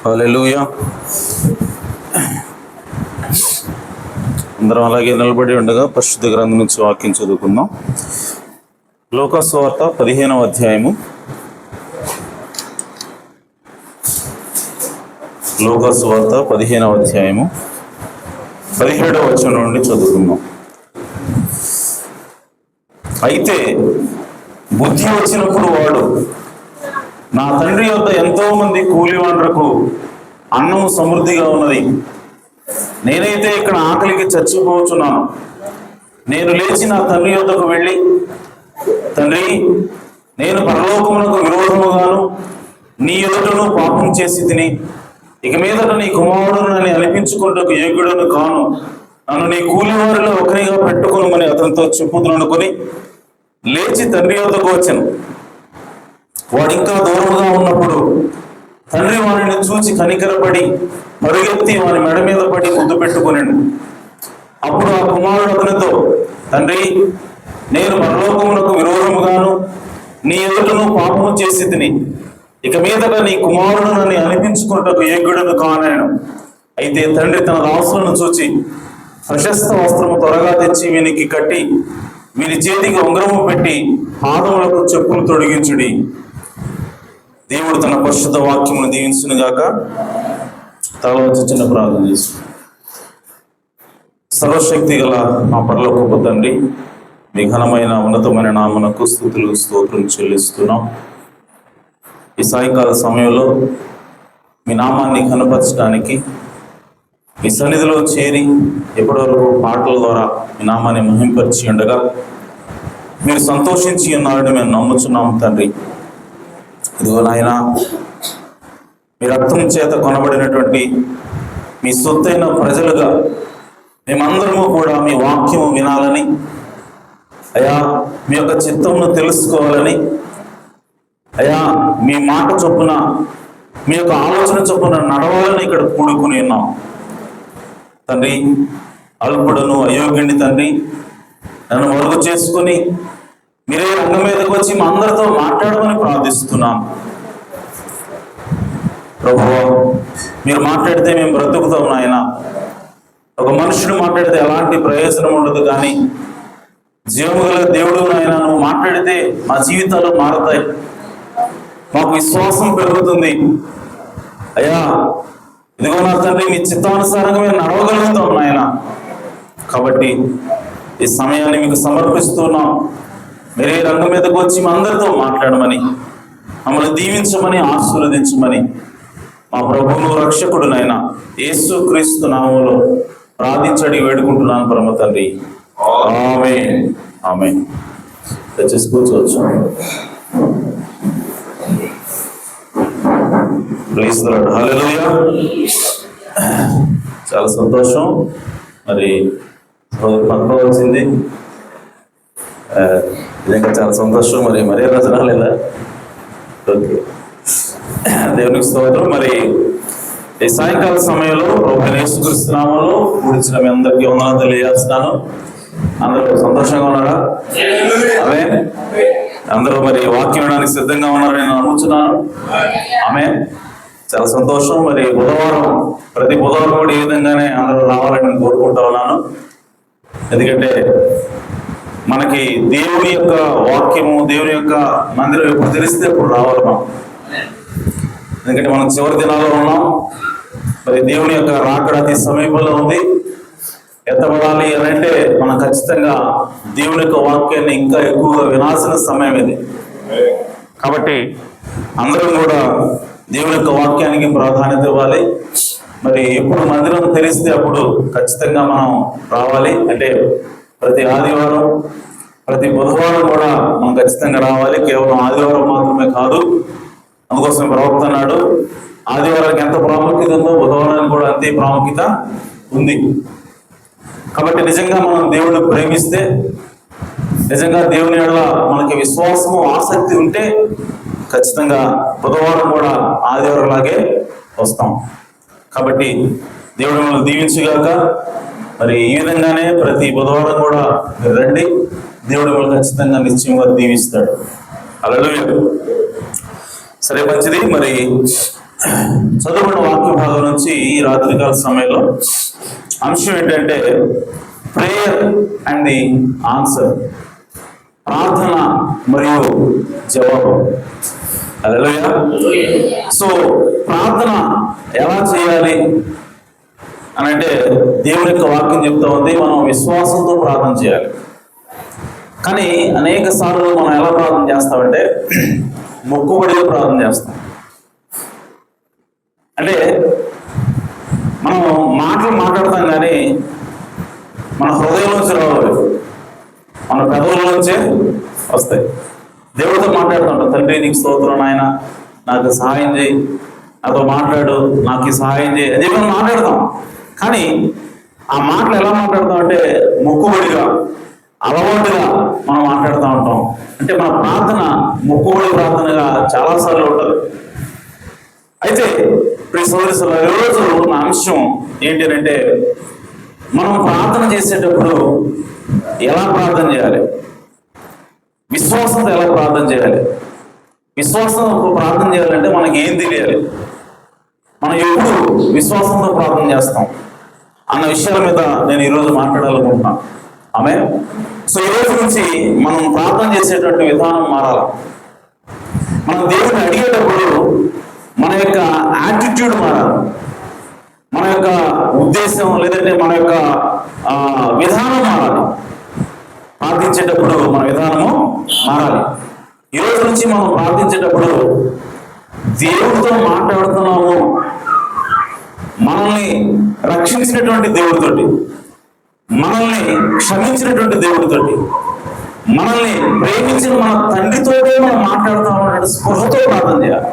హల్లెలూయా. అందరం అలాగే నిలబడి ఉండగా పరిశుద్ధ గ్రంథం నుంచి వాక్యం చదువుకుందాం. లూకా సువార్త 15వ అధ్యాయము. లూకా సువార్త 15వ అధ్యాయము 17వ వచనం నుండి చదువుకుందాం. అయితే బుద్ధి వచ్చినప్పుడు వాడు, నా తండ్రి యొద్ద ఎంతో మంది కూలివాండ్రకు అన్నము సమృద్ధిగా ఉన్నది, నేనైతే ఇక్కడ ఆకలికి చచ్చిపోతున్నాను. నేను లేచి నా తండ్రి యొద్దకు వెళ్ళి, తండ్రి, నేను పరలోకమునకు విరోధముగాను నీ ఎదుటను పాపం చేసి తిని, ఇక మీదట నీ కుమారుడును నన్ను అనిపించుకుంటకు యోగ్యుడను కాను, నన్ను నీ కూలివారిలో ఒకరిగా పెట్టుకొనుమని అతనితో చెప్పుదుననుకొని లేచి తండ్రి యొద్దకు వచ్చాను. వాడు ఇంకా దూరంగా ఉన్నప్పుడు తండ్రి వాడిని చూచి కనికరపడి పరుగెత్తి వాని మెడ మీద పడి ముద్దు పెట్టుకున్నాడు. అప్పుడు ఆ కుమారుడు అతనితో, తండ్రి, నేను పరలోకమునకు విరోధముగాను నీ ఎదుటను పాపము చేసి తిని, ఇక మీదట నీ కుమారుడు నన్ను అనిపించుకుంటకు యోగ్యుడను కానాను. అయితే తండ్రి తన దాసులను చూచి ప్రశస్త వస్త్రము త్వరగా తెచ్చి వీనికి కట్టి వీని చేతికి ఉంగరము పెట్టి పాదములకు చెప్పులు తొడిగించుడి. దేవుడు తన పరిశుద్ధ వాక్యమును దీవించును గాక. తల వచ్చి చిన్న ప్రార్థన చేసు. సర్వశక్తి గల మా పరలోకపు తండ్రి, మీ ఘనమైన ఉన్నతమైన నామమునకు స్తుతులు స్తోత్రం చెల్లిస్తున్నాం. ఈ సాయంకాల సమయంలో మీ నామాన్ని ఘనపరచడానికి మీ సన్నిధిలో చేరి ఎప్పటివరకు పాటల ద్వారా మీ నామాన్ని మహింపరిచి ఉండగా మీరు సంతోషించి ఉన్నారని మేము నమ్ముచున్నాము తండ్రి. ఇదిగో నాయన, మీ రక్తం చేత కొనబడినటువంటి మీ సొత్తైన ప్రజలుగా మేమందరము కూడా మీ వాక్యము వినాలని, అయా మీ యొక్క చిత్తమును తెలుసుకోవాలని, అయా మీ మాట చొప్పున మీ యొక్క ఆలోచన చొప్పున నడవాలని ఇక్కడ కూడుకుని ఉన్నాం తండ్రి. అల్పుడను అయోగ్యుని తండ్రి, నన్ను మరుగు చేసుకుని మీరే రంగం మీదకి వచ్చి మా అందరితో మాట్లాడమని ప్రార్థిస్తున్నాం ప్రభువా. మీరు మాట్లాడితే మేము బ్రతుకుతాం నాయన. ఒక మనుషుడు మాట్లాడితే ఎలాంటి ప్రయోజనం ఉండదు, కానీ జీవము గల దేవుడు నాయన నువ్వు మాట్లాడితే మా జీవితాలు మారుతాయి, మాకు విశ్వాసం పెరుగుతుంది. అయ్యా ఇదిగో నా తండ్రి, మీ చిత్తానుసారంగా మేము నడవగలుగుతాం నాయన. కాబట్టి ఈ సమయాన్ని మీకు సమర్పిస్తున్నాం. మీరే రంగం మీదకి వచ్చి మా అందరితో మాట్లాడమని, మమ్మల్ని దీవించమని, ఆశీర్వదించమని మా ప్రభువును రక్షకుడు నాయన యేసు క్రీస్తు నామములో ప్రార్థించడి వేడుకుంటున్నాను పరమ తండ్రి. ఆమేన్. ఆమేన్. దయచేసి కూర్చోవచ్చు. Praise the Lord. హల్లెలూయా. చాలా సంతోషం. మరి పక్క వచ్చింది, నిజంగా చాలా సంతోషం. మరి రచన లేదా? ఓకే, దేవునికి స్తోత్రం. మరి ఈ సాయంకాల సమయంలో ప్రభువైన యేసుక్రీస్తు నామములో గురించిన మీ అందరికీ వందనాలు తెలియజేస్తున్నాను. అందరూ సంతోషంగా ఉన్నారా? ఆమేన్. అందరూ మరి వాక్యం వినడానికి సిద్ధంగా ఉన్నారని నేను నమ్ముతున్నాను. ఆమేన్. చాలా సంతోషం. మరి ప్రతి బుధవారం కూడా ఈ విధంగానే అందరూ రావాలని నేను కోరుకుంటా ఉన్నాను. ఎందుకంటే మనకి దేవుని యొక్క వాక్యము, దేవుని యొక్క మందిరం ఎప్పుడు తెలిస్తే అప్పుడు రావాలి మనం. ఎందుకంటే మనం చివరి దినాల్లో ఉన్నాం. మరి దేవుని యొక్క రాకడ అతి సమీపంలో ఉంది. ఎత్తబడాలి అని అంటే మనం ఖచ్చితంగా దేవుని యొక్క వాక్యాన్ని ఇంకా ఎక్కువగా వినాల్సిన సమయం ఇది. కాబట్టి అందరం కూడా దేవుని యొక్క వాక్యానికి ప్రాధాన్యత ఇవ్వాలి. మరి ఎప్పుడు మందిరం తెరిస్తే అప్పుడు ఖచ్చితంగా మనం రావాలి. అంటే ప్రతి ఆదివారం, ప్రతి బుధవారం కూడా మనం ఖచ్చితంగా రావాలి. కేవలం ఆదివారం మాత్రమే కాదు. అందుకోసం ప్రవక్త అన్నాడు, ఆదివారానికి ఎంత ప్రాముఖ్యత ఉందో బుధవారానికి కూడా అంతే ప్రాముఖ్యత ఉంది. కాబట్టి నిజంగా మనం దేవుడిని ప్రేమిస్తే, నిజంగా దేవుని ఎడల మనకి విశ్వాసము, ఆసక్తి ఉంటే ఖచ్చితంగా బుధవారం కూడా ఆదివారం లాగే వస్తాం. కాబట్టి దేవుడు మిమ్మల్ని దీవించుగాక. మరి ఈ విధంగానే ప్రతి బుధవారం కూడా మీరు రండి. దేవుడు మిమ్మల్ని ఖచ్చితంగా నిశ్చయంగా దీవిస్తాడు. హల్లెలూయా. సరే, మంచిది. మరి చదువుకున్న వాక్య భాగం నుంచి ఈ రాత్రికాల సమయంలో అంశం ఏంటంటే ప్రేయర్ అండ్ ది ఆన్సర్, ప్రార్థన మరియు జవాబు. హల్లెలూయా. సో ప్రార్థన ఎలా చేయాలి అని అంటే దేవుని యొక్క వాక్యం చెప్తా ఉంది, మనం విశ్వాసంతో ప్రార్థన చేయాలి. కానీ అనేక సార్లు మనం ఎలా ప్రార్థన చేస్తామంటే మొక్కుబడిగా ప్రార్థన చేస్తాం. అంటే మనం మాటలు మాట్లాడతాం కానీ మన హృదయంలోంచి రావాలి, మన పెదవుల్లోంచే వస్తాయి. దేవుడితో మాట్లాడుతుంటాం, తండ్రి నీకు స్తోత్రం నాయన, నాకు సహాయం చేయి, నాతో మాట్లాడు, నాకు ఈ సహాయం చేయి అని చెప్పి మనం మాట్లాడతాం. కానీ ఆ మాటలు ఎలా మాట్లాడతాం అంటే మొక్కుబడిగా, అలవాటుగా మనం మాట్లాడుతూ ఉంటాం. అంటే మన ప్రార్థన మొక్కుబడి ప్రార్థనగా చాలాసార్లు ఉంటుంది. అయితే ప్రియ సోదరులారా, ఈరోజు నా అంశం ఏంటి అంటే మనం ప్రార్థన చేసేటప్పుడు ఎలా ప్రార్థన చేయాలి, విశ్వాసంతో ఎలా ప్రార్థన చేయాలి. విశ్వాసంతో ప్రార్థన చేయాలంటే మనకి ఏం తెలియాలి, మనం ఎప్పుడు విశ్వాసంతో ప్రార్థన చేస్తాం అన్న విషయాల మీద నేను ఈరోజు మాట్లాడాలనుకుంటున్నాను. ఆమేన్. సో ఈరోజు నుంచి మనం ప్రార్థన చేసేటువంటి విధానం మారాలి. మనం దేవుడిని అడిగేటప్పుడు మన యొక్క యాటిట్యూడ్ మారాలి, మన యొక్క ఉద్దేశం లేదంటే మన యొక్క విధానం మారాలి. ప్రార్థించేటప్పుడు మన విధానము మారాలి. ఈరోజు నుంచి మనం ప్రార్థించేటప్పుడు దేవుడితో మాట్లాడుతున్నాము, మనల్ని రక్షించినటువంటి దేవుడితోటి, మనల్ని క్షమించినటువంటి దేవుడితోటి, మనల్ని ప్రేమించిన మన తండ్రితోనే మనం మాట్లాడుతామన్నటువంటి స్పృహతో ప్రార్థన చేయాలి.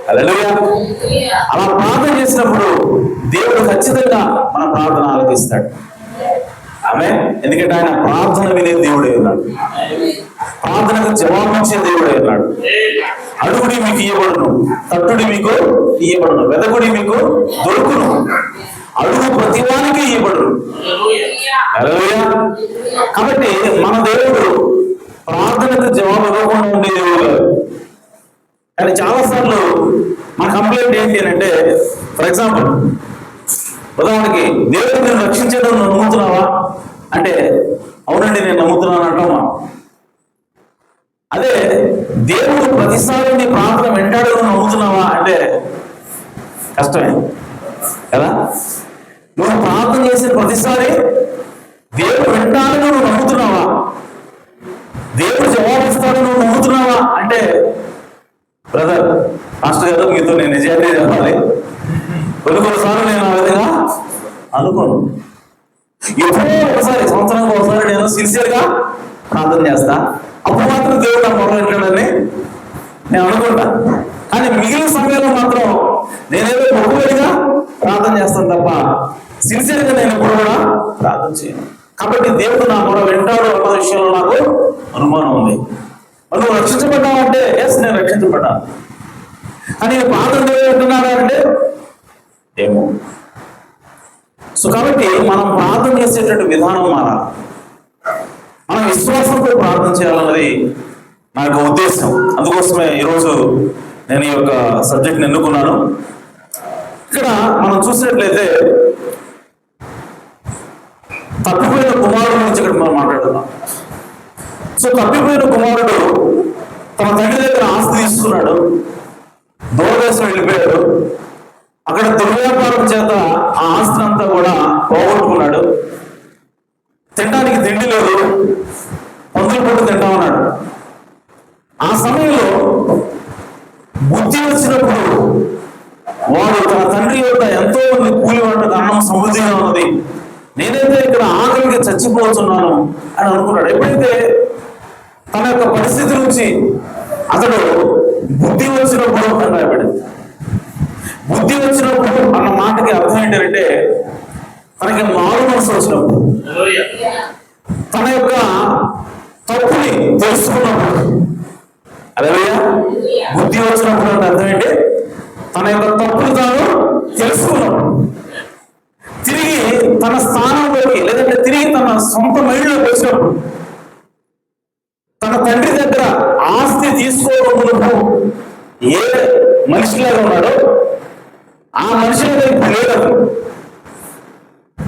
హల్లెలూయా. అలా ప్రార్థన చేసినప్పుడు దేవుడు ఖచ్చితంగా మన ప్రార్థన ఆలకిస్తాడు. ఆమేన్. ఎందుకంటే ఆయన ప్రార్థన వినే దేవుడే ఉన్నాడు, ప్రార్థనకు జవాబిచ్చే దేవుడే ఉన్నాడు. అడుగుడి మీకు ఇయ్యబడును, తట్టుడి మీకు ఇయ్యబడును, వెదకుడి మీకు దొరుకును, అడుగు ప్రతివానికి ఇయ్యబడును. హల్లెలూయా. కాబట్టి మన దేవుడు ప్రార్థనకు జవాబు ఇవ్వకుండా ఉండే దేవుడు కాదు. కానీ చాలాసార్లు మన కంప్లైంట్ ఏంటి అని అంటే, ఫర్ ఎగ్జాంపుల్ ఉదాహరణకి దేవుడు నేను రక్షించడం నువ్వు నమ్ముతున్నావా అంటే అవునండి నేను నమ్ముతున్నాను అంటామా. అదే దేవుడు ప్రతిసారి నీ ప్రార్థన వెంటాడు నువ్వు నమ్ముతున్నావా అంటే కష్టమే కదా. నువ్వు ప్రార్థన చేసిన ప్రతిసారి దేవుడు వెంటాడు నువ్వు నమ్ముతున్నావా, దేవుడు జవాబిస్తాడు నువ్వు నమ్ముతున్నావా అంటే బ్రదర్ మాస్టర్ గారు మీతో నేను నిజాయితీ చెప్పాలి, కొన్నిసార్లు నేను ఆ విధంగా అనుకోను. ఎప్పుడో ఒకసారి, సంవత్సరానికి ఒకసారి నేను సిన్సియర్గా ప్రార్థన చేస్తా, అప్పుడు మాత్రం దేవుడు నా మొదలు పెట్టాడని నేను అనుకుంటా. కానీ మిగిలిన సమయంలో మాత్రం నేనేదో మొక్కుబడిగా ప్రార్థన చేస్తాను తప్ప సిన్సియర్గా నేను ఎప్పుడు కూడా ప్రార్థన చేయను. కాబట్టి దేవుడు నా మొదలు వింటాడు అన్న విషయంలో నాకు అనుమానం ఉంది. నువ్వు రక్షించబడ్డావు అంటే ఎస్ నేను రక్షించబడ్డాను, కానీ ప్రార్థన దేవుడు అంటే ఏమో. సో కాబట్టి మనం ప్రార్థన చేసేటువంటి విధానం మారాలి, మనం విశ్వాసంతో ప్రార్థన చేయాలన్నది నా యొక్క ఉద్దేశం. అందుకోసమే ఈరోజు నేను ఈ యొక్క సబ్జెక్ట్ని ఎన్నుకున్నాను. ఇక్కడ మనం చూసినట్లయితే తప్పిపోయిన కుమారుడు గురించి ఇక్కడ మనం మాట్లాడుతున్నాం. సో తప్పిపోయిన కుమారుడు తన తండ్రి దగ్గర ఆస్తి తీసుకున్నాడు, దూరదేశం వెళ్ళిపోయాడు, అక్కడ దుర్వ్యాపారం చేత ఆ ఆస్తిని అంతా కూడా పోగొట్టుకున్నాడు. తినడానికి తిండి లేదు, పందుల పొట్టు తింటా ఉన్నాడు. ఆ సమయంలో బుద్ధి వచ్చినప్పుడు వాడు తన తండ్రి యొక్క ఎంతో మంది కూలి వాళ్ళకి అన్నం సమృద్ధిగా ఉన్నది, నేనైతే ఇక్కడ ఆకలిగా చచ్చిపోతున్నాను అని అనుకున్నాడు. ఎప్పుడైతే తన యొక్క పరిస్థితి నుంచి అతడు బుద్ధి వచ్చినప్పుడు అని రాయబడింది. బుద్ధి వచ్చినప్పుడు అన్న మాటకి అర్థం ఏంటంటే తనకి మారు మనసు వచ్చినప్పుడు, తన యొక్క తప్పుని తెలుసుకున్నప్పుడు, హల్లెలూయా, బుద్ధి వచ్చినప్పుడు అంటే అర్థం ఏంటి? తన యొక్క తప్పులు తాను తెలుసుకున్నప్పుడు, తిరిగి తన స్థానంలోకి లేదంటే తిరిగి తన సొంత మైండ్లోకి వచ్చినప్పుడు, తన తండ్రి దగ్గర ఆస్తి తీసుకోవడం ఏ మనిషిలాగా ఉన్నాడో ఆ మనిషిలాగా ఇప్పుడు లేదు.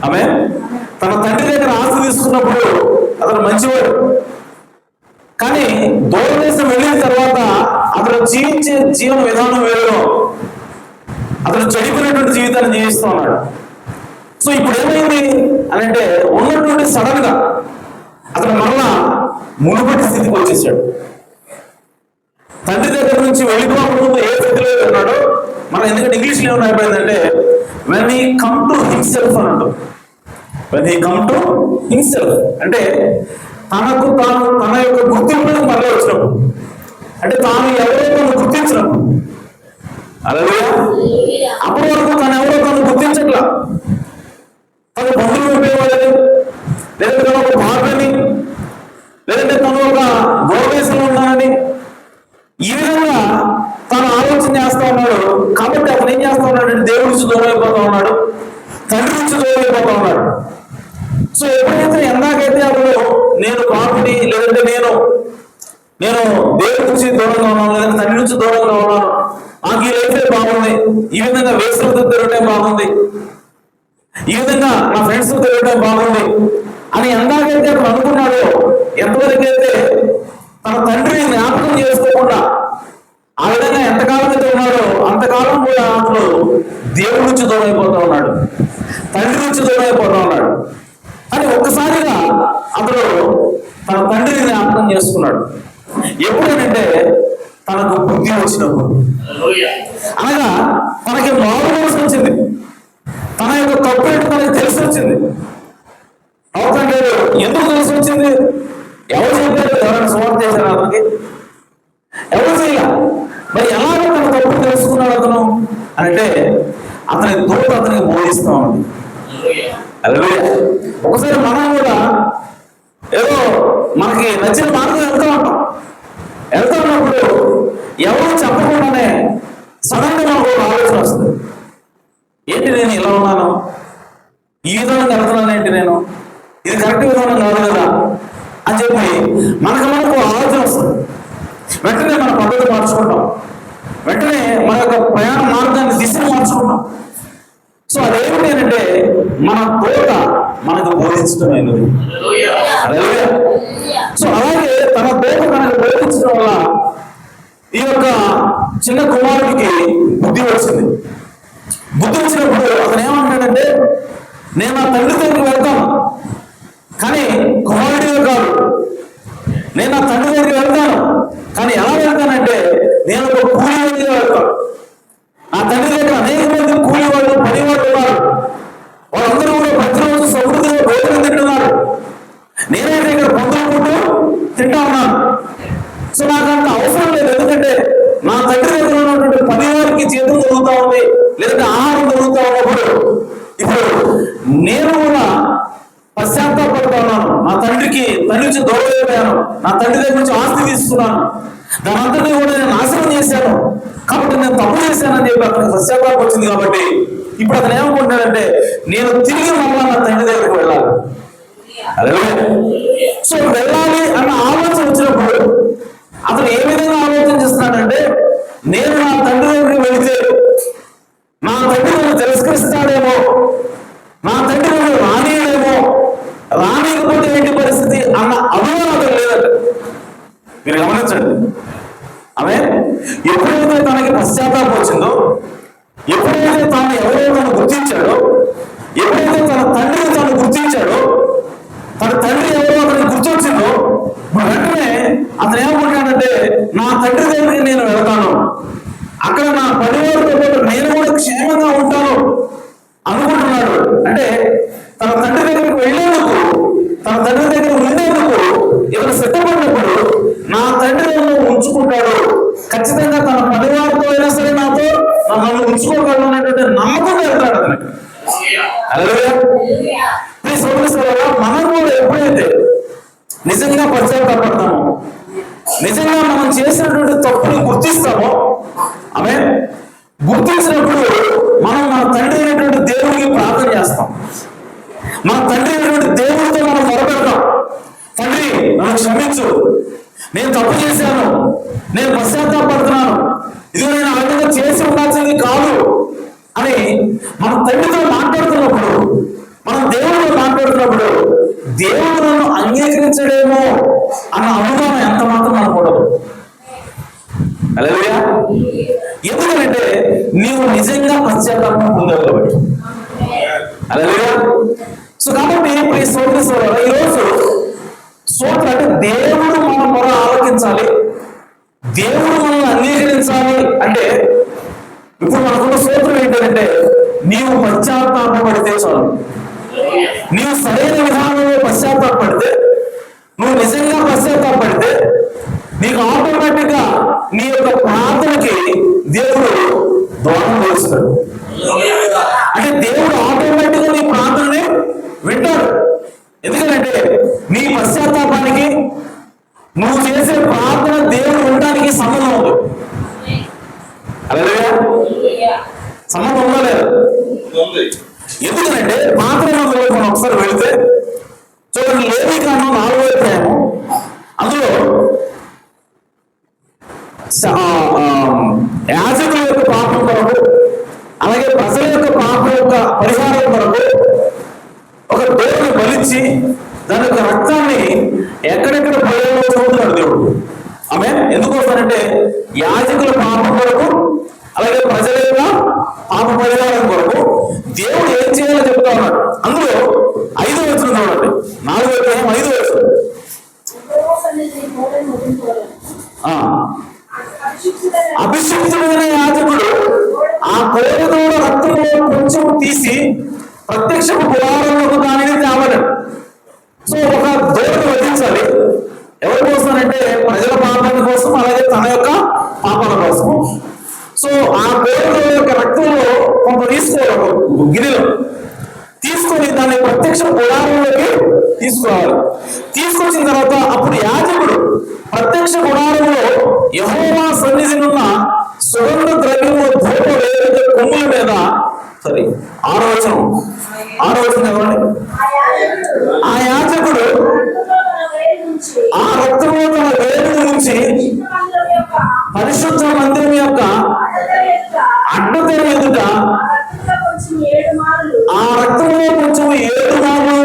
ఆమె తన తండ్రి దగ్గర ఆస్తి తీసుకున్నప్పుడు అతను మంచివాడు, కానీ దూరదేశం వెళ్ళిన తర్వాత అతను జీవించే జీవన విధానం వేరుగా, అతను చెడిపోయినటువంటి జీవితాన్ని జీవిస్తూ ఉన్నాడు. సో ఇప్పుడు ఏమైంది అని అంటే ఉన్నటువంటి సడన్ గా అతను మరలా మునుపటి స్థితికి వచ్చేసాడు. తండ్రి దగ్గర నుంచి వెళ్ళిపోకుండా ఏ స్థితిలో ఉన్నాడో, మనం ఎందుకంటే ఇంగ్లీష్లో ఏమైనా అయిపోయిందంటే when he come to himself అని అంటాం. When he come to himself అంటే తనకు తాను తన యొక్క గుర్తింపులకు మళ్ళీ వచ్చినప్పుడు, అంటే తాను ఎవరో తను గుర్తించినప్పుడు, అలాగే అప్పటి వరకు తను ఎవరో తను గుర్తించట్లా, తను బంధువులు ఉండేవాళ్ళని, లేదంటే తను ఒక భార్యని, లేదంటే తను ఒక దూరదేశంలో ఉన్నానని, ఈ విధంగా తను ఆలోచన చేస్తా ఉన్నాడు. కాబట్టి అతను ఏం చేస్తా ఉన్నాడు అంటే దేవుడి నుంచి దూరం అయిపోతా ఉన్నాడు, తండ్రి నుంచి దూరం అయిపోతా ఉన్నాడు. సో ఎప్పుడైతే ఎందాకైతే అతను నేను పాపిని, లేదంటే నేను దేవుడి నుంచి దూరంగా ఉన్నాను, లేదంటే తండ్రి నుంచి దూరంగా ఉన్నాను, నాకు ఈ లైఫే బాగుంది, ఈ విధంగా వేసులతో తిరగటం బాగుంది, ఈ విధంగా నా ఫ్రెండ్స్ తిరగటం బాగుంది అని ఎందాకైతే అతను అనుకున్నాడో, ఎంతవరకైతే తన తండ్రిని జ్ఞాపకం చేసుకోకుండా ఆ విధంగా ఎంతకాలం అయితే ఉన్నాడో అంతకాలం కూడా అతను దేవుడి నుంచి దూరం అయిపోతా ఉన్నాడు, తండ్రి నుంచి దూరం అయిపోతా ఉన్నాడు. అని ఒక్కసారిగా అతను తన తండ్రిని జ్ఞాపకం చేసుకున్నాడు. ఎప్పుడేనంటే తనకు బుద్ధి వచ్చినప్పుడు, అనగా తనకి మారు మనసు వచ్చింది, తన యొక్క తప్పు ఏంటో తనకి తెలిసి వచ్చింది. అవుతంటే ఎందుకు తెలిసి వచ్చింది? ఎవరు చెప్పారు? ఎవరైనా సువార్త చేశారు అతనికి? ఎవరు చేయాల? మరి ఎలాగ తన తప్పు తెలుసుకున్నాడు అతను అంటే అతని దూత అతనికి బోధిస్తా ఉంది. అలాగే ఒకసారి మనం కూడా ఏదో మనకి నచ్చిన మార్గం వెళ్తూ ఉన్నప్పుడు ఎవరు చెప్పకుండానే సడన్ గా మనకు ఒక ఆలోచన వస్తుంది. ఏంటి నేను ఇలా ఉన్నాను, ఈ విధానం వెళ్తున్నాను, ఏంటి నేను ఇది కరెక్ట్ విధానం కాదు కదా అని చెప్పి మనకు ఆలోచన వస్తుంది. వెంటనే మన పద్ధతి మార్చుకుంటాం, వెంటనే మన యొక్క ప్రయాణ మార్గాన్ని దిశను మార్చుకుంటాం. సో అదేమిటి అంటే మన తోట మనకు బోధించడమైనది. సో అలాగే తన తోట మనకు బోధించడం వల్ల ఈ యొక్క చిన్న కుమారుడికి బుద్ధి వచ్చింది. బుద్ధి వచ్చినప్పుడు అతను ఏమంటాడంటే నేను నా తండ్రి దగ్గరికి వెళ్తాను, కానీ కుమారుడిగా కాదు, నేను నా తండ్రి దగ్గరికి వెళ్తాను, కానీ ఎలా వెళ్తానంటే నేను ఒక కూలివాడిగా వెళ్తాను. నా తండ్రి దగ్గర అనేక మంది కూలివాళ్ళు, పనివాళ్ళు ఉన్నారు, వాళ్ళందరూ కూడా ప్రతిరోజు సమృద్ధిగా భోజనం తింటున్నారు. నేనైతే ఇక్కడ పొందుకుంటూ తింటా ఉన్నాను. సో నాకు అంత అవసరం లేదు, ఎందుకంటే నా తండ్రి దగ్గర ఉన్నటువంటి పని వారికి జీతం జరుగుతూ ఉంది, లేదంటే ఆహారం జరుగుతూ ఉన్నప్పుడు ఇప్పుడు నేను కూడా పశ్చాత్తాపడుతూ ఉన్నాను. నా తండ్రి నుంచి దూరం అయిపోయాను, నా తండ్రి దగ్గర నుంచి ఆస్తి తీసుకున్నాను, దాని అంతటి కూడా నేను నాశనం చేశాను, కాబట్టి నేను తప్పు చేశానని చెప్పి అతనికి పశ్చాత్తాపం వచ్చింది. కాబట్టి ఇప్పుడు అతను ఏమనుకుంటాడంటే నేను తిరిగి మళ్ళా నా తండ్రి దగ్గరికి వెళ్ళాలి. అదే సో వెళ్ళాలి అన్న ఆలోచన వచ్చినప్పుడు అతను ఏ విధంగా ఆలోచన చేస్తున్నాడంటే నేను నా తండ్రి దగ్గరికి వెళితే నా తండ్రి నన్ను తిరస్కరిస్తాడేమో, నా తండ్రి నన్ను రానియడేమో, రానియకపోతే ఏంటి పరిస్థితి అన్న అనుమానం అతను లేదంట. మీరు గమనించండి. ఆమె ఎప్పుడైతే తనకి పశ్చాత్తాపం వచ్చిందో, ఎప్పుడైతే తాను ఎవరో తను గుర్తించాడో, ఎప్పుడైతే తన తండ్రిని తాను గుర్తించాడో, తన తండ్రి ఎవరో అతనికి గుర్తొచ్చిందో, వెంటనే అతను ఏమనుకుంటాడంటే నా తండ్రి దగ్గరికి నేను వెళ్తాను, అక్కడ నా పరివారంతో పాటు నేను కూడా క్షేమంగా ఉంటాను అనుకుంటున్నాడు. అంటే తన తండ్రి దగ్గరికి వెళ్ళేందుకు, తన తండ్రి దగ్గర ఉండేందుకు ఇతను సిద్ధపడినప్పుడు నా తండ్రి నన్ను ఉంచుకుంటాడు, ఖచ్చితంగా తన పరివారంతో అయినా సరే నన్ను ఉంచుకోగలను అనేటువంటి నమ్మకం వెళ్తాడు అతనికి. అలాగే మనం కూడా ఎప్పుడైతే నిజంగా పశ్చాత్తాపడతామో, నిజంగా మనం చేసినటువంటి తప్పులు గుర్తిస్తామో, ఆమె గుర్తించినప్పుడు మనం మన తండ్రి అయినటువంటి దేవుడికి ప్రార్థన చేస్తాం. మన తండ్రి అయినటువంటి దేవుడితో మనం మొరపెడతాం. తండ్రి నన్ను క్షమించు, నేను తప్పు చేశాను, నేను పశ్చాత్తాపడుతున్నాను, ఇది నేను ఆ విధంగా చేసి ఉండాల్సింది కాదు అని మన తండ్రితో మాట్లాడుతున్నప్పుడు, మనం దేవుడితో మాట్లాడుతున్నప్పుడు దేవుడు నన్ను అంగీకరించడేమో అన్న అనుమానం ఎంత మాత్రం అనకూడదు. హల్లెలూయా. ఎందుకంటే నీవు నిజంగా పశ్చాత్తాపం పొందావు కాబట్టి. హల్లెలూయా. సో కాబట్టి ఈరోజు స్తోత్రం అంటే దేవుడు మన మొర ఆలకించాలి, దేవుడు మనల్ని అంగీకరించాలి అంటే ఇప్పుడు మనకున్న స్తోత్రం ఏంటంటే నీవు పశ్చాత్తాపడితే చాలు. నీవు సరైన విధానంలో పశ్చాత్తాపడితే, నువ్వు నిజంగా పశ్చాత్తాపడితే నీకు ఆటోమేటిక్ గా నీ యొక్క ప్రార్థనకి దేవుడు దూరం చేస్తాడు. అంటే దేవుడు ఆటోమేటిక్ గా నీ ప్రార్థనని వింటాడు. ఎందుకంటే నీ పశ్చాత్తాపానికి నువ్వు చేసే ప్రార్థన దేవుడు ఉండడానికి సంబంధం ఉంది. అలాగే సంబంధం ఉందా లేదా? ఎందుకంటే ప్రార్థనలో మనం ఒకసారి వెళితే చూడండి, లేవీకాండం 4వ అధ్యాయం, అందులో యాజకుల యొక్క పాపం కొరకు, అలాగే ప్రజల యొక్క పాపం యొక్క పరిహారం కొరకు ఒక దేవుని బలిచ్చి దాని యొక్క రక్తాన్ని ఎక్కడెక్కడ బయలు చూస్తున్నాడు దేవుడు. ఆమె ఎందుకోసమంటే యాజకుల పాపం కొరకు, అలాగే ప్రజల యొక్క పాప పరిహారం కొరకు దేవుడు ఏం చేయాలో చెప్తా ఉన్నాడు. అందులో 5వ వచనం చూడండి, 4వ అధ్యాయం 5వ వచనం. అభిషిక్తుడైన యాజకుడు ఆ కోరదూడ రక్తంలో కొంచెం తీసి ప్రత్యక్ష గుడారంలో దానిని తేవాలి. సో ఒక దూడను వధించాలి. ఎవరి కోసం అంటే ప్రజల పాపాల కోసం, అలాగే తన యొక్క పాపాల కోసం. సో ఆ కోరదూడ యొక్క రక్తంలో కొంత తీసుకోవాలి, గిన్నెలో తీసుకొని దాన్ని ప్రత్యక్ష గుడారంలోకి తీసుకోవాలి. తీసుకొచ్చిన తర్వాత అప్పుడు యాజకుడు ప్రత్యక్ష గుడారంలో యెహోవా సన్నిధినున్న సుగంధ ద్రవ్యము ధూప వేదిక కొమ్ముల మీద, సరే 6వ వచనం ఎవరండి? ఆ యాజకుడు ఆ రక్తంలో తన వేలును నుంచి పరిశుద్ధ మందిరం యొక్క అడ్డతెర ఎదుట ఆ రక్తంలో కొంచెం 7 మార్లు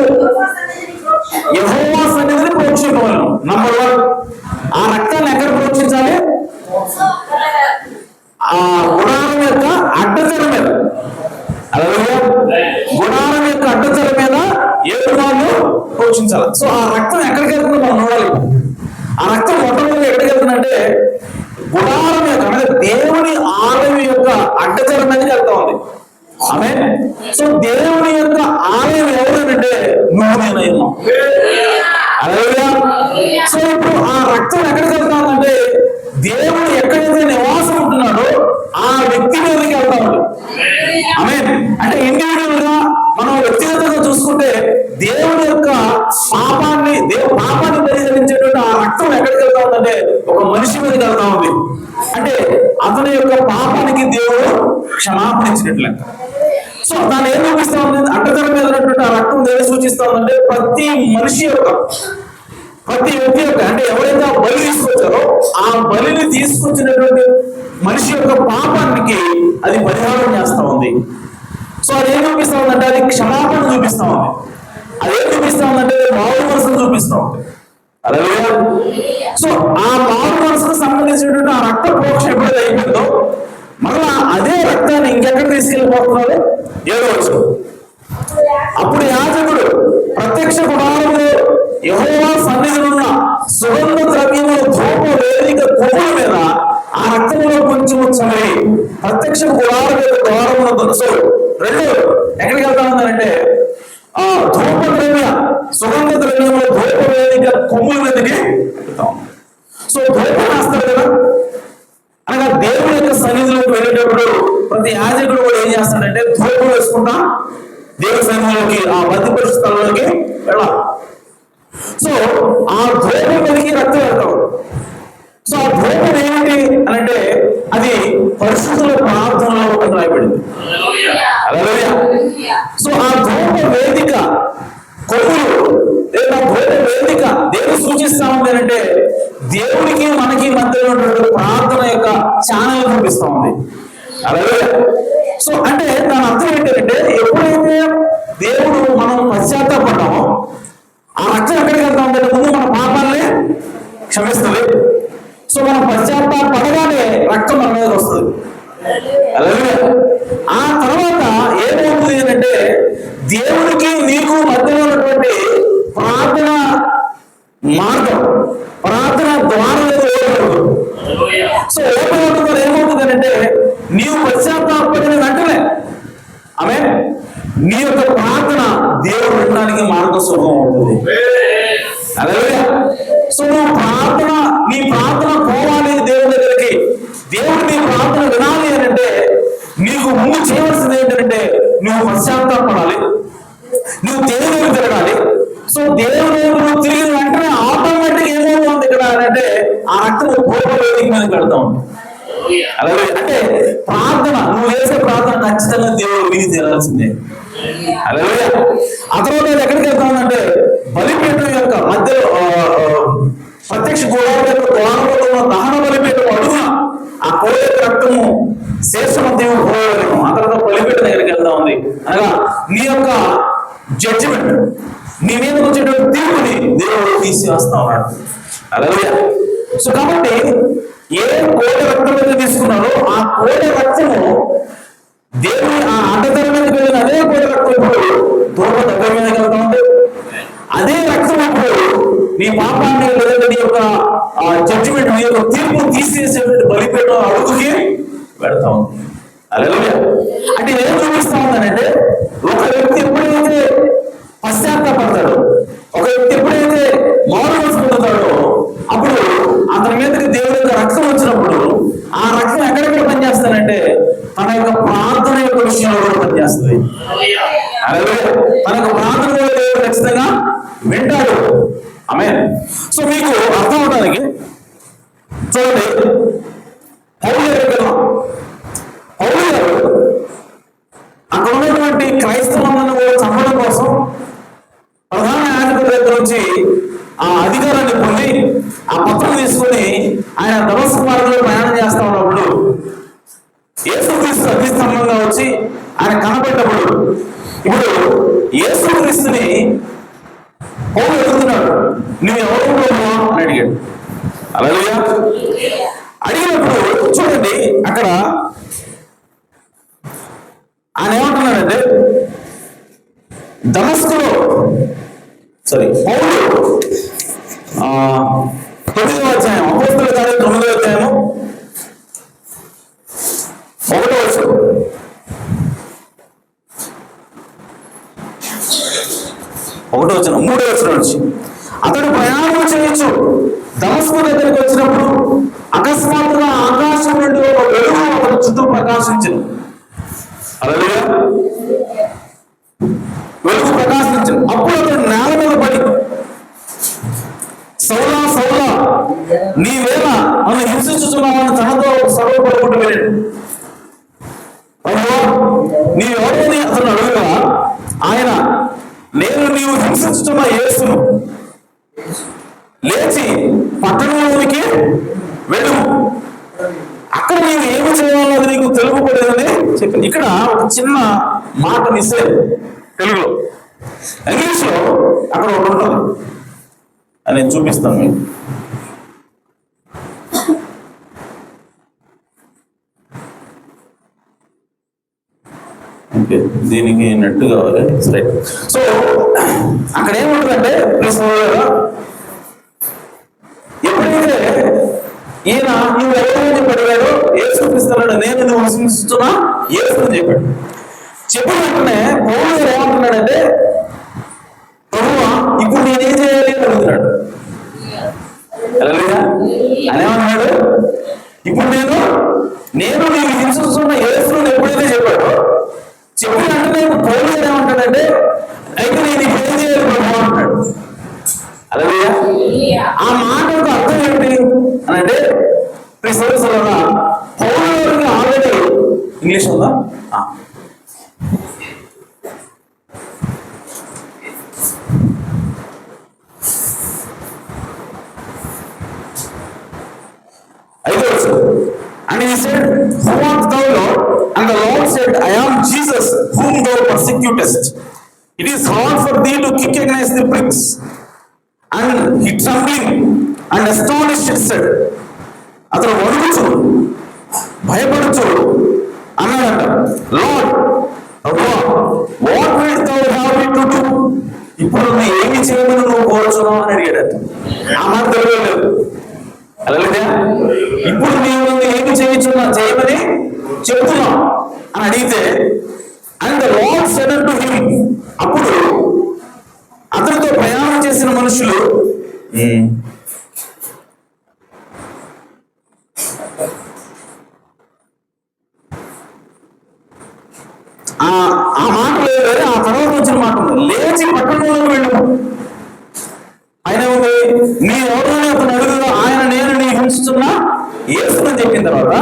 యెహోవా సన్నిధిని ప్రోక్షింపవలెను. నంబర్ 1, ఆ రక్తాన్ని ఎక్కడ ప్రోక్షించాలి? ఆ గుడారం యొక్క అడ్డతెర మీద. అలాగే గుడారం యొక్క అడ్డతెర మీద 7 మార్లు ప్రోక్షించాలి. సో ఆ రక్తం ఎక్కడికి వెళ్తుందో మనం చూడాలి. ఆ రక్తం మొట్టమొదటి ఎక్కడికి వెళ్తుందంటే గుడారం యొక్క, అంటే దేవుని ఆలయం యొక్క అడ్డతెర మీదకి వెళ్తా ఉంది. ఆమె సో దేవుని యొక్క ఆలయం ఎవరంటే నువ్వు నేనయ్యా. అలాగే సో ఇప్పుడు ఆ రక్తం ఎక్కడికి వెళ్తామంటే దేవుడు ఎక్కడైతే నివాసం ఉంటున్నాడో ఆ వ్యక్తి మీదకి వెళ్తా ఉంది. ఆమె అంటే ఇండివిజువల్ గా మనం వ్యక్తిగతంగా చూసుకుంటే దేవుడి యొక్క పాపాన్ని పరిహరించేటువంటి ఆ రక్తం ఎక్కడికి వెళ్తా ఉందంటే ఒక మనిషి మీదకి వెళ్తా ఉంది. అంటే అతని యొక్క పాపానికి దేవుడు క్షమాపణ ఇచ్చినట్లు లెక్క. సో దాన్ని ఏం చూపిస్తా ఉంది? అడ్డతెర మీద ఉన్నటువంటి ఆ రక్తం దేని సూచిస్తా ఉందంటే ప్రతి మనిషి యొక్క, ప్రతి వ్యక్తి యొక్క, అంటే ఎవరైతే ఆ బలి తీసుకొచ్చారో ఆ బలిని తీసుకొచ్చినటువంటి మనిషి యొక్క పాపానికి అది పరిహారం చేస్తా ఉంది. సో అది ఏం చూపిస్తా ఉందంటే అది క్షమాపణ చూపిస్తా ఉంది. అదేం చూపిస్తా ఉందంటే మారు మనసును చూపిస్తా ఉంది. అలాగే సో ఆ మారు మనసుకు సంబంధించినటువంటి ఆ రక్త ప్రోక్ష ఎప్పుడైతే అయిపోయిందో మరలా అదే రక్తాన్ని ఇంకెక్కడ తీసుకెళ్ళిపోతున్నారు? 7వ వచనం. అప్పుడు యాజకుడు ప్రత్యక్ష గుడారంలో యెహోవా సన్నిధినున్న సుగంధ ద్రవ్యముల ధూప వేదిక కొమ్ముల మీద ఆ రక్తంలో కొంచెం చల్లి ప్రత్యక్ష గుడారం యొక్క ద్వారమున దొరసలు 2 ఎక్కడికి వెళ్తా ఉందంటే ఆ ధూప ద్రవ్య సుగంధ ద్రవ్యముల ధూప వేదిక కొమ్ముల మీదకి వెళ్తాం. సో ధూపం వేస్తారు కదా, అనగా దేవుని యొక్క సన్నిధిలోకి వెళ్ళేటప్పుడు ప్రతి యాజకుడు కూడా ఏం చేస్తాడంటే ధూపం వేసుకుంటా దేవుని సన్నిధిలోకి, ఆ మధ్యపరిషత్ స్థలంలోకి వెళ్ళాలి. సో ఆ ధూపం మీదకి రక్తం వెళ్తాం. సో ఆ ధూపం ఏమిటి అని అంటే అది పరిశుద్ధుల ప్రార్థనలో అని రాయబడింది. సో ఆ ధూప వేదిక కొవ్వులు లేదా ధూప వేదిక దేవుడు సూచిస్తా ఉంది అంటే దేవుడికి మనకి మధ్యలో ఉన్నటువంటి ప్రార్థన యొక్క ఛానల్ కనిపిస్తా ఉంది. అలాగే సో అంటే దాని అర్థం ఏంటంటే ఎప్పుడైతే దేవుడు మనం పశ్చాత్తాపడ్డామో ఆ రక్తం ఎక్కడికి వెళ్తా ఉందంటే ముందు మన పాపాలనే క్షమిస్తుంది. సో మనం పశ్చాత్తాపడగానే రక్తం మన మీద వస్తుంది. అలాగే ఆ తర్వాత ఏమవుతుంది అంటే దేవుడికి నీకు మధ్యలో ఉన్నటువంటి ప్రార్థన మార్గం, ప్రార్థన ద్వారం సో ఓపెన్ అవుతుంది. ఏమవుతుంది అంటే నీవు పశ్చాత్తాపడిన వెంటనే ఆమె నీ యొక్క ప్రార్థన దేవుడు వినడానికి మార్గం సుఖం ఉంటుంది. అలాగే సో నువ్వు ప్రార్థన, నీ ప్రార్థన పోవాలి దేవుడి దగ్గరికి, దేవుడు నీ ప్రార్థన వినాలి అని అంటే నీకు ముందు చేయవలసింది ఏంటంటే నువ్వు పశ్చాత్తాపడాలి, నువ్వు దేవుడు తిరగాలి. సో దేవుడు నువ్వు తిరిగిన వెంటనే ఆటోమేటిక్ ఏమవుతుంది ఇక్కడ అంటే ఆ రక్తం గోప వేదిక మీద పెడతా ఉంది. అలాగే అంటే ప్రార్థన, నువ్వు చేసే ప్రార్థన ఖచ్చితంగా దేవుడు విని తీరాల్సిందే. అలాగే ఆ తర్వాత ఎక్కడికి వెళ్తామంటే బలిపీఠం యొక్క మధ్యలో ప్రత్యక్ష గోడల యొక్క ద్వారంలో ఉన్న దహన బలిపీఠం అడుగున ఆ కోయ రక్తము శేషమ దేవుడు పోయడం. ఆ తర్వాత బలిపీఠం దగ్గరికి వెళ్తా ఉంది. అనగా నీ యొక్క జడ్జిమెంట్, నీ మీద వచ్చేటువంటి తీర్పుని దేవుడు తీసివేస్తా ఉన్నాడు. అలాగే సో కాబట్టి ఏ కోట రక్తం మీద తీసుకున్నారో ఆ కోట రక్తము దేవుని ఆ అడ్డతల మీదకి వెళ్ళిన అదే కోట రక్తం ఇప్పుడు దూర దగ్గర మీదకి వెళ్తా ఉంది. అదే రక్తం ఇప్పుడు నీ పాపాన్ని లేదా నీ యొక్క జడ్జిమెంట్, నీ యొక్క తీర్పు తీసేసేటువంటి బలిపీఠం అడుగుకి పెడతా ఉంది. అలాగే అంటే ఏం చూపిస్తా ఉందనంటే ఒక వ్యక్తి ఎప్పుడైతే పశ్చాత్తాపడతాడో, ఒక వ్యక్తి ఎప్పుడైతే మారు పొందుతాడో అప్పుడు అతని మీదకి దేవుడి యొక్క రక్తం వచ్చినప్పుడు ఆ రక్తం ఎక్కడెక్కడ పనిచేస్తానంటే తన యొక్క ప్రార్థన యొక్క విషయంలో కూడా పనిచేస్తుంది. అలాగే తన యొక్క ప్రార్థన కూడా దేవుడు ఖచ్చితంగా వింటాడు. ఆమేన్. సో మీకు అర్థం అవడానికి చూడండి, పౌలు గారు అక్కడ ఉన్నటువంటి క్రైస్తవులను కూడా చంపడం కోసం ప్రధాన యాజకుల దగ్గర నుంచి ఆ అధికారాన్ని పొంది ఆ పత్రం తీసుకుని ఆయన దమస్కు మార్గంలో ప్రయాణం చేస్తా ఉన్నప్పుడు యేసుక్రీస్తు అగ్నిస్తంభంగా వచ్చి ఆయన కనబడ్డప్పుడు ఇప్పుడు యేసుక్రీస్తుని పౌలు అడుగుతున్నాడు, నువ్వు ఎవరు అని అడిగాడు. అలాగే అడిగినప్పుడు చూడండి అక్కడ ఆయన ఏమంటున్నాడంటే దమస్కులో పౌలు 9వ అధ్యాయం, అపోస్తలుల కార్యాలు 9వ అధ్యాయము 1వ వచనం. మూడవ వచనం నుంచి అతడు ప్రయాణం చేయొచ్చు దమస్కు దగ్గరికి వచ్చినప్పుడు అకస్మాత్తుగా ఆకాశం నుండి ఒక వెలుగు అతని చుట్టూ ప్రకాశించింది. అలాగే వెలుగు ప్రకాశించింది. అప్పుడు అతడు నేల మీద పడి, సౌలా సౌలా నీవేళ నన్ను హింసించుతున్నామని తనతో సర్వపడుకుంటూ వెళ్ళాడు. నీవెవరని అతను అడుగుగా ఆయన, నేను నీవు హింసించుతున్న యేసును, లేచి పట్టణంలోనికి వెళ్ళు, అక్కడ నీవు ఏమి చేయాలన్నది నీకు తెలుపబడేదని చెప్పి. ఇక్కడ ఒక చిన్న మాట మిస్ అయ్యింది తెలుగులో. ఇంగ్లీష్ లో అక్కడ ఒకటి ఉంటుంది, అని నేను చూపిస్తాను మీకు. ఓకే, దీనికి నెట్ కావాలి. రైట్. సో అక్కడ ఏముంటుందంటే ఎప్పుడైతే ఈయన నువ్వు ఎవరైనా చెప్పాడు, యేసుక్రీస్తు నేను నువ్వు హింసిస్తున్నా యేసు అని చెప్పాడు. చెప్పిన వెంటనే పౌలు ఏమంటున్నాడంటే, ప్రభువా ఇప్పుడు నేనేం చేయాలి అని అడుగుతున్నాడు. అనేమన్నాడు, ఇప్పుడు నేను నీకు హింసిస్తున్న యేసును ఎప్పుడైతే చెప్పాడో, చెప్పిన వెంటనే పౌలు ఏమంటాడంటే ఆ మాటకు అర్థం ఏంటి అని అంటే పౌలు గారికి ఆల్రెడీ ఇంగ్లీష్ ఉందా? And he said, "Who art thou, Lord?" And the Lord said, "I am Jesus, whom thou persecutest. It is hard for thee to kick against the pricks." And he trembling and astonished said, అతను వణుకుచు భయపడుచు అన్నాడంట, "Lord, what wilt thou have me to do?" ఇప్పుడు నువ్వు ఏమి చేయమని నువ్వు కోరుచున్నావు అని అడిగాడట. ఆ మాట తెలియలేదు. అలాగే ఇప్పుడు నీవు ఏమి చేయమని చెబుతున్నావు అని అడిగితే, and the lord said to him, అప్పుడు అతనితో ప్రయాణం చేసిన మనుషులు ఆ మాట లేదు, ఆ తర్వాత వచ్చిన మాట లేచి పట్టణంలోకి వెళ్ళు. ఆయన ఉంది, నీ ఎవరిని అతను అడుగుదా, ఆయన నేను నీ హింసిస్తున్నా యేసుని చెప్పిన తర్వాత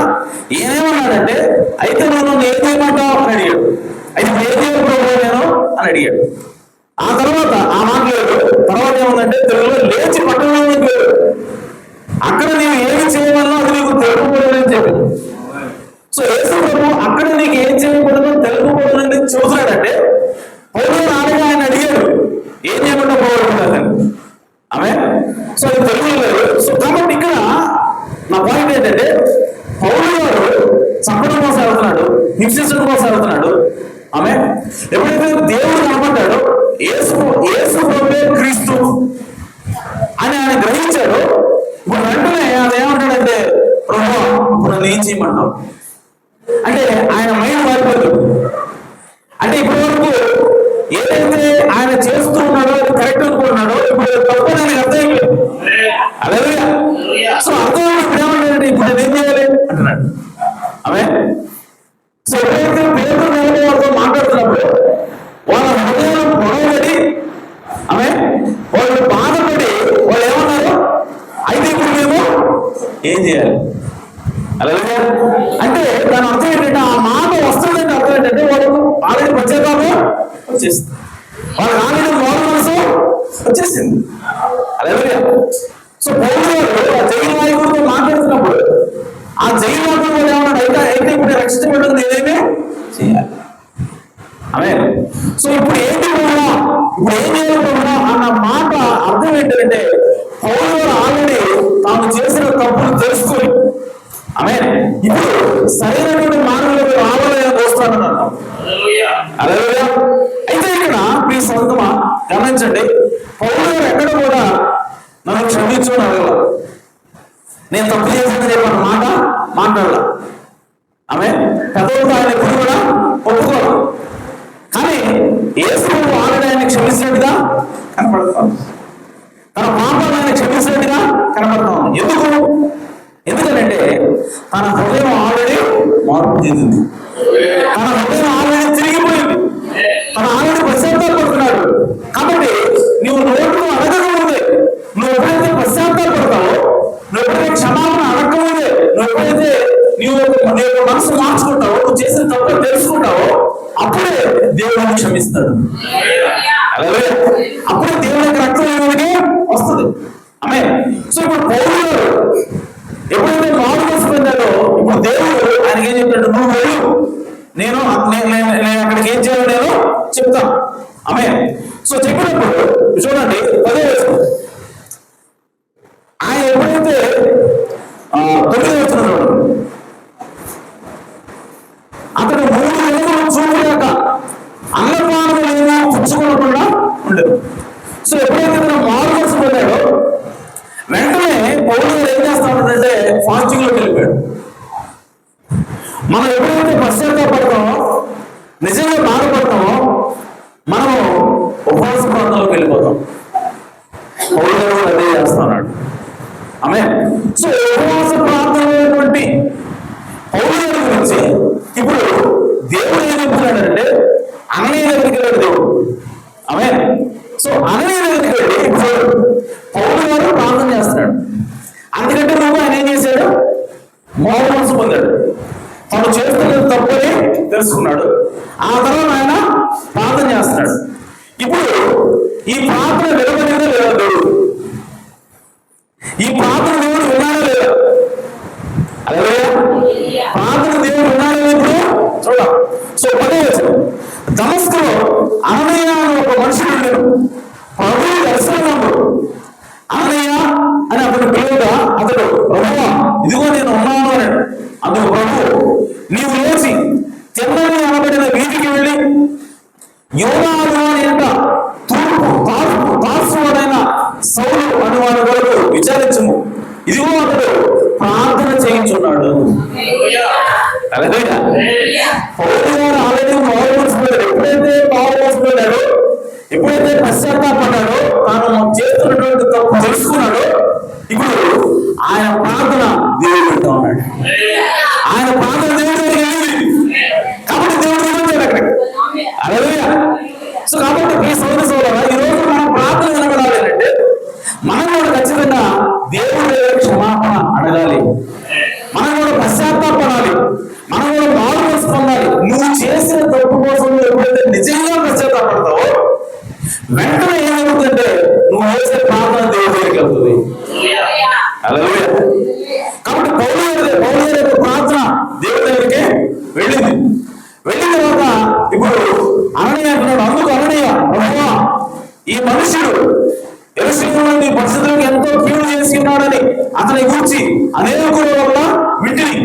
ఏమన్నాడంటే, అయితే నువ్వు నన్ను ఏం చేయమంటావు అని అడిగాడు. అయితే ఏం చేయకపోతే నేను అని అడిగాడు. ఆ తర్వాత ఆ మాట లేదు. తర్వాత ఏముందంటే తెలుగులో లేచి పట్టణంలోకి వెళ్ళు, అక్కడ నీవు ఏమి చేయమన్నా అది నీకు తెలుపుకోలేదని చెప్పాడు. సో యేసు ప్రభు అక్కడ నీకు ఏం చేయకూడదో తెలుపుకోలేదని చూస్తున్నాడంటే, పౌలు రాగా ఆయన అడిగాడు, ఏం చేయకుండా పోగొట్టుకుంటాను ఆమె. సో అది తెలుగు లేదు. సో కాబట్టి ఇక్కడ నా పాయింట్ ఏంటంటే, పౌలు గారు చంపడం కోసం వెళ్తున్నాడు, హింసించడం కోసం వెళ్తున్నాడు ఆమె. ఎప్పుడైతే దేవుడు కనపడ్డాడో, యేసు ప్రభువే క్రీస్తు అని ఆయన గ్రహించాడు. ఇప్పుడు వెంటనే ఆయన ఏమంటాడంటే, ప్రభువా ఇప్పుడు నన్ను ఏం చేయమంటావు అంటే ఆయన మైండ్ మారిపోతుంది. అంటే ఇప్పటి వరకు ఏదైతే ఆయన చేస్తూ ఉన్నాడో అది కరెక్ట్ అనుకుంటున్నాడో, ఇప్పుడు తప్పు దానికి అర్థమైపోయింది. అలాగే సో అర్థం ఇప్పుడు ఏమంటాడంటే, ఇప్పుడు నేను ఏం చేయాలి అంటున్నాడు ఆమె. సో ఎప్పుడైతే పేరు వాళ్ళతో మాట్లాడుతున్నప్పుడు వాళ్ళ హృదయాలు గొడవపడి ఆమె వాళ్ళు బాధపడి వాళ్ళు ఏమన్నారు, అయితే ఇప్పుడు మేము ఏం చేయాలి అలాగే అంటే దాని అర్థం ఏంటంటే, ఆ మాట వస్తుందంటే అర్థం ఏంటంటే వాళ్ళకు ఆల్రెడీ పశ్చాత్తాపం వచ్చేసింది, వాళ్ళకి ఆల్రెడీ మోహన్ మనసు వచ్చేసింది అలాగే. సో పౌలు గారు ఆ జైలు నాయకుడితో మాట్లాడుతున్నప్పుడు ఆ జైలు నాయకుడు ఏమన్నాడు, అయితే ఇప్పుడు రక్షించబడ్డది నేనేమే చేయాలి ఆమె. సో ఇప్పుడు ఏంటి కూడా ఇప్పుడు ఏం చేయకుండా అన్న మాట అర్థం ఏంటంటే, పౌలు గారు ఆల్రెడీ తాను చేసిన తప్పులు తెలుసుకొని ఆమె ఇప్పుడు సరైనటువంటి మార్గంలోకి రావాలని వస్తానన్నాను. అలాగే అయితే ఇక్కడ మీ సొంతమా గమనించండి, పౌలు గారు ఎక్కడ కూడా నన్ను క్షమించు అని అడగల, నేను తప్పు చేశానని చెప్పిన మాట మాట్లాడాల ఆమె. పెద్దలతో ఆయన ఎప్పుడు కూడా ఒప్పుకోవాలి. కానీ యేసు ఆల్రెడీ ఆయన క్షమించినట్టుగా కనపడతాం, తన పాపాలను ఆయన క్షమించినట్టుగా కనపడతాం. ఎందుకంటే తన హృదయం ఆల్రెడీ మార్పు చెందింది, తన హృదయం ఆల్రెడీ తిరిగిపోయింది, తన ఆల్రెడీ పశ్చాత్తాపడుతున్నాడు. కాబట్టి నువ్వు నోటును అడగకముందే, నువ్వు ఎప్పుడైతే పశ్చాత్తాపడతావో, నువ్వు ఎప్పుడైతే క్షమాపణ అడగకముందే, నువ్వు ఎప్పుడైతే నీ యొక్క మనసు మార్చుకుంటావో, నువ్వు చేసిన తప్పు తెలుసుకుంటావో, అప్పుడే దేవుడు క్షమిస్తాడు. అలాగే అప్పుడే దేవుడికి రక్తం వస్తుంది ఆమె. సో ఇప్పుడు పౌలు గారు ఎప్పుడైతే మారు మనసు పొందాడో, ఇప్పుడు దేవుడు ఆయనకి ఏం చెప్తాడు, నువ్వు వెళ్ళు, నేను అక్కడికి ఏం చేయాలో నేను చెప్తాను ఆమె. సో చెప్పినప్పుడు చూడండి 10వ వచనం, ఆయన ఎప్పుడైతే 9వ వచనం చూడండి, అతడు 3 నెలలు చూడలేక అన్నపానములు పుచ్చుకోకుండా ఉండదు. సో ఎప్పుడైతే మనం మారు మనసు పొందాడో, వెంటనే పౌలు గారు ఏం చేస్తా ఉంటాడంటే ఫాస్టింగ్ లోకి వెళ్ళిపోయాడు. మనం ఎప్పుడైతే పశ్చాత్తాపడతామో, నిజంగా బాధపడతామో, మనము ఉపవాస ప్రాంతంలోకి వెళ్ళిపోతాం. పౌలు గారు కూడా అదే చేస్తున్నాడు ఆమె. సో ఉపవాస ప్రాంతంలో పౌలు గారి గురించి ఇప్పుడు దేవుడు ఏం చెప్తున్నాడంటే, అననీయ దగ్గరికి వెళ్ళాడు దేవుడు ఆమె. సో అననీయ దగ్గరికి వెళ్ళి ఇప్పుడు పౌలు గారు ప్రార్థన చేస్తున్నాడు. ఈ ప్రార్థన నిలబడిందా లేదా దేవుడు? ఈ ప్రార్థన దేవుడు విన్నాడా లేదా? అదే ప్రార్థన దేవుడు విన్నాడా ఇప్పుడు చూడ. సో 10వ వచనం, దమస్కులో అననీయ అని ఒక మనుషుడు ఉండేను. ప్రభువు దర్శనము అననీయ అని అతను పిలువగా అతడు, ప్రభువా ఇదిగో నేను ఉన్నాను అన్నాడు. అందుకు ప్రభువు, నీవు లేచి తెల్లని అనబడిన వీధికి వెళ్ళి యోనాను ఎంత తార్సుడైన సౌలు అని వారి వరకు విచారించము. ఇదిగో అతడు ప్రార్థన చేయించున్నాడు. పౌలు గారు ఆల్రెడీ మారుమోసిపోయాడు. ఎప్పుడైతే పశ్చాత్తాపడ్డాడో, తాను చేస్తున్నటువంటి తప్పు తెలుసుకున్నాడో, ఇప్పుడు ఆయన ప్రార్థన దేవుడు పెడతా ఉన్నాడు. ఆయన ప్రార్థన దేవుడు కాబట్టి దేవుడు వినలేదు అక్కడికి. హల్లెలూయా. సో కాబట్టి ఈ సోదరులారా, ఈ రోజు మనం ప్రార్థన వినబడాలి అంటే మనం కూడా ఖచ్చితంగా దేవుడి దగ్గర క్షమాపణ అడగాలి. మనం కూడా పశ్చాత్తాపడాలి. మనం కూడా మారు పొందాలి. నువ్వు చేసిన తప్పు కోసం ఎప్పుడైతే నిజంగా పశ్చాత్తాపడతావో వెంటనే ఏమవుతుందంటే నువ్వు చేసే ప్రార్థన దేవుడి దగ్గరికి వెళ్తుంది. హల్లెలూయా. కాబట్టి పౌలు గారి యొక్క ప్రార్థన దేవుడి దగ్గరికి వెళ్ళింది. వెళ్ళిన తర్వాత ఇప్పుడు అననీయ అంటున్నాడు. అందుకు అననీయ, ప్రభువా ఈ మనుషుడు యెరూషలేములోని పరిస్థితులకు ఎంతో కీడు చేసి ఉన్నాడని అతని గురించి అనేకుల వల్ల వింటిని.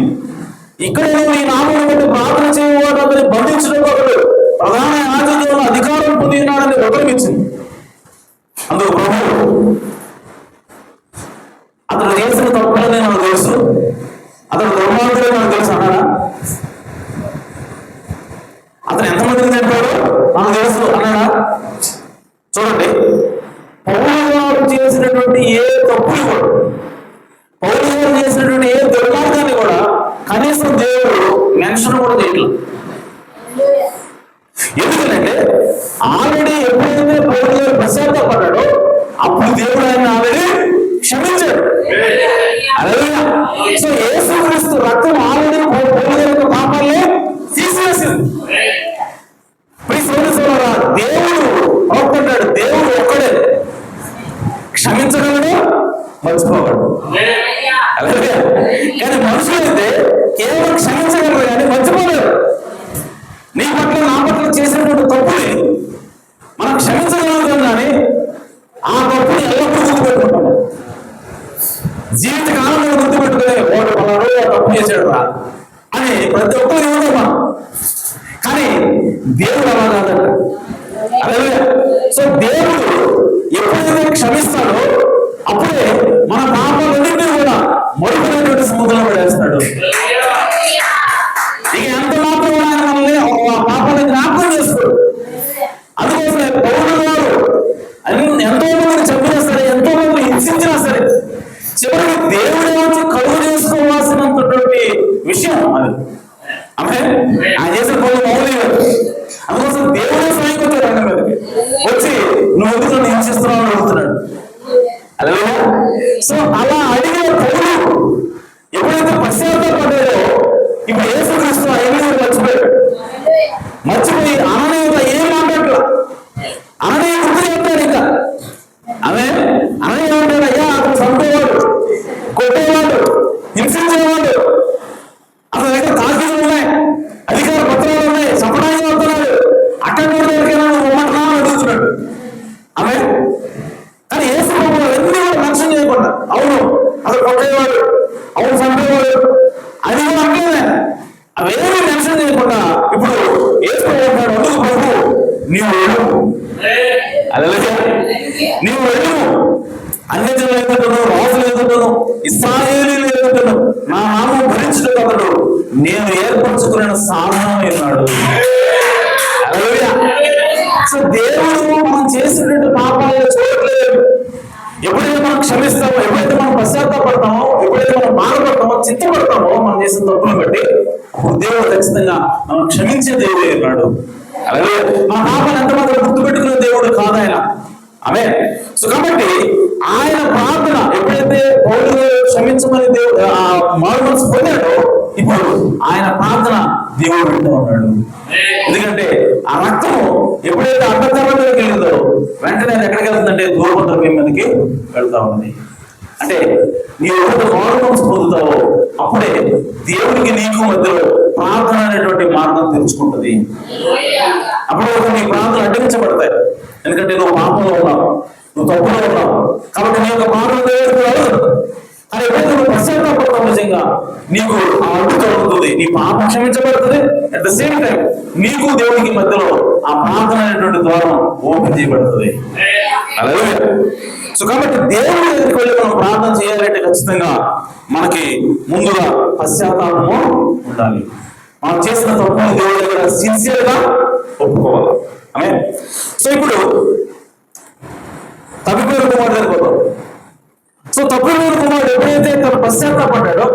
ఇక్కడ నీ నామమును బట్టి ప్రార్థన చేయవాడు అతని బంధించడం ఒకడు ప్రధాన యాజకుల అధికారం పొంది ఉన్నాడని ఉత్తరమిచ్చింది. అందుకు ప్రభువు, అతను చేసిన తప్పులనే నాకు తెలుసు, అతను దుర్మార్గుడే నాకు తెలుసు అన్నాడా? అతను ఎంతమందిని చంపాడో నాకు తెలుసు అన్నాడా? చూడండి, పౌలు గారు చేసినటువంటి ఏ తప్పులు కూడా, పౌలు గారు చేసినటువంటి ఏ దుర్మార్గాన్ని కూడా కనీసం దేవుడు మెన్షన్ కూడా చేయలేదు. ఎందుకంటే ఆల్రెడీ ఎప్పుడైతే పౌలు గారు పశ్చాత్తాపడ్డాడో అప్పుడు దేవుడు ఆయన ఆల్రెడీ క్షమించాడు. హల్లెలూయా. సో యేసుక్రీస్తు రక్తం ఆల్రెడీ పౌలు గారి యొక్క పాపాలే తీసివేసింది. దేవుడు ఒప్పుకుంటాడు. దేవుడు ఒక్కడే క్షమించగలడు, మర్చిపోగలడు. కానీ మనుషులైతే కేవలం క్షమించగలరు కానీ మర్చిపోలేరు. నీ పట్ల నా పట్ల చేసినటువంటి తప్పుని మనం క్షమించగలుగుతాం కానీ ఆ తప్పుని ఎల్లప్పుడూ గుర్తుపెట్టుకుంటాం. జీవితకాలంలో గుర్తుపెట్టుకునే వాడు పలానా రోజు తప్పు చేశాడు రా అని ప్రతి ఒక్కరు ఏమో మనం. కానీ దేవుడు అలా కాదంట. సో దేవుడు ఎప్పుడైతే క్షమిస్తాడో అప్పుడే మన పాపాలన్నింటినీ కూడా మరుపునేటువంటి సముద్రంలో పడేస్తాడు. ఇక ఎంత మాత్రం ఆయన మనల్ని పాపాలను జ్ఞాపకం చేసుకోడు. అందుకోసమే పౌలు గారు ఎంతో మందిని చంపినా సరే, ఎంతో మందిని హింసించినా సరే, చివరికి దేవుడే వచ్చి కలుగు చేసుకోవాల్సినటువంటి విషయం అది. ఆమె ఆయన చేసిన పనులు మౌలిగా. అందుకోసం దేవుడే స్వయం వచ్చాడు ఆయన మీదకి వచ్చి నువ్వు ఎందుకు నన్ను హింసిస్తున్నావు అని అడుగుతున్నాడు. అలాగే సో అలా అడిగిన పౌలు ఎప్పుడైతే పశ్చాత్తాపడ్డాడో ఇప్పుడు యేసుక్రీస్తు ఆయన మర్చిపోయాడు. మర్చిపోయి అననీయ ఏం మాట్లాడలా. అననీయ గుర్తు చెప్తాడు. ఇంకా ఆమె అననీయ ఏమంటాడు? అయ్యా అతను చంపేవాడు, కొట్టేవాడు, హింసించేవాడు, అతని దగ్గర తాకీదులు ఉన్నాయి, అధికార పత్రాలు ఉన్నాయి, సంప్రదాయం అవుతున్నాడు, అక్కడ అడుగుతున్నాడు. ఆమె కానీ యేసు ప్రభువు ఎన్ని కూడా మెన్షన్ చేయకుండా అవును అతను కొట్టేవాడు, అవును చంపేవాడు అది కూడా అంటే అవేమీ మెన్షన్ చేయకుండా ఇప్పుడు యేసు ప్రభువు అంటాడు. అందుకు ప్రభువు నీవు వెళ్ళు, అలాగే నీవు వెళ్ళు, అన్యజనులు ఎదుటను, రాజులు ఎదుటను, ఇశ్రాయేలీయులు ఎదుటను నా నామం భరించడం అతడు నేను ఏర్పరచుకున్న సాధనం అన్నాడు. సో దేవుడు మనం చేసినటువంటి పాపాలను చూడట్లేదు. ఎప్పుడైతే మనం క్షమిస్తామో, ఎప్పుడైతే మనం పశ్చాత్తాపడతామో, ఎప్పుడైతే మనం బాధపడతామో, చింతపడతామో మనం చేసిన తప్పులను బట్టి అప్పుడు దేవుడు ఖచ్చితంగా మనం క్షమించే దేవుడే అన్నాడు. అలాగే మన పాపాన్ని ఎంతమాత్రం గుర్తుపెట్టుకునే దేవుడు కాదు ఆయన. ఆమె సో కాబట్టి ఆయన ప్రార్థన ఎప్పుడైతే పౌలు క్షమించమని దేవుడు మారు మనసు పొందాడో ఇప్పుడు ఆయన ప్రార్థన దేవుడు వింటూ ఉన్నాడు. ఎందుకంటే ఆ రక్తము ఎప్పుడైతే అడ్డతరంలోకి వెళ్ళిందో వెంటనే అది ఎక్కడికి వెళ్తుందంటే దూరభద్రపేమ మీదకి వెళ్తా ఉంది. అంటే నీవు ఎప్పుడు మారుమనసు పొందుతావో అప్పుడే దేవుడికి నీకు మధ్యలో ప్రార్థన అనేటువంటి మార్గం తెరుచుకుంటుంది. అప్పుడు నీ ప్రార్థనలు అడ్డగించబడతాయి. ఎందుకంటే నువ్వు పాపంలో ఉన్నావు, నువ్వు తప్పులో ఉన్నావు, కాబట్టి నీ యొక్క ప్రార్థన దేవుడు. కానీ ఎప్పుడైతే నువ్వు పశ్చాత్తాపడతావు నిజంగా నీకు ఆ అడ్డు తొలగుతుంది, నీ పాపం క్షమించబడుతుంది. అట్ ద సేమ్ టైం నీకు దేవుడికి మధ్యలో ఆ ప్రార్థన అనేటువంటి ద్వారం ఓపెన్ చేయబడుతుంది. అలాగే సో కాబట్టి దేవుడి దగ్గరికి వెళ్ళి మనం ప్రార్థన చేయాలంటే ఖచ్చితంగా మనకి ముందుగా పశ్చాత్తాపము ఉండాలి. మనం చేసిన తప్పుని దేవుడి దగ్గర సిన్సియర్ గా ఒప్పుకోవాలి. ఆమె సో ఇప్పుడు తప్పిపోయిన కుమారుడు వెళ్ళిపోతాం. సో తప్పిపోయిన కుమారుడు ఎప్పుడైతే తను పశ్చాత్తాపడ్డాడో,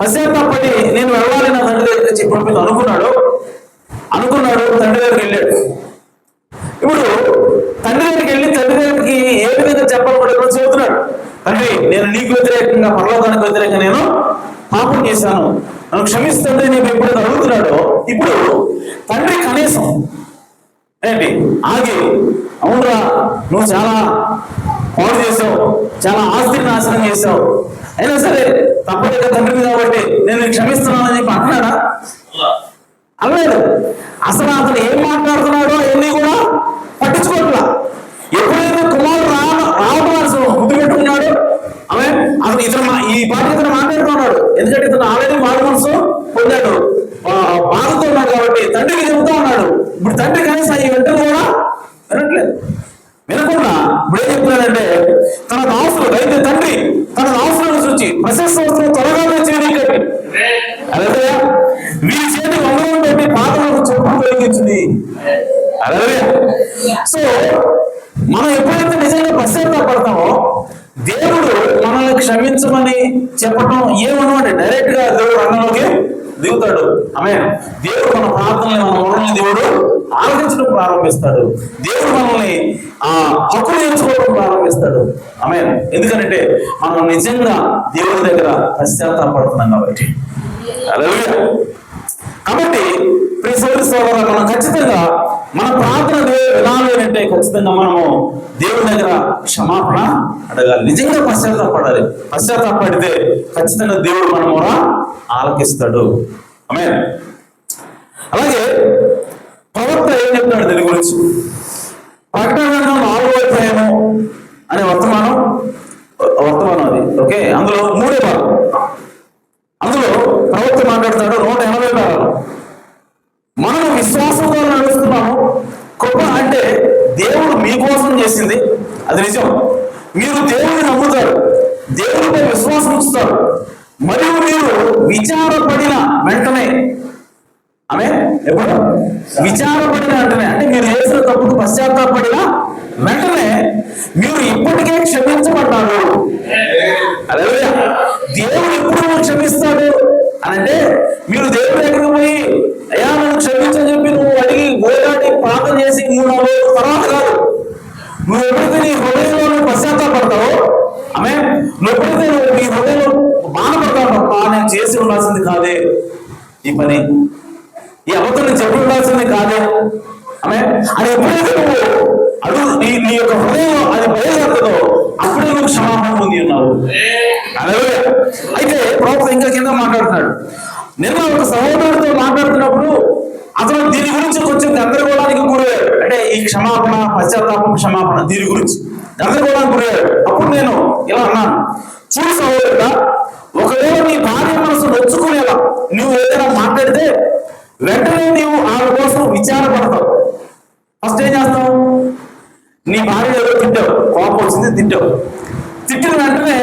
పశ్చాత్తాపడి నేను వెళ్ళాలి నా తండ్రి దగ్గర చెప్పి అనుకున్నాడు. తండ్రి దగ్గరికి వెళ్ళాడు. ఇప్పుడు తండ్రి దగ్గరికి వెళ్ళి తండ్రి దగ్గరికి ఏ విధంగా చెప్పాలనుకుంటే చెబుతున్నాడు, తండ్రి నేను నీకు వ్యతిరేకంగా పరలోకానికి వ్యతిరేకంగా నేను పాపం చేశాను, నన్ను క్షమిస్తుంది నేను ఎప్పుడైతే అడుగుతున్నాడో ఇప్పుడు తండ్రి కనీసం ఏంటి ఆగి అవునరా నువ్వు చాలా పాడు చేసావు, చాలా ఆస్తిని నాశనం చేసావు, అయినా సరే తప్పలేక తండ్రిని కాబట్టి నేను క్షమిస్తున్నానని చెప్పి అంటున్నాడా? అనలేదు. అసలు అతను ఏం మాట్లాడుతున్నాడో అవన్నీ కూడా పట్టించుకోవట్లా. ఎప్పుడైతే కుమారుడు రావడం అసలు గుర్తు పెట్టుకున్నాడు ఆమె అసలు ఇతను ఈ బాధ్యత మాట్లాడుతున్నాడు. ఎందుకంటే ఇతను ఆల్రెడీ మారు మనసు పొందాడు, బాధతో ఉన్నాడు కాబట్టి తండ్రికి చెబుతా ఉన్నాడు. ఇప్పుడు తండ్రి కనీసం ఈ వెంటనే కూడా వినట్లేదు. వినకుండా ఇప్పుడు ఏం చెప్తున్నాడంటే తన దాసులు అయితే తండ్రి తన దాసులను చూచి ప్రశస్త వస్తువులు త్వరగా చేయడానికి అలాగే వీరి చేతి వందరం పెట్టి పాత్రలకు చెప్పు తొలగించింది. అలాగే సో మనం ఎప్పుడైతే నిజంగా పశ్చాత్తాపడతామో దేవుడు మనల్ని క్షమించమని చెప్పటం ఏమనమాట డైరెక్ట్ గా దేవుడు రంగంలోకి దిగుతాడు. ఆమె దేవుడు మన ప్రార్థనలు మన మొరల్ని దేవుడు ఆలోచించడం ప్రారంభిస్తాడు. దేవుడు మనల్ని హక్కులు నేర్చుకోవడం ప్రారంభిస్తాడు. ఆమె ఎందుకంటే మనం నిజంగా దేవుడి దగ్గర పశ్చాత్తాపడుతున్నాం కాబట్టి. అలాగే కాబట్టి మనం ఖచ్చితంగా మన ప్రార్థన వినాలి అంటే ఖచ్చితంగా మనము దేవుడి దగ్గర క్షమాపణ అడగాలి. నిజంగా పశ్చాత్తాపడాలి. పశ్చాత్తాపడితే ఖచ్చితంగా దేవుడు మన మొర ఆలకిస్తాడు. ఆమేన్. అలాగే ప్రవక్త ఏం చెప్తున్నాడు దీని గురించి? ప్రకటన గ్రంథం 4వ అధ్యాయము అనే వర్తమానం అది ఓకే, అందులో 3వ భాగం. అందులో ప్రవక్త మాట్లాడుతున్నాడు 180 భాగాలు. మనం విశ్వాసంతో నడుస్తున్నాము. కృప అంటే దేవుడు మీకోసం చేసింది, అది నిజం. మీరు దేవుడిని నమ్ముతారు, దేవుడిపై విశ్వాసం ఉంచుతారు, మరియు మీరు విచారపడిన వెంటనే ఆమె ఎప్పుడు విచారపడిన వెంటనే అంటే మీరు చేసిన తప్పుకు పశ్చాత్తాపడిన వెంటనే మీరు ఇప్పటికే క్షమించబడ్డారు. అలాగే దేవుడు ఎప్పుడు క్షమిస్తాడు అని అంటే మీరు దేవుడి దగ్గరికి పోయి అయ్యా నన్ను క్షమించని చెప్పి నువ్వు అడిగి గోదాటి ప్రార్థన చేసి 3-4 రోజుల తర్వాత కాదు. నువ్వు ఎప్పుడైతే నీ హృదయంలో నువ్వు పశ్చాత్తాపడతావో ఆమె నువ్వు ఎప్పుడైతే నువ్వు నీ హృదయంలో బాధపడతావు, నేను చేసి ఉండాల్సింది కాదే ఈ పని, ఈ అబద్ధం చెప్పి ఉండాల్సింది కాదే ఆమె అది ఎప్పుడైతే నువ్వు అడుగు నీ యొక్క హృదయంలో అది బయలుదేరుతుందో అప్పుడే నువ్వు క్షమాపణ పొంది ఉన్నావు. అలాగే అయితే ప్రవక్త ఇంకా కింద మాట్లాడుతున్నాడు. నిన్న ఒక సహోదరుడితో మాట్లాడుతున్నప్పుడు అతను దీని గురించి కొంచెం గందరగోళానికి గురయ్యాడు. అంటే ఈ క్షమాపణ పశ్చాత్తాపం క్షమాపణ దీని గురించి గందరగోళానికి గురయ్యాడు. అప్పుడు నేను ఇలా అన్నాను, చూడు సహోదరుడా, ఒకవేళ నీ భార్య మనసు నొచ్చుకునేలా నువ్వు ఏదైనా మాట్లాడితే వెంటనే నీవు ఆమె కోసం విచారపడతావు. ఫస్ట్ ఏం చేస్తావు? నీ భార్య ఏదో తింటావు, కోపం వచ్చింది తింటావు, తిట్టిన వెంటనే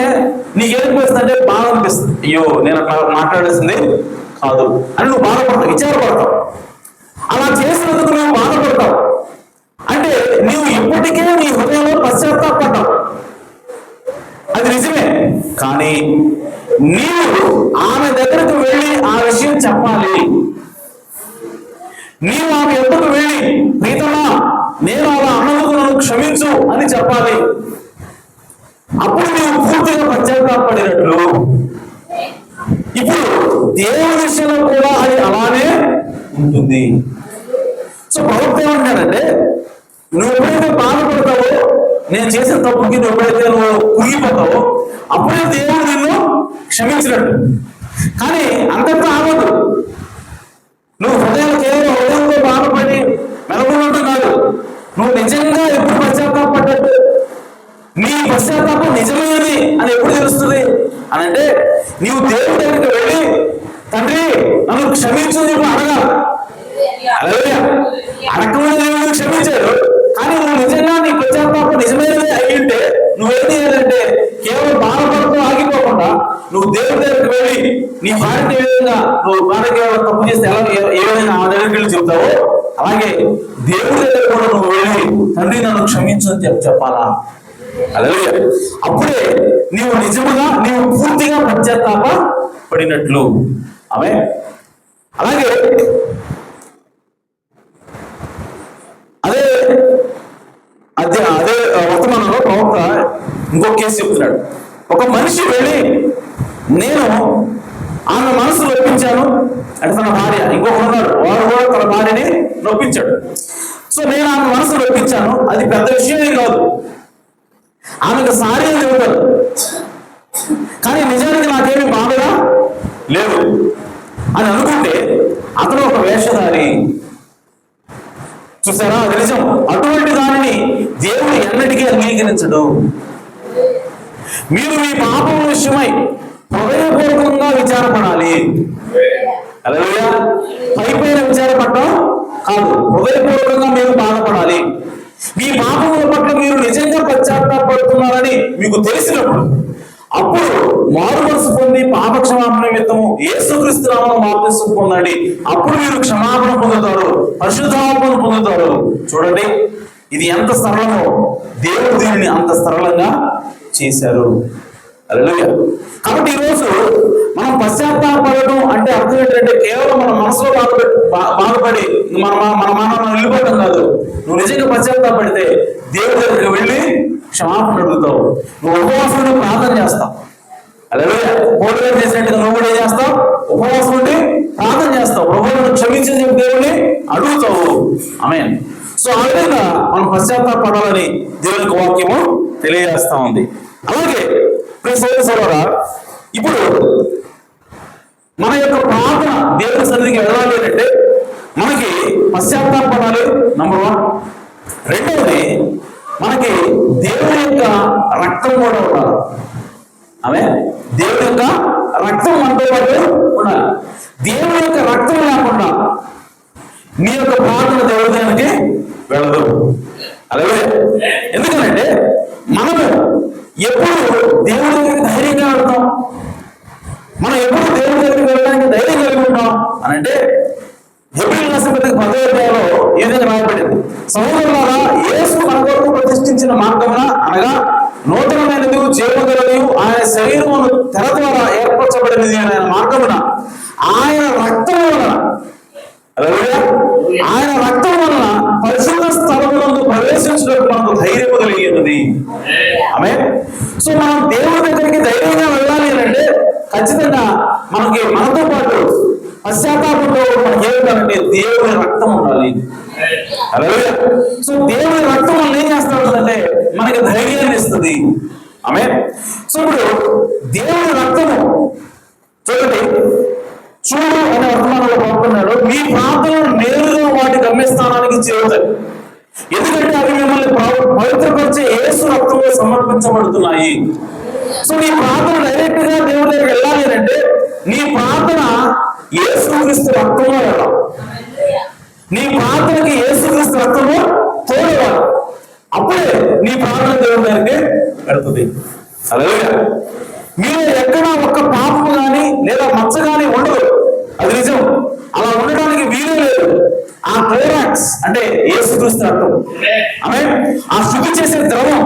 నీకేమనిపిస్తుంది అంటే బాధ అనిపిస్తుంది, అయ్యో నేను అట్లా మాట్లాడేసింది కాదు అని నువ్వు బాధపడతావు, విచారపడతావు. అలా చేసినందుకు నువ్వు బాధపడతావు అంటే నీవు ఇప్పటికే నీ హృదయంలో పశ్చాత్తాపడ్డావు, అది నిజమే. కానీ నీవు ఆమె దగ్గరకు వెళ్ళి ఆ విషయం చెప్పాలి. నీవు ఆమె ఎద్దకు వెళ్ళి ప్రీతమా నేను అలా అన్నందుకు నన్ను క్షమించు అని చెప్పాలి. అప్పుడు నీవు పూర్తిగా పశ్చాత్తాపడినట్లు. ఇప్పుడు దేవుని విషయంలో కూడా అది అలానే ఉంటుంది. సో ప్రవక్త ఏమంటాడంటే, నువ్వు ఎప్పుడైతే బాధపడతావో, నేను చేసిన తప్పుకి నువ్వు ఎప్పుడైతే నువ్వు కుగిపోతావో, అప్పుడే దేవుడు నిన్ను క్షమించినట్టు. కానీ అంతటితో ఆగదు. నువ్వు హృదయంతో బాధపడి మెలగొన్నట్టు కాదు. నువ్వు నిజంగా ఎప్పుడు పశ్చాత్తాపడ్డట్టు, నీ పశ్చాత్తాపం నిజమేది అని ఎప్పుడు తెలుస్తుంది అని అంటే, నీవు దేవుడి దగ్గరికి వెళ్ళి, తండ్రి నన్ను క్షమించు చెప్పి అడగాలి. అడగకుండా దేవుడు క్షమించాడు. కానీ నువ్వు నిజంగా నీ పశ్చాత్తాపం నిజమైనది అయ్యింటే నువ్వేం చేయాలంటే, కేవలం బాధపడుతూ ఆగిపోకుండా నువ్వు దేవుడి దగ్గరికి వెళ్ళి నీ భార్యని ఏ విధంగా నువ్వు భార్యకి తప్పు చేస్తే ఏ విధంగా ఆ దగ్గరికి వెళ్ళి చెప్తావో, అలాగే దేవుడి దగ్గర కూడా నువ్వు వెళ్ళి, తండ్రి నన్ను క్షమించు అని చెప్పాలా. అలాగే అప్పుడే నీవు నిజముగా నీవు పూర్తిగా పశ్చాత్తాప పడినట్లు. ఆమె అలాగే అదే అదే అదే వర్తమానంలో ప్రవక్త ఇంకో కేసు చెప్తున్నాడు. ఒక మనిషి వెళ్ళి, నేను ఆమె మనసు నొప్పించాను అంటే తన భార్య, ఇంకొక ఉన్నాడు వాడు కూడా తన భార్యని నొప్పించాడు. సో నేను ఆమె మనసు నొప్పించాను, అది పెద్ద విషయమే కాదు, ఆమెకు సారీ అని చెబుతారు, కానీ నిజానికి నాకేమీ బాధగా లేదు అని అనుకుంటే అతను ఒక వేషధారి. చూసారా, అది నిజం. అటువంటి దానిని దేవుడు ఎన్నటికీ అంగీకరించడు. మీరు మీ పాపం విషయమై హృదయపూర్వకంగా విచారపడాలి. అలాగే పైపైన విచారపడటం కాదు, హృదయపూర్వకంగా మీరు బాధపడాలి. మీ పాపముల పట్ల మీరు నిజంగా పశ్చాత్తాపడుతున్నారని మీకు తెలిసినప్పుడు, అప్పుడు మారు మనసు పొంది పాప క్షమాపణ నిమిత్తము యేసుక్రీస్తు నామమున బాప్తిసం పొందండి. అప్పుడు మీరు క్షమాపణ పొందుతారు, పరిశుద్ధాత్మను పొందుతారు. చూడండి, ఇది ఎంత సరళమో దేవుడు దీనిని అంత సరళంగా చేశారు. హల్లెలూయా. కాబట్టి ఈరోజు మనం పశ్చాత్తాపడటం అంటే అర్థం ఏంటంటే, కేవలం మన మనసులో బాధపడి మన వెళ్ళిపోవడం కాదు. నువ్వు నిజంగా పశ్చాత్తాపడితే దేవుడి దగ్గరికి వెళ్ళి క్షమాపణ అడుగుతావు. నువ్వు ఉపవాసం ఉండి ప్రార్థన చేస్తావు. హల్లెలూయా. పోటీ చేసినట్టుగా నువ్వు కూడా ఏం చేస్తావు? ఉపవాసం ఉండి ప్రార్థన చేస్తావు. ప్రభువును క్షమించని చెప్పి దేవుడిని అడుగుతావు. ఆమేన్. సో ఆ విధంగా మనం పశ్చాత్తాపడాలని దేవునికి వాక్యము తెలియజేస్తా ఉంది. అలాగే ఇప్పుడు మన యొక్క ప్రార్థన దేవుని సన్నిధికి వెళ్ళాలి అంటే మనకి పశ్చాత్తాపడాలి, నంబర్ 1. రెండవది, మనకి దేవుని యొక్క రక్తం కూడా ఉండాలి. ఆమె దేవుని యొక్క రక్తం మనతో పాటు ఉండాలి. దేవుని యొక్క రక్తం లేకుండా నీ యొక్క ప్రార్థన దేవుడి దగ్గరికి వెళ్ళదు. అలాగే ఎందుకంటే మనము ఎప్పుడు దేవుడి దగ్గరికి ధైర్యంగా వెళ్తాం, మనం ఎప్పుడు దేవుడి దగ్గరికి వెళ్ళడానికి ధైర్యం కలిగి ఉంటాం అని అంటే, ఏప్రిల్ రాసిన పత్రిక 10వ అధ్యాయంలో ఈ విధంగా రాయబడింది. సహోదరులారా, యేసు మన కొరకు ప్రతిష్ఠించిన మార్గమున అనగా నూతనమైనది, జీవగలది, ఆయన శరీరమును తెర ద్వారా ఏర్పరచబడినది ఆయన మార్గమున ఆయన రక్తం వలన, ఆయన రక్తం వలన పరిశుద్ధ స్థలమునందు ప్రవేశించడానికి మనకు ధైర్యం కలిగినది. ఆమె. సో మనం దేవుడి దగ్గరికి ధైర్యంగా వెళ్ళాలి అంటే ఖచ్చితంగా మనతో పాటు పశ్చాత్తాపంతో మనకి ఏమిటంటే దేవుడి రక్తం ఉండాలి. అలాగే సో దేవుడి రక్తం మనం ఏం చేస్తామంటే మనకి ధైర్యాన్ని ఇస్తుంది. ఆమె. సో ఇప్పుడు దేవుడి రక్తము చూడండి, చూడు అనే వర్తమానంలో పంపుతున్నాడు, మీ ప్రార్థనలు నేరుగా వాటి గమ్యస్థానానికి చేరుతాయి, ఎందుకంటే అవి మిమ్మల్ని పవిత్రపరిచే యేసు రక్తంలో సమర్పించబడుతున్నాయి. సో నీ ప్రార్థన డైరెక్ట్ గా దేవుడి దగ్గరికి వెళ్ళాలి అంటే నీ ప్రార్థన యేసుక్రీస్తు రక్తంలో వెళ్ళాలి. నీ ప్రార్థనకి యేసుక్రీస్తు రక్తంలో తోడవాలి. అప్పుడే నీ ప్రార్థన దేవుడి దగ్గరికి వెళ్తుంది. అలాగే మీరు ఎక్కడ ఒక్క పాపము కానీ లేదా మచ్చ కానీ ఉండదు, అది నిజం. అలా ఉండడానికి వీలు లేదు. ఆ క్లోరాక్స్ అంటే యేసుక్రీస్తు రక్తం, ఆమె ఆ శుద్ధి చేసే ద్రవం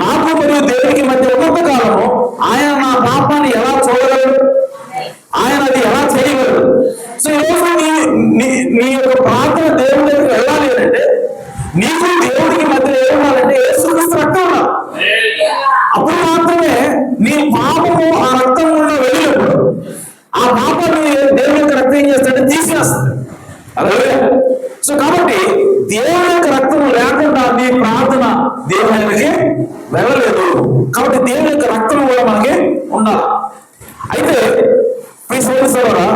నాకు మరియు దేవునికి మధ్య ఉన్నంత కాలము ఆయన నా పాపాన్ని ఎలా చూడగలడు, ఆయన అది ఎలా చేయగలడు. సో ఈరోజు నీ యొక్క ప్రార్థన దేవుడి దగ్గరికి వెళ్ళాలి అంటే నీకు దేవుడికి మధ్య ఏమవ్వాలంటే యేసుక్రీస్తు రక్తం ఉండాలి. అప్పుడు మాత్రమే నీ పాపము ఆ రక్తం గుండా వెళ్ళినప్పుడు ఆ పాపాన్ని దేవుడి యొక్క రక్తం ఏం చేస్తాడంటే తీసేస్తాడు. అలాగే సో కాబట్టి దేవుని యొక్క రక్తం లేకుండా నీ ప్రార్థన దేవుని దగ్గరికి వెళ్ళలేదు. కాబట్టి దేవుని యొక్క రక్తం కూడా మనకి ఉండాలి. అయితే ప్రియ సోదరి సోదరా,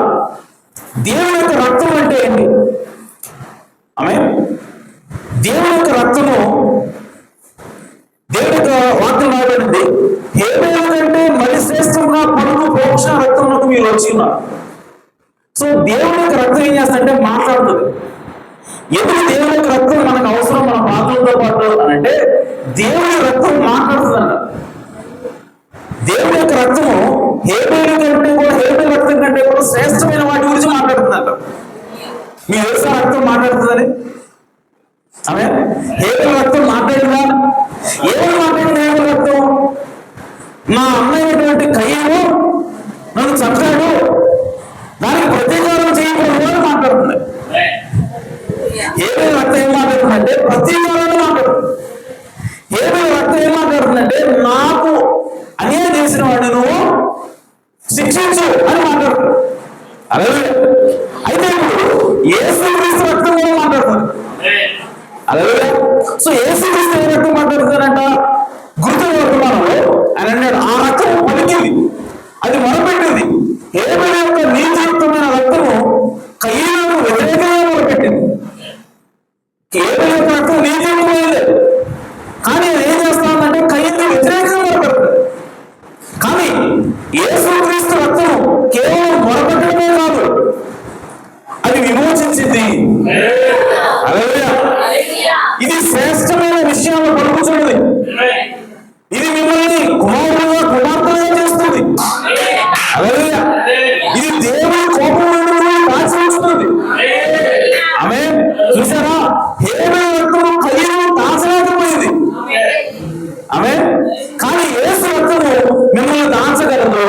దేవుని యొక్క రక్తం అంటే ఏంటి? ఆమేన్. దేవుని యొక్క రక్తము, దేవుని యొక్క వాక్యం రాబడింది, హేబేలు కంటే మరి శ్రేష్టంగా పలుకు ప్రోక్ష రక్తములకు మీరు వచ్చి ఉన్నారు. సో దేవుని యొక్క రక్తం ఏం చేస్తుందంటే మాట్లాడుతుంది. ఎందుకు దేవుని యొక్క రక్తం మనకు అవసరం మన పాత్రలతో పాటు అని అంటే, దేవుని రక్తం మాట్లాడుతుందంట. దేవుని యొక్క రక్తము హేబేలు కంటే కూడా, హేబేలు రక్తం కంటే కూడా శ్రేష్టమైన వాటి గురించి మాట్లాడుతుందంట. మీ తెలుసా రక్తం మాట్లాడుతుందని? ఆమె హేబేలు రక్తం మాట్లాడిందా? ఏమని మాట్లాడింది హేబేలు రక్తం? నా అన్నైనటువంటి కయ్యను నన్ను చంపాడు, దానికి ప్రతీకారం చేయకూడదు అని మాట్లాడుతుంది. హేబేలు రక్తం ఏం మాట్లాడుతుందంటే ప్రతీకారాన్ని మాట్లాడుతుంది. హేబేలు రక్తం ఏం మాట్లాడుతుందంటే నాకు అన్యాయం చేసిన వాడిని నువ్వు శిక్షించు అని మాట్లాడుతుంది. అలాగే అయితే ఇప్పుడు యేసుక్రీస్తు రక్తం కూడా మాట్లాడుతుంది. అలాగే సో యేసుక్రీస్తు ఏ రక్తం మాట్లాడుతారంట? గుర్తు వర్తమానంలో ఆయన అన్నాడు, ఆ రక్తం పలికింది, అది మొరపెట్టింది. హేబేలు యొక్క నీతియుక్తమైన రక్తము కయ్యను వ్యతిరేకంగా మొరపెట్టింది. హేబేలు యొక్క రక్తం నీతియుక్తమైనదే, కానీ అది ఏం చేస్తామంటే కయ్యను వ్యతిరేకంగా మొరపెడుతుంది. కానీ యేసుక్రీస్తు రక్తము కేవలం మొరపెట్టడమే కాదు, అది విమోచించింది. హల్లెలూయా. ఇది శ్రేష్టమైన విషయాలు పలుకుతున్నది. ఇది మిమ్మల్ని కుమారులుగా కుమార్తెగా చేస్తుంది. హల్లెలూయా. ఇది దేవుని కోపం నుండి కాచి ఉంచుతుంది. ఆమేన్. చూసారా, హేబేలు రక్తము కయ్యను దాచలేకపోయింది. ఆమేన్. కానీ యేసు రక్తము మిమ్మల్ని దాచగలదు.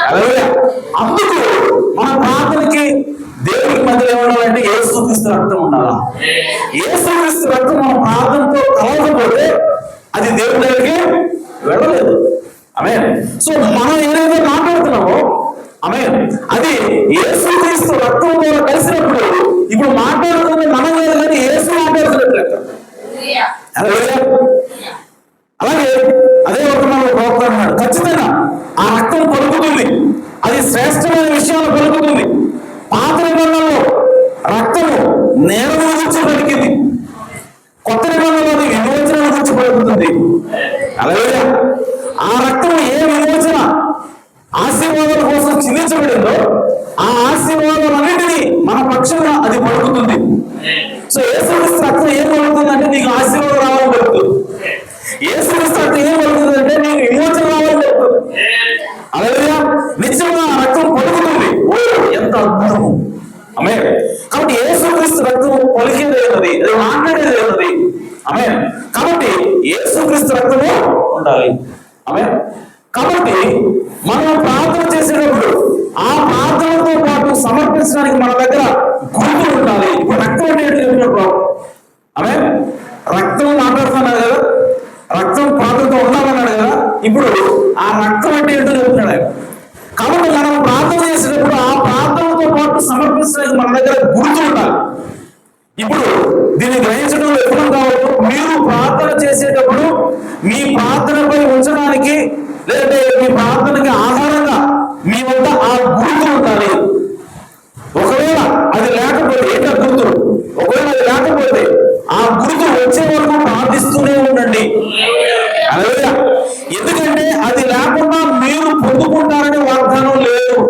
హల్లెలూయా. అందుకు మన ప్రార్థనకి దేవునికి మధ్యలో ఏమన్నారంటే యేసుక్రీస్తు రక్తం ఉండాలా. యేసుక్రీస్తు రక్తం మన ప్రార్థనతో కలవకపోతే అది దేవుని దగ్గరికి వెళ్ళలేదు. ఆమేన్. సో మనం ఏదైతే మాట్లాడుతున్నామో ఆమేన్, అది యేసుక్రీస్తు రక్తం ద్వారా కలిసినప్పుడు ఇప్పుడు మాట్లాడుతుంది మనం లేదు, కానీ యేసు మాట్లాడుతున్నట్లు లెక్క. అలాగే అదే ఒక మనం ప్రోత్సాహం, ఖచ్చితంగా ఆ రక్తం పలుకుతుంది, అది శ్రేష్టమైన విషయాలు పలుకుతుంది. పాత నిబంధనలో రక్తము నేరం గురించి పలికింది, కొత్త నిబంధనలో అది విమోచన గురించి పలుకుతుంది. అలాగే ఆ రక్తం ఏ విమోచన ఆశీర్వాదాల కోసం చిందించబడిందో ఆ ఆశీర్వాదాలన్నింటినీ మన పక్షంగా అది పలుకుతుంది. సో యేసుక్రీస్తు రక్తం ఏం పలుకుతుందంటే నీకు ఆశీర్వాదం రావాలని పలుకుతుంది. యేసుక్రీస్తు రక్తం ఏం పలుకుతుందంటే నీకు విమోచన రావాలని పలుకుతుంది. అలాగే నిజంగా ఆ రక్తం పలుకుతుంది. ఓ ఎంత అద్భుతము. ఆమేన్. కాబట్టి యేసుక్రీస్తు రక్తం పలికేది ఉన్నది, అది మాట్లాడేది ఉన్నది. ఆమేన్. కాబట్టి యేసుక్రీస్తు రక్తము ఉండాలి. ఆమేన్. కాబట్టి మనం ప్రార్థన చేసేటప్పుడు ఆ ప్రార్థనతో పాటు సమర్పించడానికి మన దగ్గర గుర్తు ఉండాలి. ఇప్పుడు రక్తం అంటే ఏంటి చెప్పినప్పుడు ఆమేన్, రక్తం మాట్లాడుతున్నాడు కదా, రక్తం ప్రార్థనతో ఉండాలన్నాడు కదా, ఇప్పుడు ఆ రక్తం అంటే ఏంటో చెప్తున్నాడు ఆయన. కాబట్టి మనం ప్రార్థన చేసేటప్పుడు ఆ ప్రార్థనతో పాటు సమర్పించడానికి మన దగ్గర గుర్తు ఉండాలి. ఇప్పుడు దీన్ని గ్రహించడంలో ఎప్పుడు కావచ్చు, మీరు ప్రార్థన చేసేటప్పుడు మీ ప్రార్థనపై ఉంచడానికి లేదంటే మీ ప్రార్థనకి ఆధారంగా మీ వద్ద ఆ గుర్తు ఉండాలి. ఒకవేళ అది లేకపోతే ఏంటో గుర్తు, ఒకవేళ అది లేకపోతే ఆ గుర్తు వచ్చే వరకు ప్రార్థిస్తూనే ఉండండి. అలాగే ఎందుకంటే అది లేకుండా మీరు పొందుకుంటారనే వాగ్దానం లేదు.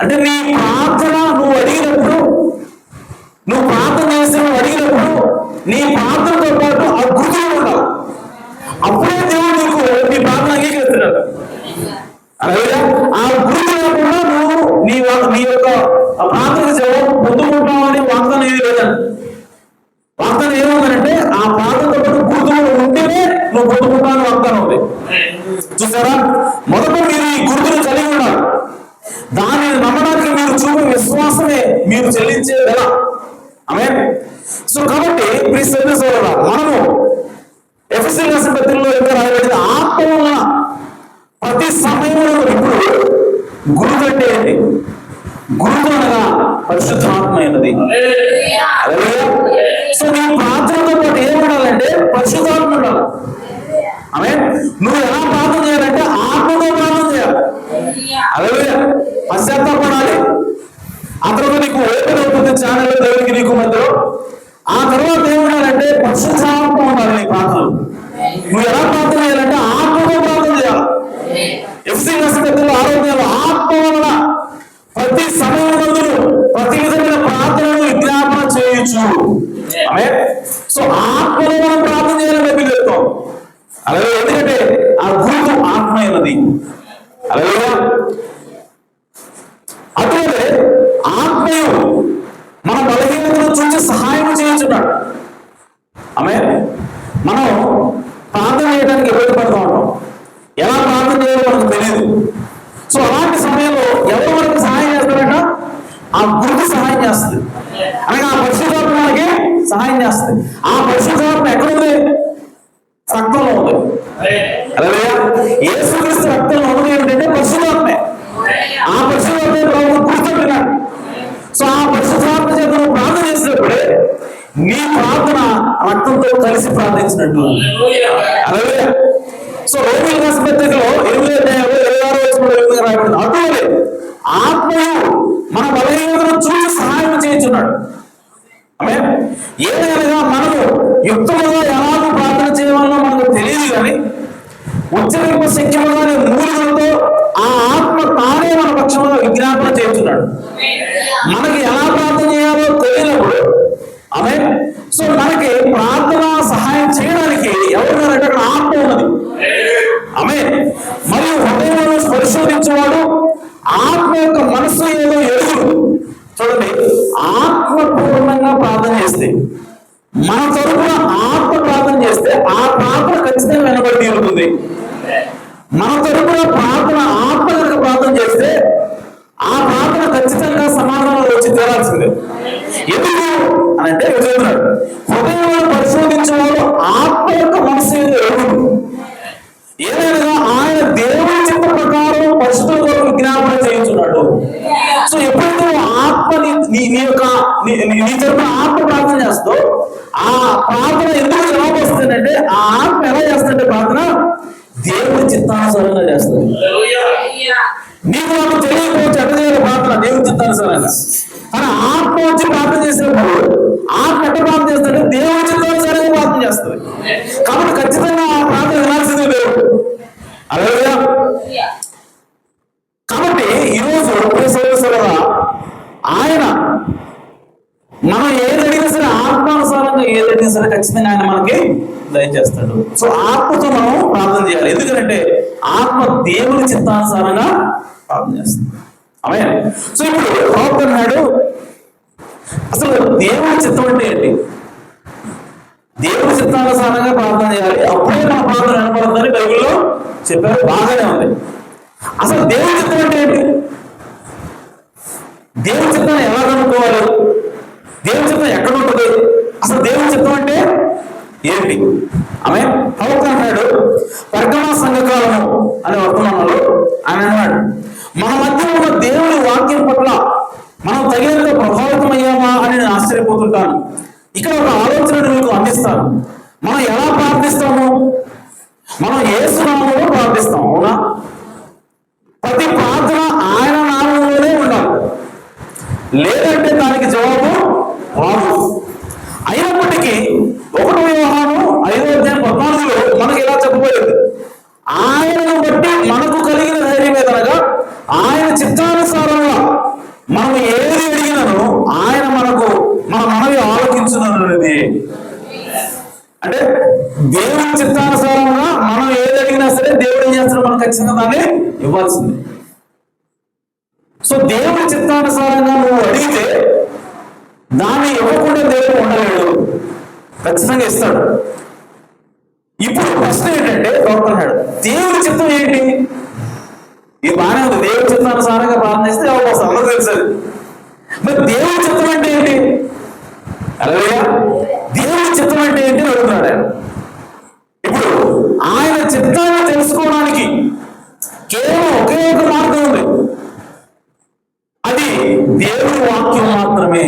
అంటే నీ ప్రార్థన నువ్వు అడిగినప్పుడు, నువ్వు ప్రార్థన చేసి నువ్వు అడిగినప్పుడు నీ ప్రార్థనతో పాటు ఆ గుర్తు ఉండాలి. అప్పుడే దేవుడు నీకు నీ ప్రార్థన అంగీకరిస్తున్నాడు. అలాగే ఆ గుర్తు లేకుండా నువ్వు నీ యొక్క ప్రార్థన జవాబు పొందుకుంటావు అనే వాగ్దానం ఏది లేదండి. వాగ్దానం ఏముందంటే ఆ ప్రార్థనతో పాటు గుర్తు ఉంటేనే నువ్వు పొందుకుంటావు వాగ్దానం ఉంది. చూసారా, మొదట మీరు ఈ గుర్తును కలిగి ఉండాలి. దానిని నమ్మడానికి మీరు చూపే విశ్వాసమే మీరు చెల్లించే వెల. ఆమేన్. సో కాబట్టి మనము ఎఫెసీయులకు రాసిన పత్రికలో ఇంకా రాయబడింది, ఆత్మ వలన ప్రతి సమయంలో. ఇప్పుడు గురువు అంటే ఏంటి? గురువు అనగా పరిశుద్ధాత్మ అయినది. అలాగే పరిశుద్ధాత్మ ఉండాలి. ఆమె నువ్వు ఎలా ప్రార్థన చేయాలంటే ఆత్మతో ప్రార్థన చేయాలి. అలాగే పశ్చాత్తాపడాలి. ఆ తర్వాత నీకు ఓపెన్ అవుతుంది ఛానల్ దేవునికి నీకు మధ్యలో. ఆ తర్వాత ఏముండాలంటే పరిశుద్ధాత్మ ఉండాలి నీ ప్రార్థన. నువ్వు ఎలా ప్రార్థన చేయాలంటే ఆత్మతో ప్రార్థన చేయాలి. ఎఫ్సీ రాష్ట్రంలో ఆరోగ్యాలు ఆత్మ వలన ప్రతి సమయమందు ప్రతి విధమైన ప్రార్థనను విజ్ఞాపన చేయొచ్చు. సో ఆత్మలో మనం ప్రార్థన చేయాలని మీరు చెప్తాం. అలాగే ఎందుకంటే ఆ గురువు ఆత్మ అయినది. అలాగే అటువలే ఆత్మయు మన బలహీనతను చూసి సహాయం చేయించున్నాడు. ఆమె మనం ప్రార్థన చేయడానికి ఇబ్బంది పడుతూ ఉంటాం. ఎలా ప్రార్థన చేయాలో మనకు తెలియదు. సో అలాంటి సమయంలో ఎవరు మనకు సహాయం చేస్తారంట? ఆ గురువు సహాయం చేస్తుంది. అలాగే ఆ పరిశుద్ధాత్మ మనకి సహాయం చేస్తుంది. ఆ పరిశుద్ధాత్మ ఎక్కడుంది? రక్తంలో ఉంది. అలాగే యేసుక్రీస్తు రక్తంలో ఉంది ఏమిటంటే పరిశుద్ధాత్మే. ఆ పరిశుద్ధాత్మ ప్రభువు గుర్తుంటున్నాడు. సో ఆ పరిశుద్ధాత్మ చేత నువ్వు ప్రార్థన చేసినప్పుడే నీ ప్రార్థన రక్తంతో కలిసి ప్రార్థించినట్టు. అలాగే సో రోమిల రాసిన పత్రికలో 8:26 రాయబడింది. అటువలే ఆత్మయు మన బలహీనతను చూసి సహాయం చేయించున్నాడు. ఏదైనా మనము యుక్తముగా ఎలాగో ప్రార్థన చేయవాలో మనకు తెలియదు, కానీ ఉచ్చరింప శక్యముగానే మూలుగులతో ఆ ఆత్మ తానే మన పక్షంలో విజ్ఞాపన చేస్తున్నాడు. మనకి ఎలా ప్రార్థన చేయాలో తెలియనప్పుడు ఆమె సో మనకి ప్రార్థన సహాయం చేయడానికి ఎవరున్నారంటే అక్కడ ఆత్మ ఉన్నది. ఆమె మరియు హృదయంలో పరిశోధించేవాడు ఆత్మ యొక్క మనస్సు ఏదో ఎదురు. చూడండి, ఆత్మపూర్ణంగా ప్రార్థన చేస్తే, మన తరపున ఆత్మ ప్రార్థన చేస్తే ఆ ప్రార్థన ఖచ్చితంగా వెనబడి తీరుతుంది. మన తరపున ప్రార్థన ఆత్మ కనుక ప్రార్థన చేస్తే ఆ ప్రార్థన ఖచ్చితంగా సమాధానం వచ్చి తీరాల్సిందే. ఎందుకు అని అంటే చెప్తున్నాడు, హృదయంలో పరిశోధించేవాడు ఆత్మ యొక్క మనసు ఎదురు. ఏదైనా ఆయన దేవుని చిత్త ప్రకారం పరిశుద్ధుల కొరకు విజ్ఞాపన చేయించున్నాడు. సో ఎప్పుడైతే ఆత్మ నీ తరపున ఆత్మ ప్రార్థన చేస్తావు, ఆ ప్రార్థన ఎందుకు జవాబు వస్తుందంటే ఆ ఆత్మ ఎలా చేస్తుందంటే ప్రార్థన దేవుని చిత్తానుసారంగా చేస్తుంది. నీకు నాకు తెలియకపోవచ్చు ఎట్లా చేయాలి ప్రార్థన దేవుని చిత్తానుసారంగా. కానీ ఆత్మ వచ్చి ప్రార్థన చేసినప్పుడు ఆత్మ ఎట్లా ప్రార్థన చేస్తుంటే దేవుని చిత్తానుసారంగా ప్రార్థన చేస్తుంది. కాబట్టి ఖచ్చితంగా ఆ ప్రార్థన వినాల్సిందే దేవుడు. అలాగే కాబట్టి ఈరోజు ఆయన మనం ఏది అడిగినా సరే ఆత్మానుసారంగా ఏది అడిగినా సరే ఖచ్చితంగా ఆయన మనకి దయచేస్తాడు. సో ఆత్మతో మనం ప్రార్థన చేయాలి. ఎందుకంటే ఆత్మ దేవుని చిత్తానుసారంగా ప్రార్థన చేస్తుంది. అమే సో ఇప్పుడు ప్రవక్త అన్నాడు, అసలు దేవుని చిత్తం అంటే ఏంటి? దేవుని చిత్తానుసారంగా ప్రార్థన చేయాలి, అప్పుడే మన ప్రార్థన వినపడుతుందని బైబిల్లో చెప్పారు. బాగానే ఉంది. అసలు దేవుని చిత్తం అంటే ఏంటి? దేవుని చిత్తాన్ని ఎలా కనుక్కోవాలి? దేవుని చిత్తం ఎక్కడ ఉంటుంది? అసలు దేవుని చిత్తం అంటే ఏంటి? ఆమె ప్రవక్త అన్నాడు, పర్గమా సంఘకాలము అనే వర్తమానంలో ఆయన అన్నాడు, మన మధ్య ఉన్న దేవుని వాక్యం పట్ల మనం తగినంత ప్రభావితమయ్యామా అని నేను ఆశ్చర్యపోతుంటాను. ఇక్కడ ఒక ఆలోచనను మీకు అందిస్తాను. మనం ఎలా ప్రార్థిస్తాము? మనం యేసు నామములో ప్రార్థిస్తాం, అవునా? ప్రతి ప్రార్థన ఆయన నామంలోనే ఉండాలి, లేదంటే దానికి జవాబు రాదు. అయినప్పటికీ 1 యోహాను 5:14 మనకి ఇలా చెప్పబడింది, ఆయనను బట్టి మనకు కలిగిన ధైర్యం ఏదనగా ఆయన చిత్తానుసారంగా మనం ఏది అడిగినను ఆయన మనకు మన మనవి ఆలోచించున్నది. అంటే దేవుని చిత్తానుసారంగా మనం ఏది అడిగినా సరే దేవుడు ఏం చేస్తాడు? మనం ఖచ్చితంగా దాన్ని ఇవ్వాల్సిందే. సో దేవుని చిత్తానుసారంగా నువ్వు అడిగితే దాన్ని ఇవ్వకుండా దేవుడు ఉండలేడు, ఖచ్చితంగా ఇస్తాడు. ఇప్పుడు ప్రశ్న ఏంటంటే కోరుకున్నాడు, దేవుని చిత్తం ఏంటి? ఇది బాగానే ఉంది, దేవుని చిత్తానుసారంగా ప్రార్థన చేస్తే అవకాశం అందరూ తెలుసు. మరి దేవుని చిత్తం అంటే ఏంటి? అలాగే దేవుని చిత్తం అంటే ఏంటి అని అడుగుతున్నాడు ఆయన. ఇప్పుడు ఆయన చిత్తాన్ని తెలుసుకోవడానికి కేవలం ఒకే ఒక మార్గం ఉంది, అది దేవుని వాక్యం మాత్రమే.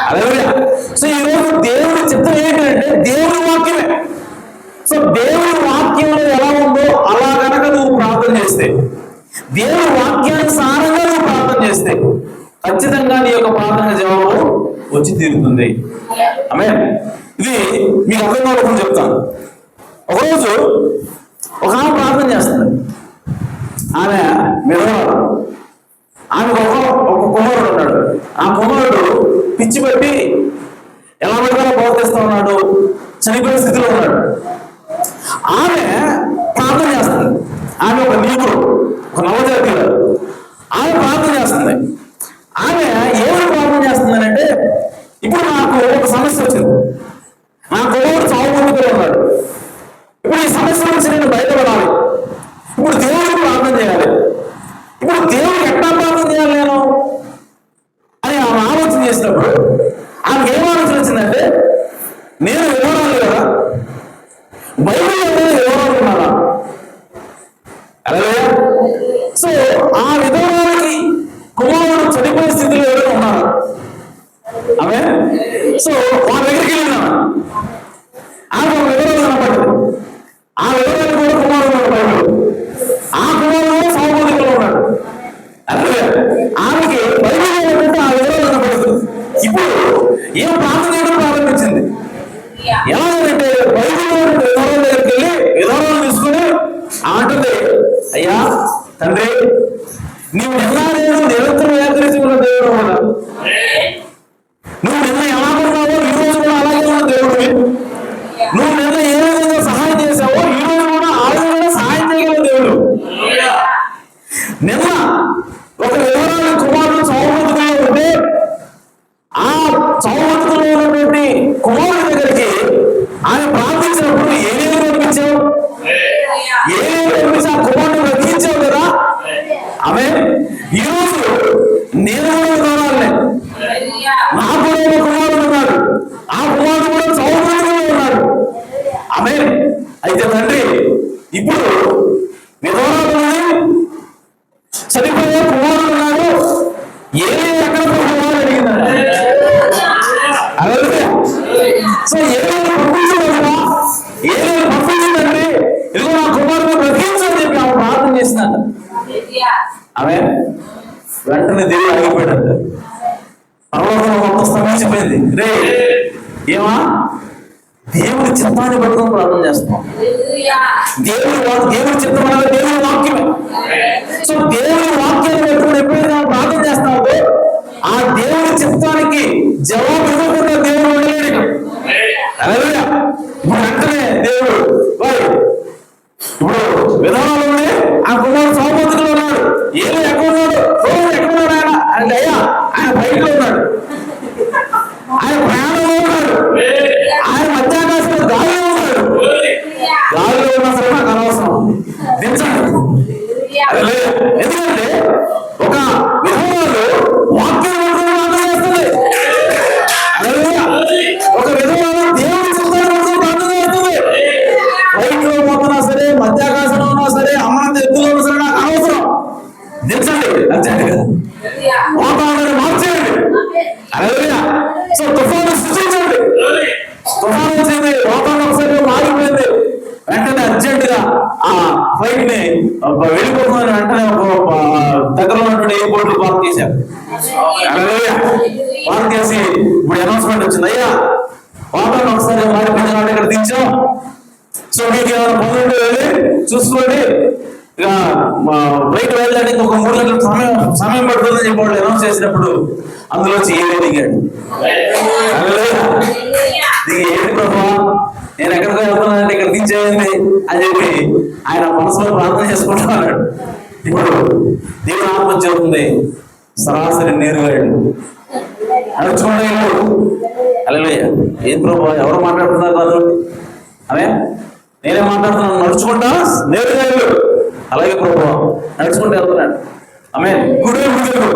అలాగే సో ఈరోజు దేవుని చిత్తం ఏంటి ఏంటంటే దేవుని వాక్యమే. సో దేవుని వాక్యంలో ఎలా ఉందో అలా కనుక నువ్వు ప్రార్థన చేస్తే, దేవుని వాక్యానుసారంగా నువ్వు ప్రార్థన చేస్తే ఖచ్చితంగా నీ యొక్క ప్రార్థన జవాబు వచ్చి తీరుతుంది. ఆమేన్. ఇది మీకు అర్థం కావాలని చెప్తాను. ఒకరోజు ఒక ఆమె ప్రార్థన చేస్తుంది. ఆమె విధవరాలు. ఆమెకు ఒక కుమారుడు ఉన్నాడు. ఆ కుమారుడు పిచ్చి పట్టి ఎలా విధంగా ప్రవర్తిస్తూ ఉన్నాడు, చనిపోయే స్థితిలో ఉన్నాడు. ఆమె ప్రార్థన చేస్తుంది. ఆమె ఒక నీకుడు, ఒక నవజాతీయుడు. ఆమె ప్రార్థన చేస్తుంది. ఆమె ఏమని ప్రార్థన చేస్తుందని అంటే, ఇప్పుడు నాకు ఒక సమస్య వచ్చింది, నా కుమారుడు చావుకుంటూ ఉన్నాడు, ఇప్పుడు ఈ సమస్య నుంచి నేను బయటపడాలి, ఇప్పుడు దేవుడికి ప్రార్థన చేయాలి, ఇప్పుడు దేవుడికి ఎట్లా ప్రార్థన చేయాలి నేను అని ఆమె ఆలోచన చేసినప్పుడు ఆమెకు ఏం ఆలోచన వచ్చిందంటే, నేను వివరాలు కదా, బైబిల్ వివరాలు ఉన్నారా? అలాగే సో ఆ విధవానికి కుమారుడు చనిపోయే స్థితిలో ఎవరైనా ఉన్నారా? ఆమె సో వాళ్ళ దగ్గరికి వెళ్ళినా ఆమె ఒక వివరాలు కనపడింది. ఆ వివరాలు కూడా కుమారుడు ఉన్నాడు బైబిల్. ఆ కుమారుడు కూడా సామాజికంలో ఉన్నాడు. అలాగే ఆమెకి బైబిల్ ఏంటంటే ఆ వివరాలు కనపడుతుంది. ఇప్పుడు ఏం ప్రార్థన చేయడం ప్రారంభించింది. ఎలాగంటే బైబిల్ వివరాల దగ్గరికి వెళ్ళి వివరాలు తీసుకుని అంటుంది, అయ్యా తండ్రి, నీవు ఎలా లేదు నిరంతరం ఏకరీతిగా దేవుడు కదా, నువ్వు నిన్న ఎలా ఉన్నావో ఈ రోజు కూడా అలాగే ఉన్న దేవుడివి, నువ్వు నిన్న ఏ విధంగా సహాయం చేసావో ఈ రోజు కూడా ఆ విధంగా సహాయం చేయగల దేవుడు. నిన్న ఒక వివరాల కుమారుడు చౌబతుకులో ఉంటే ఆ చౌబతుకులో ఉన్నటువంటి కుమారుడి దగ్గరికి ఆయన ప్రార్థించినప్పుడు ఏమేమి పంపించావు, ఏమేమి పంపించి ఆ కుమారుడు బ్రతికించావు కదా. ఆమె ఈరోజు నేను కూడా వివరాలనే, నా కూడా ఒక కుమారుడు ఉన్నాడు, ఆ కుమారుడు కూడా చౌబతుకులో ఉన్నాడు. ఆమె అయితే తండ్రి, ఇప్పుడు వివరాలు చనిపోయే కుమారుడు ఉన్నాడు, ఎక్కడ కుమారుడు అడిగిందంటే, అలాగే సో పంపించదా, పంపించిందండి, ఇదిగో నా కుమారుడు బ్రతికించని చెప్పి ఆమె ప్రార్థన చేసినాడు. ఆమె వెంటనే దేవుడు ఆగిపోయాడు. పర్వతం మొత్తం స్తంభించిపోయింది. రే ఏమా, దేవుడి చిత్తాన్ని పట్టుకొని ప్రార్థన చేస్తున్నాం. దేవుడి చిత్తం అనేది దేవుడి వాక్యమే. సో దేవుడి వాక్యాన్ని పెట్టుకుని ఎప్పుడైతే ప్రార్థన చేస్తామో ఆ దేవుడి చిత్తానికి జవాబు ఇవ్వకుండా దేవుడు ఉండలేడు. అలాగే ఇప్పుడు వెంటనే దేవుడు ఇప్పుడు విధానంలోనే ఆ కుమారుడు సౌబతుకులో ఉన్నాడు, ఏదో ఎక్కడ ఉన్నాడు, ఎక్కడున్నాడు ఆయన అంటే, అయ్యా ఆయన బయటలో ఉన్నాడు, ఆయన ప్రయాణంలో ఉన్నాడు, ఆయన మధ్యాకాశంలో గాలిలో ఉన్నాడు. గాలిలో ఉన్నా సరే నాకు అనవసరం, దించండి. ఎందుకంటే ఒక విధవాలు వాక్యం చేస్తుంది, ఒక విధవాలు దేవుడి చిత్తాన్ని ప్రార్థన చేస్తుంది. బయటలో పోతున్నా సరే, మధ్యాకాశంలో ఉన్నా సరే, అమ్మనంత ఎత్తులో ఉన్నా సరే నాకు అనవసరం, దించండి అర్జెంటుగా, వాతావరణాన్ని మార్చేయండి. అలాగే సో తుఫాను సృష్టించండి. తుఫాను వచ్చింది, వాతావరణం ఒకసారి మారిపోయింది, వెంటనే అర్జెంటుగా ఆ ఫ్లైట్ ని వెళ్ళిపోతుందని వెంటనే దగ్గరలో ఉన్నటువంటి ఎయిర్పోర్ట్ పార్క్ చేశారు. పార్క్ చేసి ఇప్పుడు అనౌన్స్మెంట్ వచ్చింది, అయ్యా వాతావరణం ఒకసారి మారిపోయింది కాబట్టి ఇక్కడ దించాం, సో మీకు ఏమైనా పనులు వెళ్ళి చూసుకోండి, ఇక ఫ్లైట్ వెళ్ళడానికి ఒక 3 గంటల సమయం పడుతుందని చెప్పి వాళ్ళు అనౌన్స్ చేసినప్పుడు అందులోంచి ఏమీ దిగాడు. ఏంటి ప్రభా, నేను ఎక్కడికో వెళ్తున్నానంటే ఇక్కడ దించేయండి అని చెప్పి ఆయన మనసులో ప్రార్థన చేసుకుంటున్నాడు. ఇప్పుడు దేవుడు ఆత్మ చెబుతుంది, సరాసరి నేరుగా నడుచుకుంటే అలాగే ఏం ప్రభా, ఎవరు మాట్లాడుతున్నారు నాతో? అవే నేనే మాట్లాడుతున్నాను, నడుచుకుంటా నేరుగా అలాగే ప్రభా నడుచుకుంటూ వెళ్తున్నాడు. ఆమె కుడివైపు తిరుగు,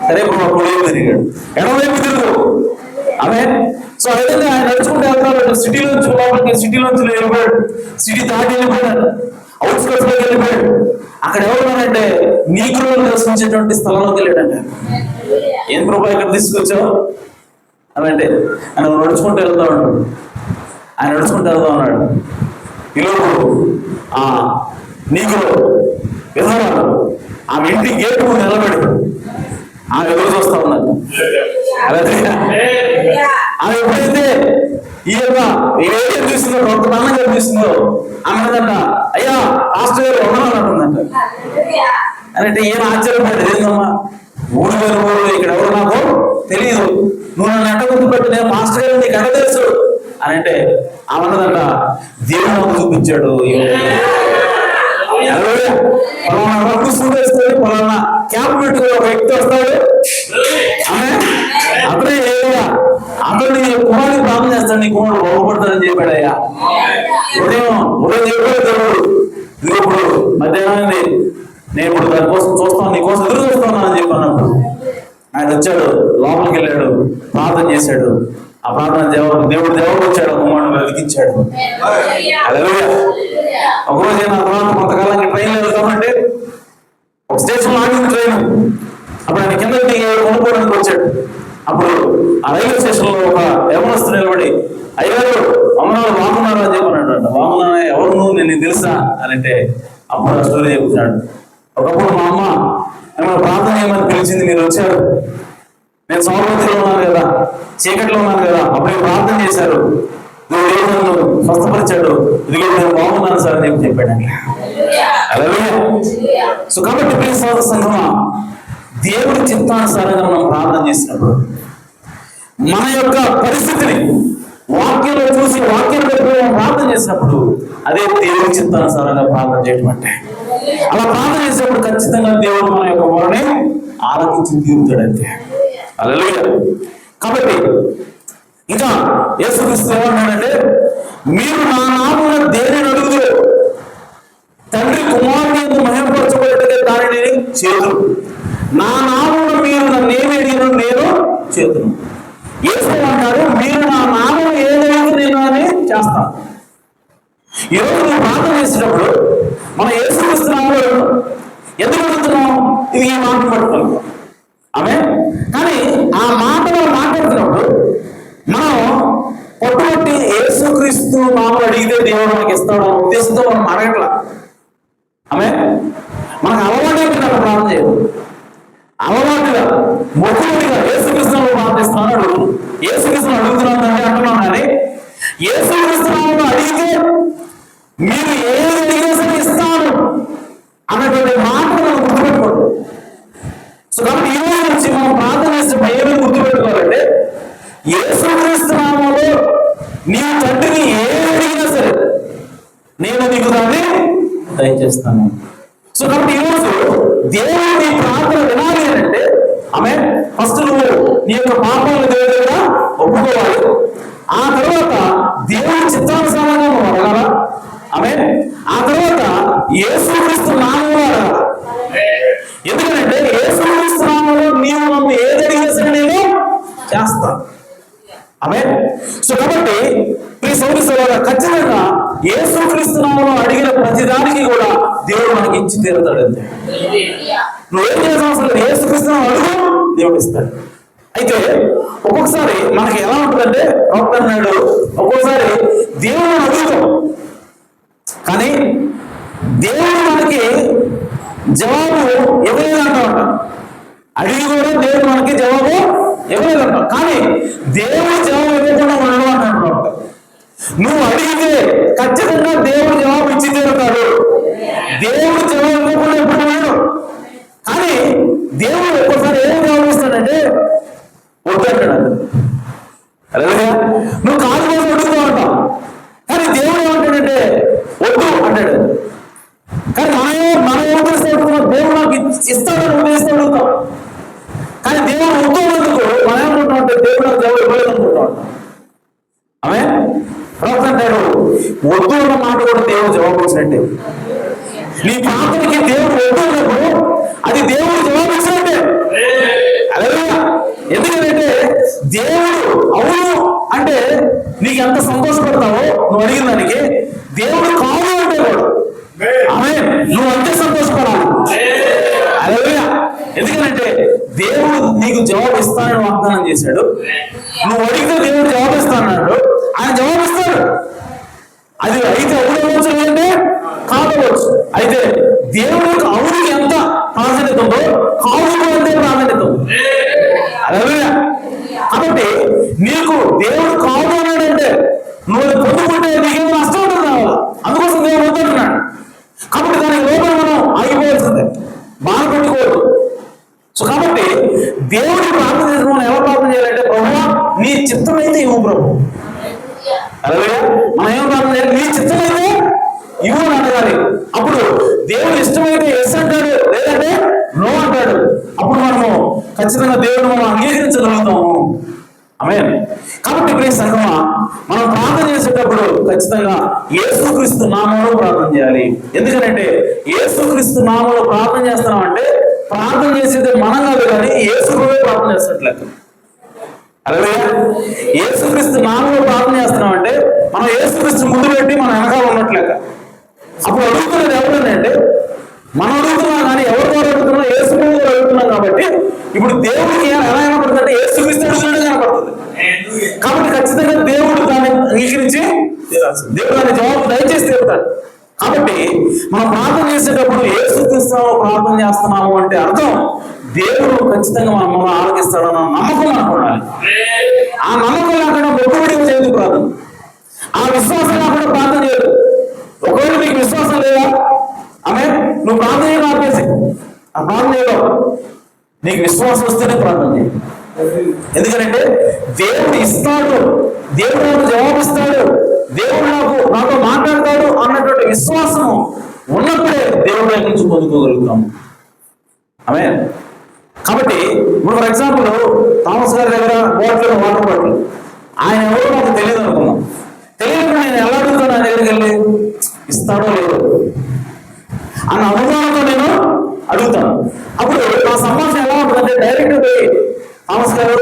సరే ప్రభా కుడివైపు తిరిగాడు, ఎడవైపు తిరుగు. ఆమె సో అదేవిధంగా ఆయన నడుచుకుంటూ వెళ్తున్నాడు. సిటీలోంచి లోపలికి, సిటీలోంచి వెళ్ళిపోయాడు, సిటీ దాటి వెళ్ళిపోయాడు, అవుట్స్కర్ట్స్ లోకి వెళ్ళిపోయాడు. అక్కడ ఎవరున్నారంటే నీగ్రోలు నివసించేటువంటి స్థలంలోకి వెళ్ళాడంట. ఏం ప్రభా ఇక్కడ తీసుకొచ్చావు అని అంటే ఆయన నడుచుకుంటూ వెళ్తా ఉంటాడు. ఆయన నడుచుకుంటూ వెళ్తా ఉన్నాడు. ఈలోపు నీకు విధవరాలు ఆమె ఇంటి గేటు ముందు నిలబడి ఆమె ఎదురు చూస్తా ఉన్నాడు. అలాగే ఆమె ఎప్పుడైతే ఈ యొక్క ఏం చూస్తుందో కొంత నాన్నగారు చూస్తుందో ఆమె అంట, అయ్యా పాస్టర్ గారు వందనాలు అంటుందంట. అంటే ఏం ఆశ్చర్యపడ్డది, ఏందమ్మా 3,000 ఊళ్ళు ఇక్కడ ఎవరు నాకు తెలియదు, నువ్వు నన్ను ఎట్ట గుర్తుపెట్టు, నేను మాస్టర్ గారు నీకు ఎట్ట తెలుసు అని అంటే ఆమె అన్నదంట, దేవుడు నాకు చూపించాడు. పలానా వర్క్ సూట్ వేసుకొని పలానా క్యాప్ పెట్టుకుని ఒక వ్యక్తి వస్తాడు, అతనే అతను నీ కుమారుడికి ప్రార్థన చేస్తాడు, నీ కుమారుడు బాగుపడతాడని చెప్పాడయ్యా. ఉదయం చెప్పాడు దేవుడు, ఇది ఇప్పుడు మధ్యాహ్నాన్ని నేను ఇప్పుడు దానికోసం చూస్తాను, నీకోసం ఎదురు చూస్తాను అని చెప్పన్నప్పుడు ఆయన వచ్చాడు, లోపలికి వెళ్ళాడు, ప్రార్థన చేశాడు. ఆ ప్రార్థన దేవుడు వచ్చాడు, కుమారుడు వెలిగించాడు. హల్లెలూయా. ఒకరోజు నా తర్వాత కొంతకాలానికి ట్రైన్లో వెళ్తామంటే ఒక స్టేషన్ ఆగింది ట్రైన్. అప్పుడు ఆయన కింద కొనుక్కోవడానికి వచ్చాడు. అప్పుడు ఆ రైల్వే స్టేషన్ లో ఒక యవనస్తుడు నిలబడి, అయ్యారు అమ్మనాలు బాగున్నారు అని చెప్పన్నాడు. బాగున్నా, ఎవరు నువ్వు, నేను తెలుసా అని అంటే అప్పుడు ఆ స్టోరీ చెప్తున్నాడు. ఒకప్పుడు మా అమ్మ ఏమైనా ప్రార్థన చేయమని పిలిచింది, మీరు వచ్చారు, నేను సౌరవతిలో ఉన్నాను కదా, చీకట్లో ఉన్నాను కదా, అప్పుడు ప్రార్థన చేశారు, నువ్వు నన్ను స్వస్థపరిచాడు, ఇదిగో నేను బాగున్నాను సార్ అని చెప్పాడు. అలాగే సో కాబట్టి ప్రియ సోదర సంఘమా, దేవుడి చిత్తానుసారంగా మనం ప్రార్థన చేసినప్పుడు మన యొక్క పరిస్థితిని వాక్యంలో చూసి వాక్యం ప్రార్థన చేసినప్పుడు అదే దేవుడి చిత్తానుసారంగా ప్రార్థన చేయడం అంటే. అలా ప్రార్థన చేసినప్పుడు ఖచ్చితంగా దేవుడు మన యొక్క వారిని ఆలకించి తీరుతాడంతే. హల్లెలూయా. కాబట్టి ఇంకా యేసుక్రీస్తు ఏమన్నాడంటే, మీరు నా నామమున దేనిని అడుగుదురో తండ్రి కుమారుని యందు మహిమపరచబడేట్టుగా దానిని చేతును, నా నామమున మీరు నన్నేమి అడిగిన నేను చేతును. యేసు అంటారు, మీరు నా నామమున ఏదైతే నేను అని చేస్తాను. ఈరోజు నువ్వు ప్రార్థన చేసేటప్పుడు మన యేసుక్రీస్తు నామములో ఎందుకు అడుగుతున్నాం? ఇది ఈ మాట పట్టుకున్నాం ఆమె. కానీ ఆ మాటలో మాట్లాడుతున్నప్పుడు మనం పట్టుబట్టి యేసుక్రీస్తు నామములో అడిగితే దేవుడు మనకి ఇస్తాడు ఉద్దేశంతో మనం అడగట్లా. ఆమె మనకు అలవాటు ప్రార్థన చేయదు, అలవాటుగా మొక్కుగా యేసుక్రీస్తును ప్రార్థిస్తున్నాను అడుగుతున్నాం. యేసుక్రీస్తును అడుగుతున్నాను అంటే అంటున్నాం, కానీ యేసుక్రీస్తును అడిగితే మీరు ఏది అడిగినా సరే ఇస్తాను అన్నటువంటి మాట మనం గుర్తుపెట్టుకోండి. సో కాబట్టి ఈ రోజు నుంచి మనం ప్రార్థన చేసినప్పుడు ఏమేమి గుర్తుపెట్టుకోవాలంటే, యేసుక్రీస్తు నామములో నీ తండ్రిని ఏది అడిగినా సరే నేను నీకు దాన్ని దయచేస్తాను. సో కాబట్టి ఈరోజు దేవుడు నీ ప్రార్థన వినాలి అంటే ఆమె ఫస్ట్ నువ్వు నీ యొక్క పాపాలను దేవుడి దగ్గర ఒప్పుకోవాలి. ఆ తర్వాత దేవుడి చిత్తానుసారంగా నువ్వు అడగాల. ఆమె ఆ తర్వాత యేసుక్రీస్తు నామములో అడగాల. ఎందుకంటే యేసుక్రీస్తు నామములో నీవు నన్ను ఏది అడిగినా సరే నేను చేస్తాను. ఆమె సో కాబట్టి ఈ సోదరులారా, ఖచ్చితంగా యేసుక్రీస్తు నామములో అడిగిన ప్రతిదానికి కూడా దేవుడు మనకి ఇచ్చి తీరుతాడు. అంతే, నువ్వేం చేసిన అవసరం లేదు, యేసుక్రీస్తు అడుగు, దేవుడు ఇస్తాడు. అయితే ఒక్కొక్కసారి మనకి ఎలా ఉంటుందంటే, ప్రవక్త అన్నాడు, ఒక్కొక్కసారి దేవుడు అడుగుతాం కానీ దేవుడు మనకి జవాబు ఇవ్వలేదంటాం. అడిగి కూడా దేవుడు మనకి జవాబు ఇవ్వలేదంటాం. కానీ దేవుడు జవాబు ఇవ్వకుండా ఉండడం అంటాడు. నువ్వు అడిగితే ఖచ్చితంగా దేవుడు జవాబు ఇచ్చి తీరుతాడు. దేవుడు జవాబు ఇవ్వకుండా ఎప్పుడు ఉన్నాడు. కానీ దేవుడు ఒక్కోసారి ఏం జవాబు ఇస్తాడంటే వద్దంటాడు. అలాగే నువ్వు కాలు కోసం అడుగుతూ ఉంటావు, కానీ దేవుడు ఏమంటాడంటే వద్దు అంటాడు. కానీ మనం ఏం చేస్తే దేవుడు నాకు ఇస్తాడని ఉద్దేశిస్తే అడుగుతాం. కానీ దేవుడు వద్దు అన్నందుకు మనం ఏమనుకుంటా ఉంటే దేవుడు నాకు జవాబు ఇవ్వలేదు అనుకుంటా ఉంటాం. ఆమె ప్రవక్త అంటాడు, వద్దు అన్న మాట కూడా దేవుడు జవాబు ఇచ్చినట్టే. నీ ప్రార్థనకి దేవుడు వద్దు అన్నప్పుడు అది దేవుడు జవాబు ఇచ్చినట్టే. అలాగే ఎందుకంటే దేవుడు అవును అంటే నీకు ఎంత సంతోషపడతావో నువ్వు అడిగిన దానికి, దేవుడు కాదు అంటే కూడా ఆమె నువ్వు అంతే సంతోషపడాలి. అలాగే ఎందుకంటే దేవుడు నీకు జవాబు ఇస్తానని వాగ్దానం చేశాడు. నువ్వు అడిగితే దేవుడు జవాబు ఇస్తానన్నాడు, ఆయన జవాబు ఇస్తాడు. దేవుడి యొక్క అవునికి ఎంత ప్రాధాన్యత ఉందో కావుకు అంతే ప్రాధాన్యత ఉంది. హల్లెలూయా. కాబట్టి నీకు దేవుడు కావు అన్నాడంటే నువ్వు పొందుకుంటే నీకేమో నష్టం ఉంటుంది కావాలా, అందుకోసం దేవుడు వద్దంటున్నాడు. కాబట్టి దానికి లోపల మనం ఆగిపోవాల్సిందే, బాధపెట్టుకోవద్దు. సో కాబట్టి దేవుడిని ప్రార్థన చేసిన మనం ఎలా ప్రార్థన చేయాలంటే, ప్రభువా నీ చిత్తమైతే ఇవ్వు ప్రభు. హల్లెలూయా. మనం ఏం ప్రార్థన చేయాలి? నీ చిత్తమైతే ఇవ్వు అని అడగాలి. అప్పుడు దేవుడు ఇష్టమైతే ఎస్ అంటాడు, లేదంటే నో అంటాడు. అప్పుడు మనము ఖచ్చితంగా దేవుడు మనం అంగీకరించగలుగుతాము. ఆమేన్. కాబట్టి ప్రియ సంగమా, మనం ప్రార్థన చేసేటప్పుడు ఖచ్చితంగా యేసుక్రీస్తు నామములో ప్రార్థన చేయాలి. ఎందుకంటే యేసుక్రీస్తు నామములో ప్రార్థన చేస్తున్నామంటే ప్రార్థన చేసేది మనం కాదు, కానీ యేసుక్రీస్తు ప్రార్థన చేస్తున్నట్లయితే. హల్లెలూయా. యేసుక్రీస్తు నామములో ప్రార్థన చేస్తున్నామంటే మనం యేసుక్రీస్తు ముందు పెట్టి మన వెనకాల ఉన్నట్లేక. అప్పుడు అడుగుతున్నది ఎవరంటే మనం అడుగుతున్నాం, కానీ ఎవరి ద్వారా అడుగుతున్నాం? యేసుక్రీస్తు ద్వారా అడుగుతున్నాం. కాబట్టి ఇప్పుడు దేవుడికి ఎలా కనపడుతుందంటే యేసుక్రీస్తు అడుగుతున్నాడు కనపడుతుంది. కాబట్టి ఖచ్చితంగా దేవుడు దాన్ని అంగీకరించి దేవుడు దాన్ని జవాబు దయచేసి తీరుతాడు. కాబట్టి మనం ప్రార్థన చేసేటప్పుడు యేసుక్రీస్తు ప్రార్థన చేస్తున్నాము అంటే అర్థం దేవుడు ఖచ్చితంగా మనం ఆలోచిస్తాడన్న నమ్మకం మనకు ఉండాలి. ఆ నమ్మకం లేకుండా మొక్కుబడి చేయదు ప్రార్థన, ఆ విశ్వాసం లేకుండా ప్రార్థన చేయదు. ఒకవేళ నీకు విశ్వాసం లేదా, ఆమె నువ్వు ప్రార్థన చేయడం ఆపేసి ఆ ప్రార్థన చేయడం, నీకు విశ్వాసం వస్తేనే ప్రార్థన చేయి. ఎందుకంటే దేవుడు ఇస్తాడు, దేవుడు నాకు జవాబిస్తాడు, దేవుడు నాతో మాట్లాడతాడు అన్నటువంటి విశ్వాసం ఉన్నప్పుడే దేవుడి దగ్గర నుంచి పొందుకోగలుగుతాము. ఆమేన్. కాబట్టి ఇప్పుడు ఫర్ ఎగ్జాంపుల్ థామస్ గారి దగ్గర వాటర్ బాటిల్, ఆయన ఎవరో నాకు తెలియదు అనుకున్నాం. తెలియకుండా నేను ఎలా అడుగుతాను ఆయన దగ్గరికి వెళ్ళి? ఇస్తాడో లేదో అన్న అవగాహనతో నేను అడుగుతాను. అప్పుడు నా సంభాషణ ఎలా ఉంటుందంటే డైరెక్ట్ పోయి థామస్ గారు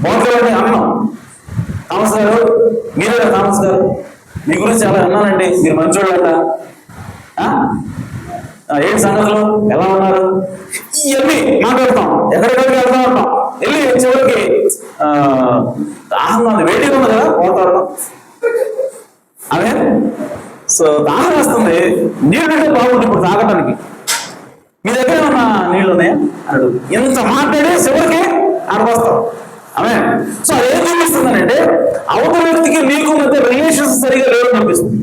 బాటిల్ అని అన్నాం. థామస్ గారు మీరే థామస్ గారు, మీ గురించి చాలా అన్నానండి, మీరు మంచోళ్ళట, ఏంటి సంగతులు, ఎలా ఉన్నారు, ఇవన్నీ మాట్లాడతాం. ఎక్కడెక్కడికి వెళ్తా ఉంటాం. వెళ్ళి చివరికి దాహం ఉంది, వేడిగా ఉంది కదా వాతావరణం, అదే సో దాహం వస్తుంది, నీళ్ళు అంటే బాగుంది ఇప్పుడు తాగటానికి, మీ దగ్గర ఏమన్నా నీళ్ళు ఉన్నాయా అడుగు. ఎంత మాట్లాడే చివరికి ఆడవస్తాం. ఆమె సో అదేం చూపిస్తుందంటే అవతల వ్యక్తికి నీకు మధ్య రిలేషన్స్ సరిగా లేవు అనిపిస్తుంది.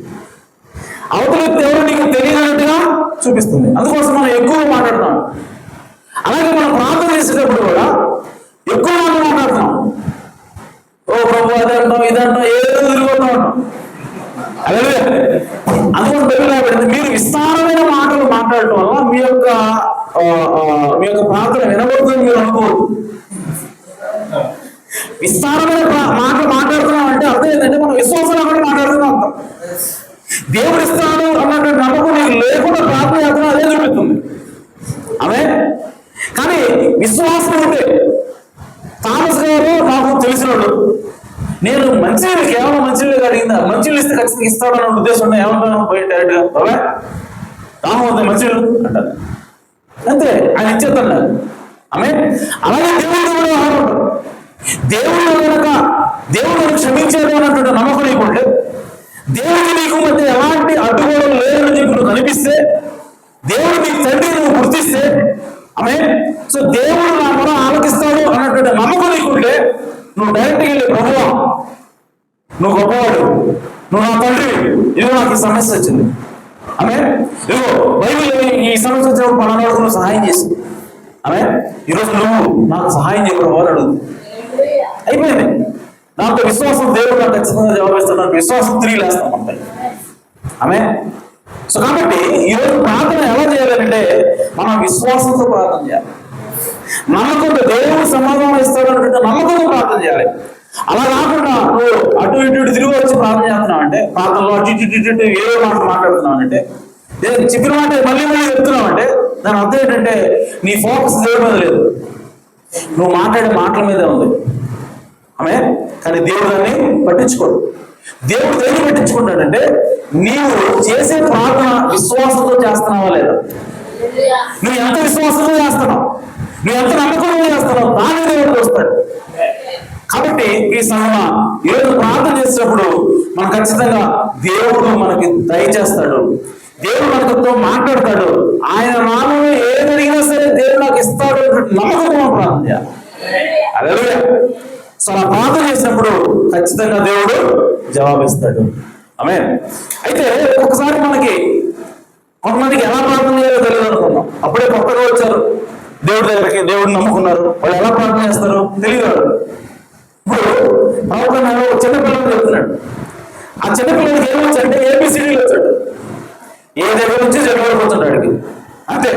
అవతల వ్యక్తి ఎవరు నీకు తెలియనట్టుగా చూపిస్తుంది. అందుకోసం మనం ఎక్కువగా మాట్లాడుతాం. అలాగే మనం ప్రార్థన చేసేటప్పుడు కూడా ఎక్కువ మాట్లాడుతున్నాం. ఓ ప్రభు అదంటాం ఇదంటాం ఏదో తిరుగుతూ ఉంటాం. అలాగే అందుకోసం తెలియబడింది, మీరు విస్తారమైన మాటలు మాట్లాడటం వల్ల మీ యొక్క ప్రార్థన వినబడుతుంది మీరు అనుకోవద్దు. విస్తారమైన మాటలు మాట్లాడుతున్నాం అంటే అర్థం ఏంటంటే మనం విశ్వాసంలో కూడా మాట్లాడుతున్నాం అంటాం. దేవుడు ఇస్తాడు అన్నటువంటి నమ్మకం నీకు లేకుండా ప్రార్థన చేస్తున్నా అదే చూపిస్తుంది. ఆమె కానీ విశ్వాసం ఉంటే థామస్ గారు నాకు తెలిసినోడు, నేను మంచినీళ్ళు కేవలం మంచినీళ్ళు అడిగిందా, మంచినీళ్ళు ఇస్తే ఖచ్చితంగా ఇస్తాడన్న ఉద్దేశం ఏమంటాను పోయి డైరెక్ట్ గా బాబా దాహం అవుతాయి మంచినీళ్ళు అంటారు, అంతే ఆయన ఇచ్చేస్తాడు. ఆమె అలాగే దేవుడు కూడా దేవుడు కనుక దేవుడు క్షమించేది అన్నటువంటి నమ్మకం నీకుంటే, దేవుడికి నీకు మధ్య ఎలాంటి అడ్డుగోడలు లేదని చెప్పి నువ్వు కనిపిస్తే, దేవుడు నీ తండ్రి నువ్వు గుర్తిస్తే, ఆమె సో దేవుడు నా మొర ఆలకిస్తాడు అన్నటువంటి నమ్మకం నీకుంటే నువ్వు డైరెక్ట్గా వెళ్ళి ప్రభువా నువ్వు గొప్పవాడు, నువ్వు నా తండ్రి, ఇదిగో నాకు ఈ సమస్య వచ్చింది, ఆమె ఇదిగో బైబిల్ ఈ సమస్య వచ్చినప్పుడు పలానాడు నువ్వు సహాయం చేసి, ఆమె ఈరోజు నువ్వు నాకు సహాయం చేయడం అని అడుగు. అయిపోయింది. నాకు విశ్వాసం దేవుడు నాకు ఖచ్చితంగా జవాబిస్తాడు, విశ్వాసం తిరిగి లేస్తాం అంతే. ఆమె సో కాబట్టి ఈరోజు ప్రార్థన ఎలా చేయాలంటే మనం విశ్వాసంతో ప్రార్థన చేయాలి. నమ్మకంతో దేవుడు సమాధానం ఇస్తాడు అంటే నమ్మకంతో ప్రార్థన చేయాలి. అలా కాకుండా నువ్వు అటు ఇటు తిరిగి వచ్చి ప్రార్థన చేస్తున్నావు అంటే, ప్రార్థనలో అటు ఇటు ఏదో మాట మాట్లాడుతున్నావు అంటే, చెప్పిన మాట మళ్ళీ చెప్తున్నావు అంటే దాని అర్థం ఏంటంటే నీ ఫోకస్ దేవుడి మీద లేదు, నువ్వు మాట్లాడే మాటల మీదే ఉంది. ఆమె కానీ దేవుడు దాన్ని పట్టించుకోడు. దేవుడు దేన్ని పట్టించుకుంటాడంటే నీవు చేసే ప్రార్థన విశ్వాసంతో చేస్తున్నావా లేదా, నువ్వు ఎంత విశ్వాసంతో చేస్తున్నావు, నువ్వు ఎంత నమ్మకంతో చేస్తున్నావు, దాన్ని దేవుడు చూస్తాడు. కాబట్టి ఈ సమయం ఈరోజు ప్రార్థన చేసేటప్పుడు మన ఖచ్చితంగా దేవుడు మనకి దయచేస్తాడు, దేవుడు మనతో మాట్లాడతాడు, ఆయన నామమే ఏది అడిగినా సరే దేవుడు నాకు ఇస్తాడు నమ్మకంతో ప్రార్థన చేయాలి. హల్లెలూయా. సో అలా ప్రార్థన చేసినప్పుడు ఖచ్చితంగా దేవుడు జవాబిస్తాడు. ఆమేన్. అయితే ఒకసారి కొంతమందికి ఎలా ప్రార్థన చేయాలో తెలియదు అనుకున్నాం. అప్పుడే కొత్తగా వచ్చారు దేవుడి దగ్గరికి, దేవుడిని నమ్ముకున్నారు, వాళ్ళు ఎలా ప్రార్థన చేస్తారో తెలియదు. ఇప్పుడు ప్రవక్త చిన్నపిల్లలు చెప్తున్నాడు. ఆ చిన్నపిల్లలకి ఏమొచ్చు అంటే ఏబిసిడీలు వచ్చాడు. ఏ దగ్గర నుంచి జగన్ వరకు వచ్చాడు అంతే.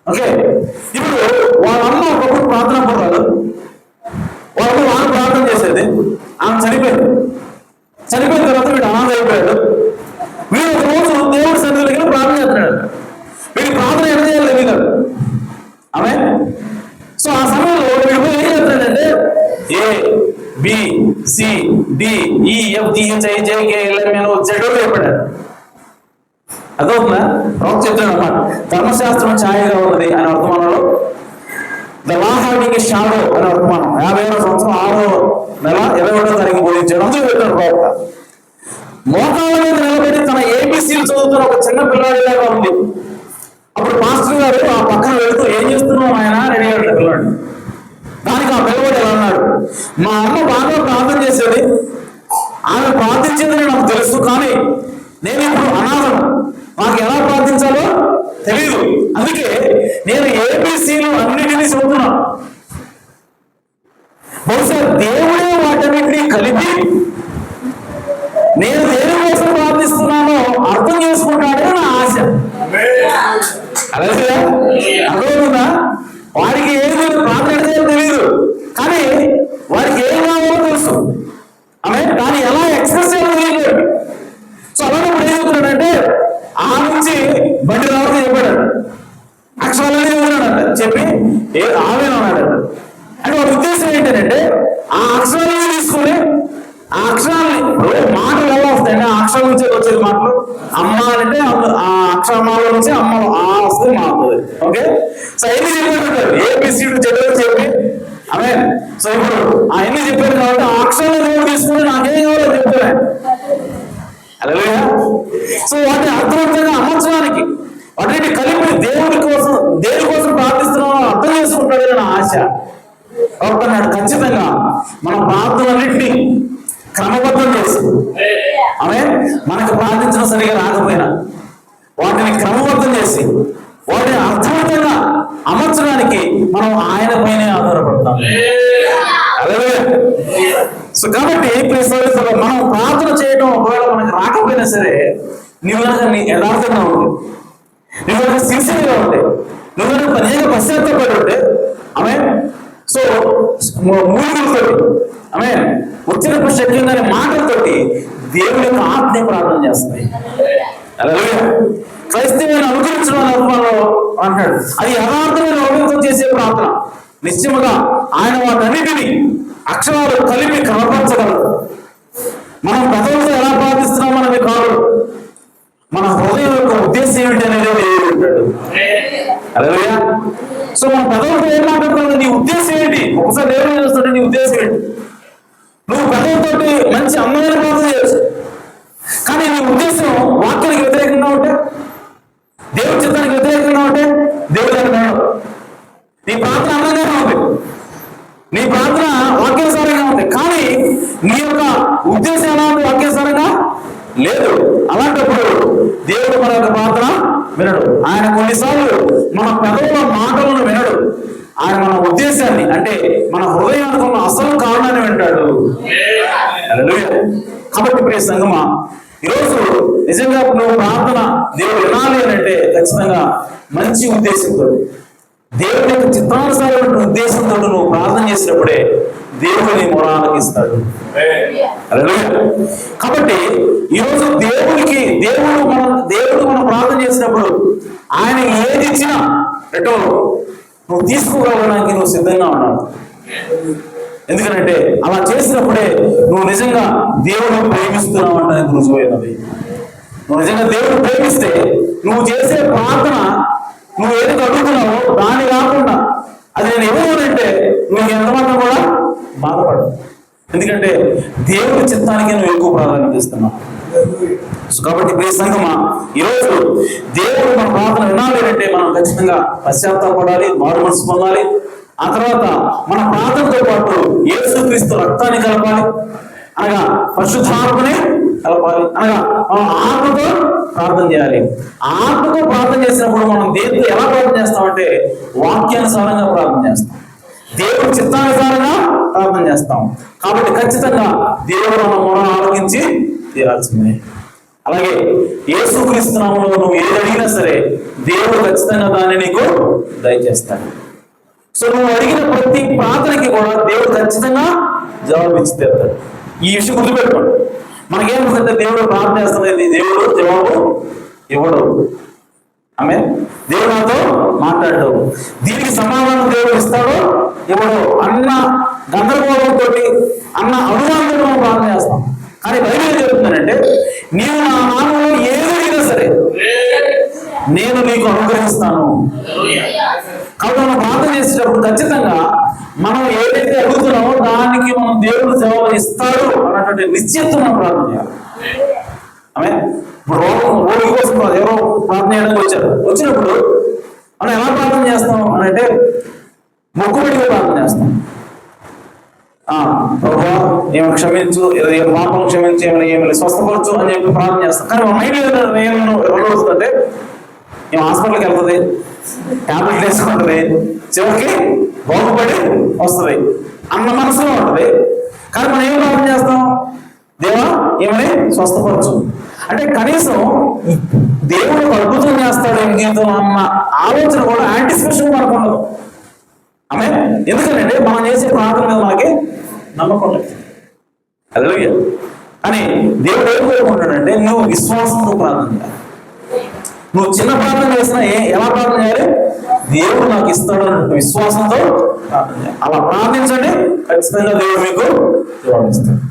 ఓకే, ఇప్పుడు వాళ్ళ అమ్మ ఒకప్పుడు ప్రార్థన పడాలి, వాళ్ళు ప్రార్థన చేసేది, ఆమె చనిపోయిన తర్వాత వీడు అనాథ అయిపోయాడు. వీడు ఒక రోజు దేవుడి సన్నిధి దగ్గర ప్రార్థన చేస్తున్నాడు. వీడి ప్రార్థన ఎంత చేయాలి తెలియదు. ఆమె సో ఆ సమయంలో వీడు ఏం చేస్తున్నాడంటే ABCDEFGHIJKLMNO చెప్పాడు. అదవుతుందా? ప్రవక్త చెప్తాడు అన్నమాట. ధర్మశాస్త్రం ఛాయగా ఉన్నది అని వర్తమానంలో, the law having a shadow అని వర్తమానం 50వ సంవత్సరం 6వ నెల 21వ తారీఖు బోధించాడు. అందుకు చెప్పాడు ప్రవక్త. మోకాళ్ళ మీద నిలబడి తన ఏబిసిలు చదువుతున్న ఒక చిన్న పిల్లాడిలాగా ఉంది. అప్పుడు మాస్టర్ గారు ఆ పక్కన వెళుతూ ఏం చేస్తున్నావు ఆయన అని అడిగాడు పిల్లాడు. దానికి ఆ పిల్లవాడు ఎలా అన్నాడు, మా అమ్మ బాగా ప్రార్థన చేసేది, ఆమె ప్రార్థించేదని నాకు తెలుసు, కానీ నేను ఇప్పుడు అనాథను, నాకు ఎలా ప్రార్థించాలో తెలియదు, అందుకే నేను ఏబిసిలు అన్నిటినీ చదువుతున్నాను. బహుశా దేవుడే వాటన్నిటినీ కలిపి నేను దేని కోసం ప్రార్థిస్తున్నానో అర్థం చేసుకుంటాడని నా ఆశ. అలాగే అర్థమవుతుందా? వాడికి ఏది ప్రార్థన తెలియదు, కానీ వాడికి ఏం కావాలో తెలుసు. ఆమె దాన్ని ఎలా ఎక్స్ప్రెస్ చేయాలో తెలియదు. సో అలాంటప్పుడు ఏం చెప్తున్నాడంటే ఆ నుంచి బండి రావడం చెప్పాడు, అక్షరాలనే చెప్తున్నాడంట. చెప్పి ఆమె అన్నాడంట. అంటే వాడి ఉద్దేశం ఏంటంటే ఆ అక్షరాలను తీసుకుని ఆ అక్షరాలని మాటలు ఎలా వస్తాయండి, ఆ అక్షరం నుంచి వచ్చేది మాటలు అమ్మ అంటే ఆ అక్షరమాల నుంచి అమ్మ వస్తుంది మా అవుతుంది. ఓకే, సో ఎన్ని చెప్పారు ఏబిసిడి చెప్పి ఆమె. సో ఇప్పుడు ఆ ఎన్ని చెప్పారు కాబట్టి ఆ అక్షరాలు తీసుకుని నాకేం కావాలో చెప్తాను. హల్లెలూయా. సో వాటిని అర్థవంతంగా అమర్చడానికి వాటిని కలిపి దేని కోసం ప్రార్థిస్తున్నామో అర్థం చేసుకుంటాడని నా ఆశ. ఒకనాడు ఖచ్చితంగా మన ప్రార్థనలన్నింటినీ క్రమబద్ధం చేసి ఆమె మనకు ప్రార్థించడం సరిగా రాకపోయినా వాటిని క్రమబద్ధం చేసి వాటిని అర్థవంతంగా అమర్చడానికి మనం ఆయన పైనే ఆధారపడతాం. సో కాబట్టి మనం ప్రార్థన చేయడం ఒకవేళ మనకు రాకపోయినా సరే, నువ్వు కనుక యథార్థంగా ఉంటే, నువ్వు కనుక సిన్సియర్గా ఉంటే, నువ్వు కనుక అనేక పశ్చాత్తపడి ఉంటే ఆమె సో మూలుగులతో ఆమె వచ్చినప్పుడు శక్యంగానే మాటలతోటి దేవుని యొక్క ఆత్మీయ ప్రార్థన చేస్తుంది. అలాగే క్రైస్తవుని అనుకరించడం ఆత్మలో అంటాడు, అది యథార్థమైన హృదయంతో చేసే ప్రార్థన. నిశ్చయముగా ఆయన వాటన్నిటిని అక్షరాలు కలిపి క్రమపరచగలరు. మనం పెదవులతో ఎలా ప్రార్థిస్తున్నాం అనేది కాదు, మన హృదయం యొక్క ఉద్దేశం ఏమిటి అనేది ఉంటాడు. అలాగే సో మన పెదవులతో ఏం మాట్లాడుతున్నావు, నీ ఉద్దేశం ఏంటి? ఒకసారి దేవుడు చేస్తాడు, నీ ఉద్దేశం ఏంటి? నువ్వు పెదవులతో మంచి అందమైన ప్రార్థన చేయొచ్చు, కానీ నీ ఉద్దేశం వాక్యానికి వ్యతిరేకంగా ఉంటే, దేవుడి చిత్తానికి వ్యతిరేకంగా ఉంటే దేవుడు అంటున్నాడు. నీ ప్రార్థన అందంగానే ఉంది, నీ ప్రార్థన వాక్యానుసారంగా ఉంది, కానీ నీ యొక్క ఉద్దేశం ఎలా ఉంది? వాక్యానుసారంగా లేదు. అలాంటప్పుడు దేవుడు మన యొక్క ప్రార్థన వినడు. ఆయన కొన్నిసార్లు మన పెదవుల మాటలను వినడు, ఆయన మన ఉద్దేశాన్ని అంటే మన హృదయానికి ఉన్న అసలు కారణాన్ని వింటాడు. కాబట్టి ప్రియ సంగమా, ఈరోజు నిజంగా నువ్వు ప్రార్థన దేవుడు వినాలి అని అంటే ఖచ్చితంగా మంచి ఉద్దేశంతో, దేవుడి యొక్క చిత్తానుసారమైన ఉద్దేశంతో నువ్వు ప్రార్థన చేసినప్పుడే దేవుడు నీ మొర ఆలకిస్తాడు. కాబట్టి ఈరోజు దేవుడు మనం ప్రార్థన చేసినప్పుడు ఆయన ఏది ఇచ్చినా రిటర్న్ నువ్వు తీసుకోగలడానికి నువ్వు సిద్ధంగా ఉన్నావు. ఎందుకంటే అలా చేసినప్పుడే నువ్వు నిజంగా దేవుడు ప్రేమిస్తున్నావు అంటే రుజువైనది. నువ్వు నిజంగా దేవుడు ప్రేమిస్తే నువ్వు చేసే ప్రార్థన నువ్వు ఏదైతే అడుగుతున్నావో దాన్ని కాకుండా అది నేను ఇవ్వనంటే నువ్వు ఎంతమాత్రం కూడా బాధపడవు. ఎందుకంటే దేవుడి చిత్తానికి నువ్వు ఎక్కువ ప్రాధాన్యత ఇస్తున్నావు. కాబట్టి ప్రియ సంగమా, ఈరోజు దేవుడు మన ప్రార్థన వినాలి అంటే మనం ఖచ్చితంగా పశ్చాత్తాపడాలి, మారు మనసు పొందాలి. ఆ తర్వాత మన ప్రార్థనతో పాటు యేసుక్రీస్తు రక్తాన్ని కలపాలి, అనగా పరిశుద్ధాత్మని కలపాలి, అనగా మనం ఆత్మతో ప్రార్థన చేయాలి. ఆత్మతో ప్రార్థన చేసినప్పుడు మనం దేవుడు ఎలా ప్రార్థన చేస్తామంటే వాక్యానుసారంగా ప్రార్థన చేస్తాం, దేవుడి చిత్తానుసారంగా ప్రార్థన చేస్తాం. కాబట్టి ఖచ్చితంగా దేవుడు మన మొర ఆలోకించి తీరాల్సిందే. అలాగే యేసుక్రీస్తు నామములో నువ్వు ఏది అడిగినా సరే దేవుడు ఖచ్చితంగా దాన్ని నీకు దయచేస్తాడు. సో నువ్వు అడిగిన ప్రతి ప్రార్థనకి కూడా దేవుడు ఖచ్చితంగా జవాబు ఇచ్చి తీరుతాడు. ఈ విషయం గుర్తుపెట్టుకోండి. మనకేమంటే దేవుడు ప్రార్థన చేస్తుంది, దేవుడు జవాబు ఇవ్వడు. ఆమె దేవుడు నాతో మాట్లాడు, దీనికి సమాధానం దేవుడు ఇస్తాడో ఇవ్వడో అన్న గందరగోళంతో అన్న అనుమానంతో మనం ప్రార్థన చేస్తాం. కానీ బైబిల్ ఏం చెప్తుందంటే, నీవు నా నామంలో ఏదైనా సరే నేను నీకు అనుగ్రహిస్తాను. కాబట్టి మనం ప్రార్థన చేసేటప్పుడు ఖచ్చితంగా మనం ఏదైతే అడుగుతున్నామో దానికి మనం దేవుడు జవాబు ఇస్తాడు అన్నటువంటి నిశ్చయంతో మనం ప్రార్థన చేయాలి. ఆమె ఇప్పుడు రోగి కోసం ఎవరో ప్రార్థన చేయడానికి వచ్చారు. వచ్చినప్పుడు మనం ఎలా ప్రార్థన చేస్తాం అని అంటే మొక్కుబడిగా ప్రార్థన చేస్తాం. ప్రభువా ఏమైనా క్షమించు, పాపం క్షమించు, ఏమైనా స్వస్థపరచు అని చెప్పి ప్రార్థన చేస్తాం. కానీ మా మైండ్ నేను ఎవరు వస్తుందంటే ఏం హాస్పిటల్కి వెళ్తుంది, ట్యాబ్లెట్ వేసుకుంటుంది, చివరికి బాగుపడి వస్తుంది అన్న మనసులో ఉంటుంది. కానీ మనం ఏం ప్రార్థన చేస్తాం, దేవా ఏమని స్వస్థపరచు అంటే కనీసం దేవుడు అద్భుతం చేస్తాడు ఏం జీవితం అన్న ఆలోచన కూడా యాంటిసిపేషన్ మనకు ఉండదు. ఆమె ఎందుకంటే మనం చేసే ప్రార్థన మీద మనకి నమ్మకం లేదు. హల్లెలూయా. కానీ దేవుడు ఏం కోరుకుంటాడంటే నువ్వు విశ్వాసంతో ప్రార్థన చేయాలి. నువ్వు చిన్న ప్రార్థన చేసినా ఎలా ప్రార్థన చేయాలి, దేవుడు నాకు ఇస్తాడు అన్నట్టు విశ్వాసంతో ప్రార్థన చేయాలి. అలా ప్రార్థించండి, ఖచ్చితంగా దేవుడు మీకు జవాబు ఇస్తాడు.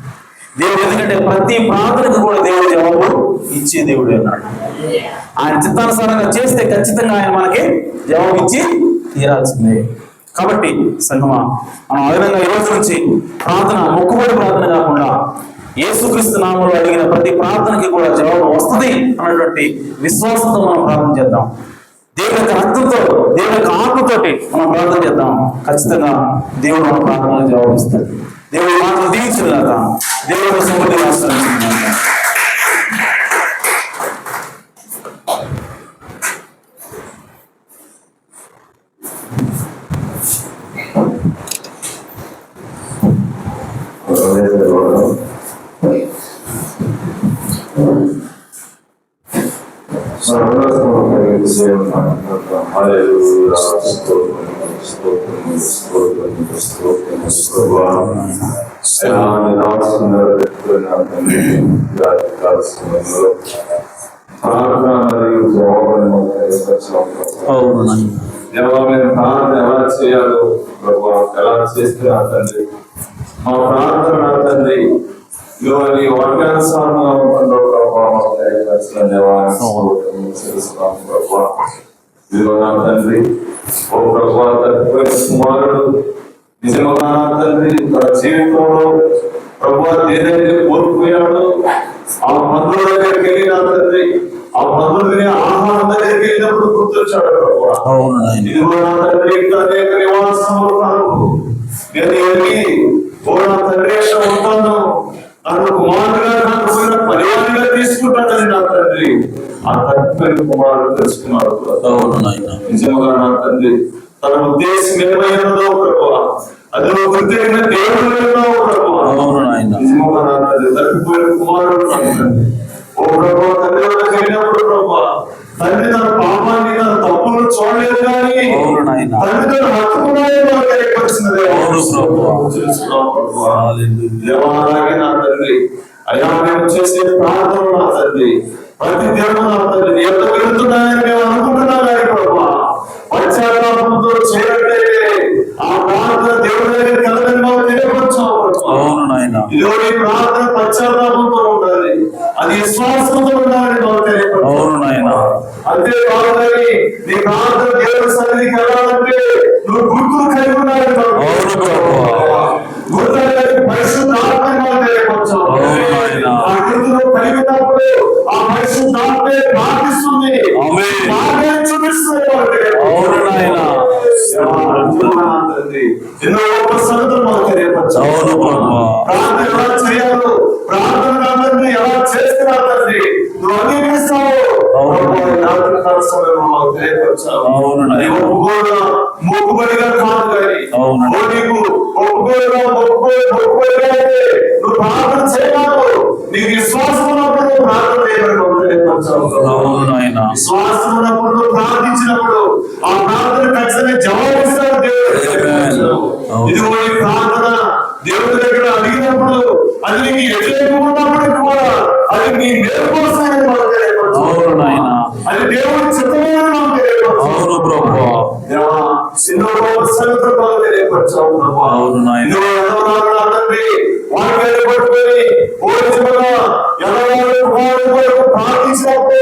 దేవుడు ఎందుకంటే ప్రతి ప్రార్థనకు కూడా దేవుడు జవాబు ఇచ్చే దేవుడు అన్నాడు. ఆయన చిత్తానుసారంగా చేస్తే ఖచ్చితంగా ఆయన మనకి జవాబు ఇచ్చి తీరాల్సిందే. కాబట్టి సంగమా, మనం ఆ విధంగా ఈ రోజు నుంచి ప్రార్థన మొక్కుబడి ప్రార్థన కాకుండా యేసుక్రీస్తు నామములో అడిగిన ప్రతి ప్రార్థనకి కూడా జవాబు వస్తుంది అన్నటువంటి విశ్వాసంతో మనం ప్రార్థన చేద్దాం. దేవుడి యొక్క రక్తంతో, దేవుడి యొక్క ఆత్మతోటి మనం ప్రార్థన చేద్దాం. ఖచ్చితంగా దేవుడు మన ప్రార్థనలకు జవాబు ఇస్తాడు. దేవుడి మాటలు దీవించుగాక. దేవుడు సమృద్ధిగా ఆశీర్వదించుగాక. ఎలా చేయాలో ఎలా చేస్తున్నా తండ్రి, మా ప్రార్థన తండ్రి నీ వాక్యానుసారంగా ఉంటుందో తండ్రి. ఓ ప్రభా తప్పిపోయిన కుమారుడు నిజముగా తండ్రి తన జీవితంలో ప్రభా ఏదైతే కోల్పోయాడో ఆ మందుల దగ్గరికి వెళ్ళిన తండ్రి, ఆ మందులని ఆహారం దగ్గరికి వెళ్ళినప్పుడు గుర్తొచ్చాడు ప్రభా. ఇది కూడా తండ్రి ఇంకా అనేక నివాసములు నేను వెళ్ళి నా తండ్రి ఉంటాను, నన్ను కుమారుడుగా నన్ను పరివారంగా తీసుకుంటానని నా తండ్రి ఆ తప్పిపోయిన కుమారుడు తెలుసుకున్నాడు. నిజంగా నా తండ్రి తన ఉద్దేశం ఏమైనదో ప్రభా, అది కృతజ్ఞ దేవుడు నిజంగా నా తండ్రి తప్పిపోయిన కుమారుడు ఓ ప్రభా తండ్రి వాళ్ళకి వెళ్ళినప్పుడు ప్రభా తండ్రి తన పాపాన్ని తన తప్పులు చూడలేదు కానీ తండ్రి తన హక్కున్నాయని నాకు తెలియపరిచినదే దేవాలయానికి నా తండ్రి అయ్యా మేము చేసే ప్రార్థన నా తండ్రి ప్రతి దేవుడు నా తండ్రి ఎంత వెళ్తున్నాయని మేము అనుకుంటున్నాం కానీ ప్రభా పశ్చాత్తాపంతో చేయండి ఆ ప్రార్థన దేవుడి దగ్గర కలదని మాకు తెలియపరచాము. ఇదో నీ ప్రార్థన పశ్చాత్తాపంతో ఉండాలి, అది విశ్వాసంతో ఉండాలని మాకు తెలియపరచాము. అంతే కాదని నీ ప్రార్థన దేవుడి సన్నిధికి వెళ్ళాలంటే నువ్వు గుర్తులు కలిగి ఉండాలి. గుర్తు పరిశుద్ధ అవునాయనా. కలిగినప్పుడు ఆ పరిశుద్ధాత్మే ప్రార్థిస్తుంది, మార్గం చూపిస్తుంది. అవునాయనా. ఎన్నో గొప్ప సంగతులు మాకు తెలియపరచాలి. అవును ప్రభా. ప్రార్థన ఎలా చేయాలో, ప్రార్థన అందరినీ ఎలా చేస్తున్నారు తండ్రి, నువ్వు అంగీకరిస్తావు. మొక్కుబడిగా కాదు కానీ నీకు మొక్కుబడిగా మొక్కుబడిగా అయితే నువ్వు ప్రార్థన చేయగలవు. నీకు విశ్వాసం ఉన్నప్పుడు ప్రార్థన చేయగలవు. విశ్వాసం ఉన్నప్పుడు నువ్వు ప్రార్థించినప్పుడు ఆ ప్రార్థన ఖచ్చితంగా జవాబిస్తాడు దేవుడు. ఇదిగో ఈ ప్రార్థన దేవుడి దగ్గర అడిగినప్పుడు అది నీకు వ్యతిరేకంగా ఉన్నప్పటికీ కూడా అది నీ మేలు కోసమే అది దేవుడి చిత్తమే నాకు తెలియపరచు. అవును ప్రభా. ఎన్నో సంగతులు మాకు తెలియపరచావు ప్రభా. వాక్యాన్ని పట్టుకొని ప్రార్థించినప్పుడు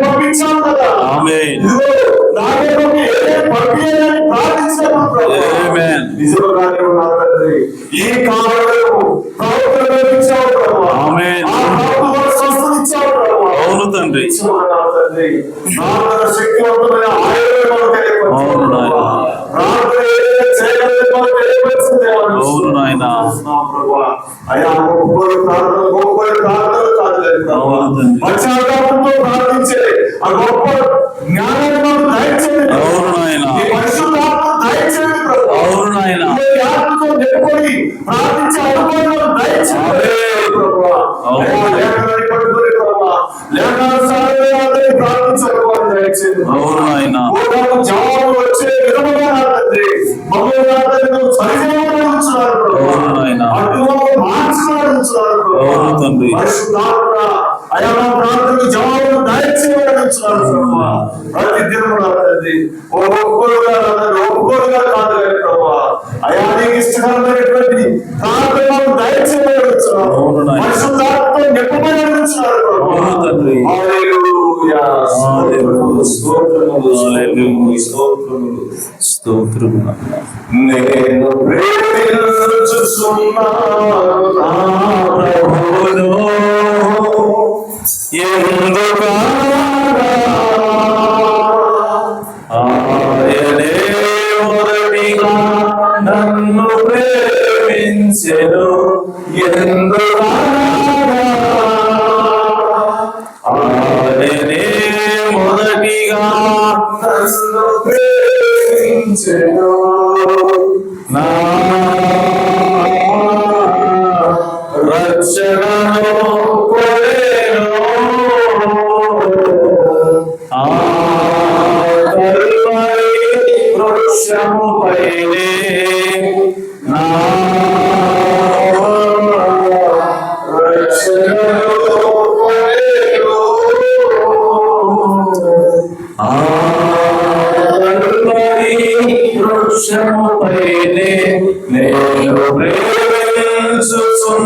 పంపించాను కదా. ఈ కాలంలో అవును తండ్రి. శక్తివంతమైన అవును నాయన. అయ్యా గొప్ప ప్రార్థనలు కాదు, పశ్చాత్తాపంతో ప్రార్థించే ఆ గొప్ప జ్ఞానాన్ని మాకు దయచేయండి. అవును నాయన. పరిశుద్ధాత్మ దయచేయండి ప్రభు. అవును నాయన. ఆత్మతో నింపుకొని ప్రార్థించే అనుభవం దయచేయండి ప్రభు. లేఖనాన్ని పట్టుకొని ప్రభు, లేఖనానుసారంగా ప్రార్థించడం దయచేయండి. అవును నాయన. జవాబు వచ్చే విధముగా తండ్రి మమ్మల్ని సరిజీవంగా ఉంచున్నారు ప్రభు. అడ్డుగా మార్చున్నారు ఉంచున్నారు అవును తండ్రి. పరిశుద్ధాత్మ అయా ప్రార్థనకు జవాబు దయచేయమని ఉంచున్నారు ప్రభు. ప్రతి దినమున తండ్రి ఒక్కొక్కరుగా కాదు కానీ ప్రభు అయా నీకు ఇష్టకరమైనటువంటి ప్రార్థనకు దయచేయమని ఉంచున్నారు. పరిశుద్ధాత్మ నింపమని ఉంచున్నారు ప్రభు. హల్లెలూయా. స్తోత్రములు. నేను ప్రేమించుచున్నాను నా ప్రభువును, ఎందుకనగా ఆయనే మొదటిగా నన్ను ప్రేమించెను. ఎందుకనగా ఆయనే మొదటిగా నన్ను ప్రేమించెను. నా రక్షణను కొరెను. ఆ కల్వరి వృక్షముపైనే నా రక్షణను కొరెను. ఆ కల్వరి వృక్షముపైనే నేను ప్రేమించుచున్నాను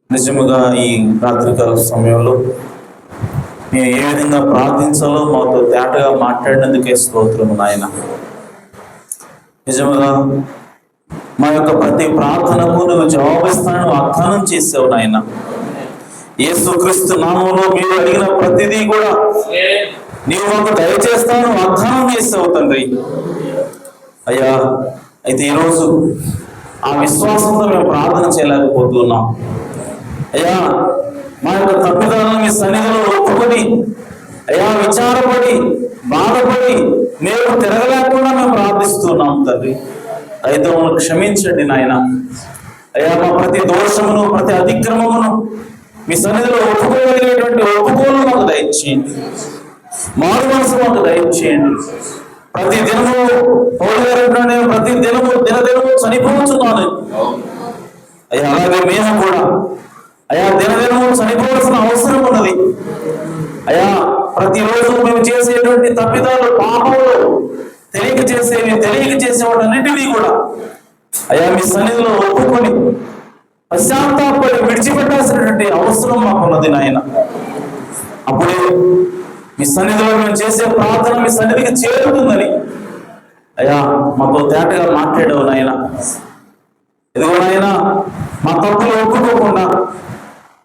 నిజముగా ఈ రాత్రికాల సమయంలో మేము ఏ విధంగా ప్రార్థించాలో మాతో తేటగా మాట్లాడినందుకే స్తోత్రము నాయన. నిజముగా మా యొక్క ప్రతి ప్రార్థనకు నువ్వు జవాబిస్తాను వాగ్దానం చేసావు నాయన. యేసుక్రీస్తు నామంలో మీరు అడిగిన ప్రతిదీ కూడా నీవు మాకు దయచేస్తాను వాగ్దానం చేసావు తండ్రి. అయ్యా, అయితే ఈరోజు ఆ విశ్వాసంతో మేము ప్రార్థన చేయలేకపోతున్నాం. అయ్యా, మా యొక్క తప్పిదాలను మీ సన్నిధిలో ఒప్పుకొని అయ్యా విచారపడి బాధపడి మేము తిరగలేకుండా మేము ప్రార్థిస్తున్నాం తండ్రి. అయితే మమ్మల్ని క్షమించండి నాయన. అయ్యా, మా ప్రతి దోషమును ప్రతి అతిక్రమమును మీ సన్నిధిలో ఒప్పుకోగలిగేటువంటి ఒప్పుకోలు మాకు దయచేయండి. మారు మనసు మాకు దయచేయండి. ప్రతి దినము నేను ప్రతి దినము దినదినము చనిపోతున్నాను అయ్యా. అలాగే మేము కూడా అయ్యా దినదినము చనిపోవాల్సిన అవసరం ఉన్నది అయ్యా. ప్రతిరోజు మేము చేసేటువంటి తప్పిదాలు పాపములు తెలియక చేసేవి తెలియక చేసేవాటన్నిటినీ కూడా అయ్యా మీ సన్నిధిలో ఒప్పుకొని పశ్చాత్తాపడి విడిచిపెట్టాల్సినటువంటి అవసరం మాకున్నది నాయన. అప్పుడే మీ సన్నిధిలో మేము చేసే ప్రార్థన మీ సన్నిధికి చేరుతుందని అయ్యా మాతో తేటగా మాట్లాడావు నాయన. ఇదిగో నాయన, మా తప్పులు ఒప్పుకోకుండా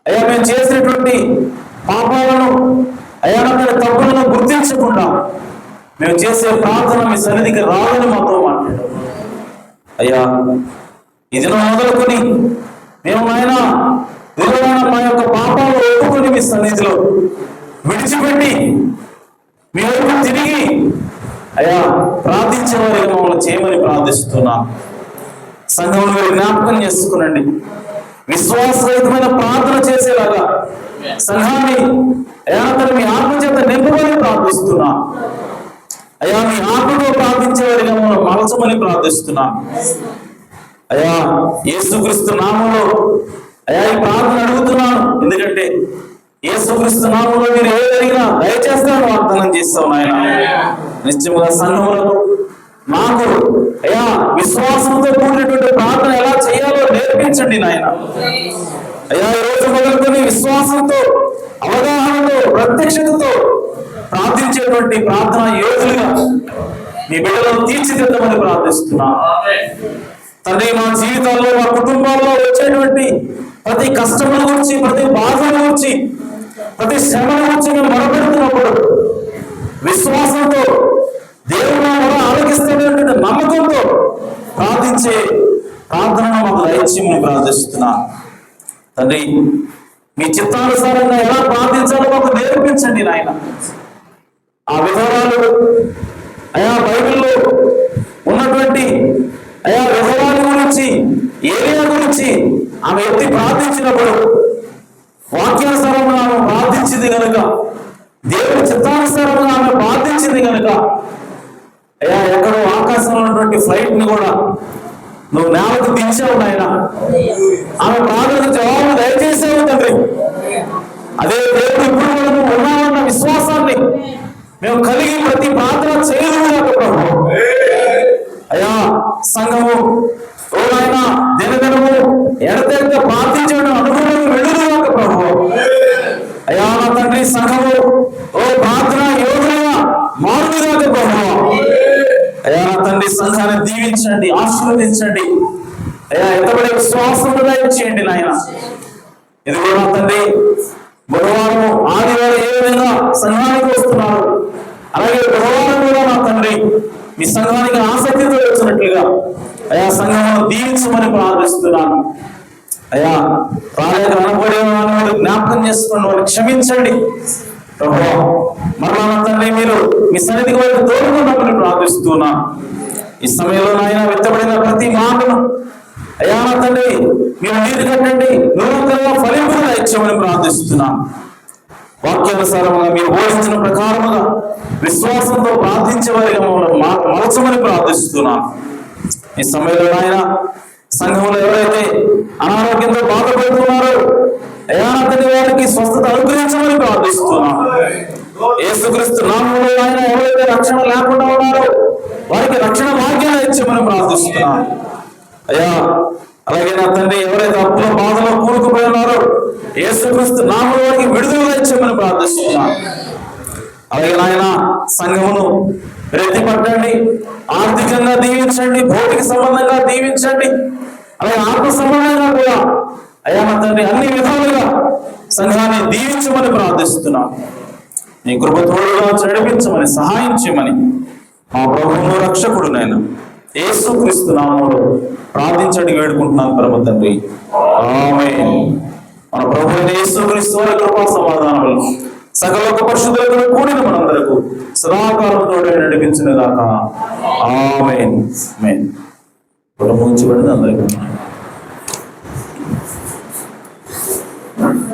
అయ్యా మేము చేసినటువంటి పాపాలను అయ్యా తప్పులను గుర్తించకుండా మేము చేసే ప్రార్థన మీ సన్నిధికి రాదని మాతో మాట్లాడావు అయ్యా. ఇది మొదలుకొని మేము ఆయన మా యొక్క పాపాలు ఒప్పుకొని మీ సన్నిధిలో విడిచిపెట్టి మీ వైపు తిరిగి అయ్యా ప్రార్థించే వారికి మమ్మల్ని చేయమని ప్రార్థిస్తున్నాం. సంఘంలో మీరు జ్ఞాపకం చేసుకునండి. విశ్వాసరహితమైన ప్రార్థన చేసేలాగా సంఘాన్ని అయ్యా మీ ఆత్మ చేత నింపమని ప్రార్థిస్తున్నాం అయ్యా. మీ ఆత్మతో ప్రార్థించే వారిగా మమ్మల్ని మలచమని ప్రార్థిస్తున్నాం అయ్యా. యేసుక్రీస్తు నామంలో అయ్యా ఈ ప్రార్థన అడుగుతున్నాను. ఎందుకంటే యేసుక్రీస్తు నామంలో మీరు ఏ జరిగినా దయచేస్తాను వాగ్దానం చేస్తావు నాయన. నిశ్చయముగా సంఘములకు నాకు అయ్యా విశ్వాసంతో కూడినటువంటి ప్రార్థన ఎలా చేయాలో నేర్పించండి నాయన. అయ్యా ఈ రోజు మొదలుకొని విశ్వాసంతో అవగాహనతో ప్రత్యక్షతతో ప్రార్థించేటువంటి ప్రార్థన యోధులుగా మీ బిడ్డలను తీర్చిదిద్దమని ప్రార్థిస్తున్నా తండ్రి. మా జీవితాల్లో మా కుటుంబాల్లో వచ్చేటువంటి ప్రతి కష్టముల గురించి ప్రతి బాధల గురించి ప్రతి శ్రమల గురించి మేము మొరపెడుతున్నప్పుడు విశ్వాసంతో దేవుడు ఆలోకిస్తున్నటువంటి నమ్మకంతో ప్రార్థించే ప్రార్థనను మాకు దయచేయమని ప్రార్థిస్తున్నా తండ్రి. మీ చిత్తానుసారంగా ఎలా ప్రార్థించాలో మాకు నేర్పించండి నాయన. ఆ విధవాలు అయా బైబిల్లో ఉన్నటువంటి అయా విధవాల గురించి ఏరియా గురించి ఆమె ఎత్తి ప్రార్థించినప్పుడు వాక్యానుసారంగా ఆమె ప్రార్థించింది కనుక, దేవుడి చిత్తానుసారంగా ఆమె ప్రార్థించింది కనుక అయ్యా ఎక్కడో ఆకాశంలో ఉన్నటువంటి ఫ్లైట్ ని కూడా నువ్వు నేలకు దించావు నాయన. ఆమె ప్రార్థనకు జవాబు దయచేసావు తండ్రి. అదే దేవుడు ఇప్పుడు కూడా నువ్వు ఉన్నావన్న విశ్వాసాన్ని మేము కలిగి ప్రతి ప్రార్థన చేయదు ప్రభు అయ్యా. సంఘము ఓ నాయన దినదినము ఎడతెగక ప్రార్థించడం అనుభవం వెలుగుగాక ప్రభు అయ్యా. నా తండ్రి సంఘము ఓ ప్రార్థన యోగులుగా మారుగాక ప్రభు అయ్యా. నా తండ్రి సంఘాన్ని దీవించండి, ఆశీర్వదించండి అయ్యా. ఎంతబడే విశ్వాసం చేయండి నాయన. ఇది కూడా నా తండ్రి బుధవారం ఆదివారం ఏ విధంగా సంఘానికి వస్తున్నారు అలాగే బుధవారం కూడా నా తండ్రి మీ సంఘానికి ఆసక్తితో వచ్చినట్లుగా అయ్యా సంఘమును దీవించమని ప్రార్థిస్తున్నాను అయ్యా. రాలేక అనబడే వాళ్ళు జ్ఞాపకం చేసుకోండి, వాళ్ళు క్షమించండి ప్రభు. మరలా నా తండ్రి మీరు మీ సన్నిధికి వారికి తోడుకున్నప్పుడు ప్రార్థిస్తున్నా. ఈ సమయంలో నాయన వెత్తబడిన ప్రతి మాటను అయ్యా నా తండ్రి మీరు నీరు కట్టండి, నూతనంగా ఫలింపుగా ఇచ్చామని ప్రార్థిస్తున్నాం. వాక్యానుసారంగా మీరు బోధించిన ప్రకారముగా విశ్వాసంతో ప్రార్థించే వారిగా మమ్మల్ని మలచమని ప్రార్థిస్తున్నాం. ఈ సమయంలో ఆయన సంఘంలో ఎవరైతే అనారోగ్యంతో బాధపడుతున్నారో అయ్యా నా తండ్రి వారికి స్వస్థత అనుగ్రహించమని ప్రార్థిస్తున్నాం. యేసుక్రీస్తు నామములో ఆయన ఎవరైతే రక్షణ లేకుండా ఉన్నారో వారికి రక్షణ భాగ్యాన్ని ఇచ్చామని ప్రార్థిస్తున్నాం అయ్యా. అలాగే నా తండ్రి ఎవరైతే అప్పుల బాధలో కూరుకుపోయి ఉన్నారో యేసుక్రీస్తు నామములో వారికి విడుదల ఇచ్చామని ప్రార్థిస్తున్నాను. అలాగే నాయన సంఘమును రెత్తి పట్టండి, ఆర్థికంగా దీవించండి, భౌతిక సంబంధంగా దీవించండి, అలాగే ఆత్మ సంబంధంగా కూడా అయ్యా నా తండ్రి అన్ని విధాలుగా సంఘాన్ని దీవించమని ప్రార్థిస్తున్నాను. నీ కృప తోడుగా నడిపించమని సహాయం చేయమని మా ప్రభువును రక్షకుడు నాయన యేసుక్రీస్తు నామములో ప్రార్థించండి వేడుకుంటున్నాను పరమ తండ్రి, ఆమేన్. మన ప్రభు అయిన యేసుక్రీస్తు వారి కృపా సమాధానములు సకల పరిశుద్ధులతో కూడిన మనందరకు సదాకాలంతో నడిపించిన దాకా ఆమేన్. ఆమేన్. ముగించబడింది అందరికీ.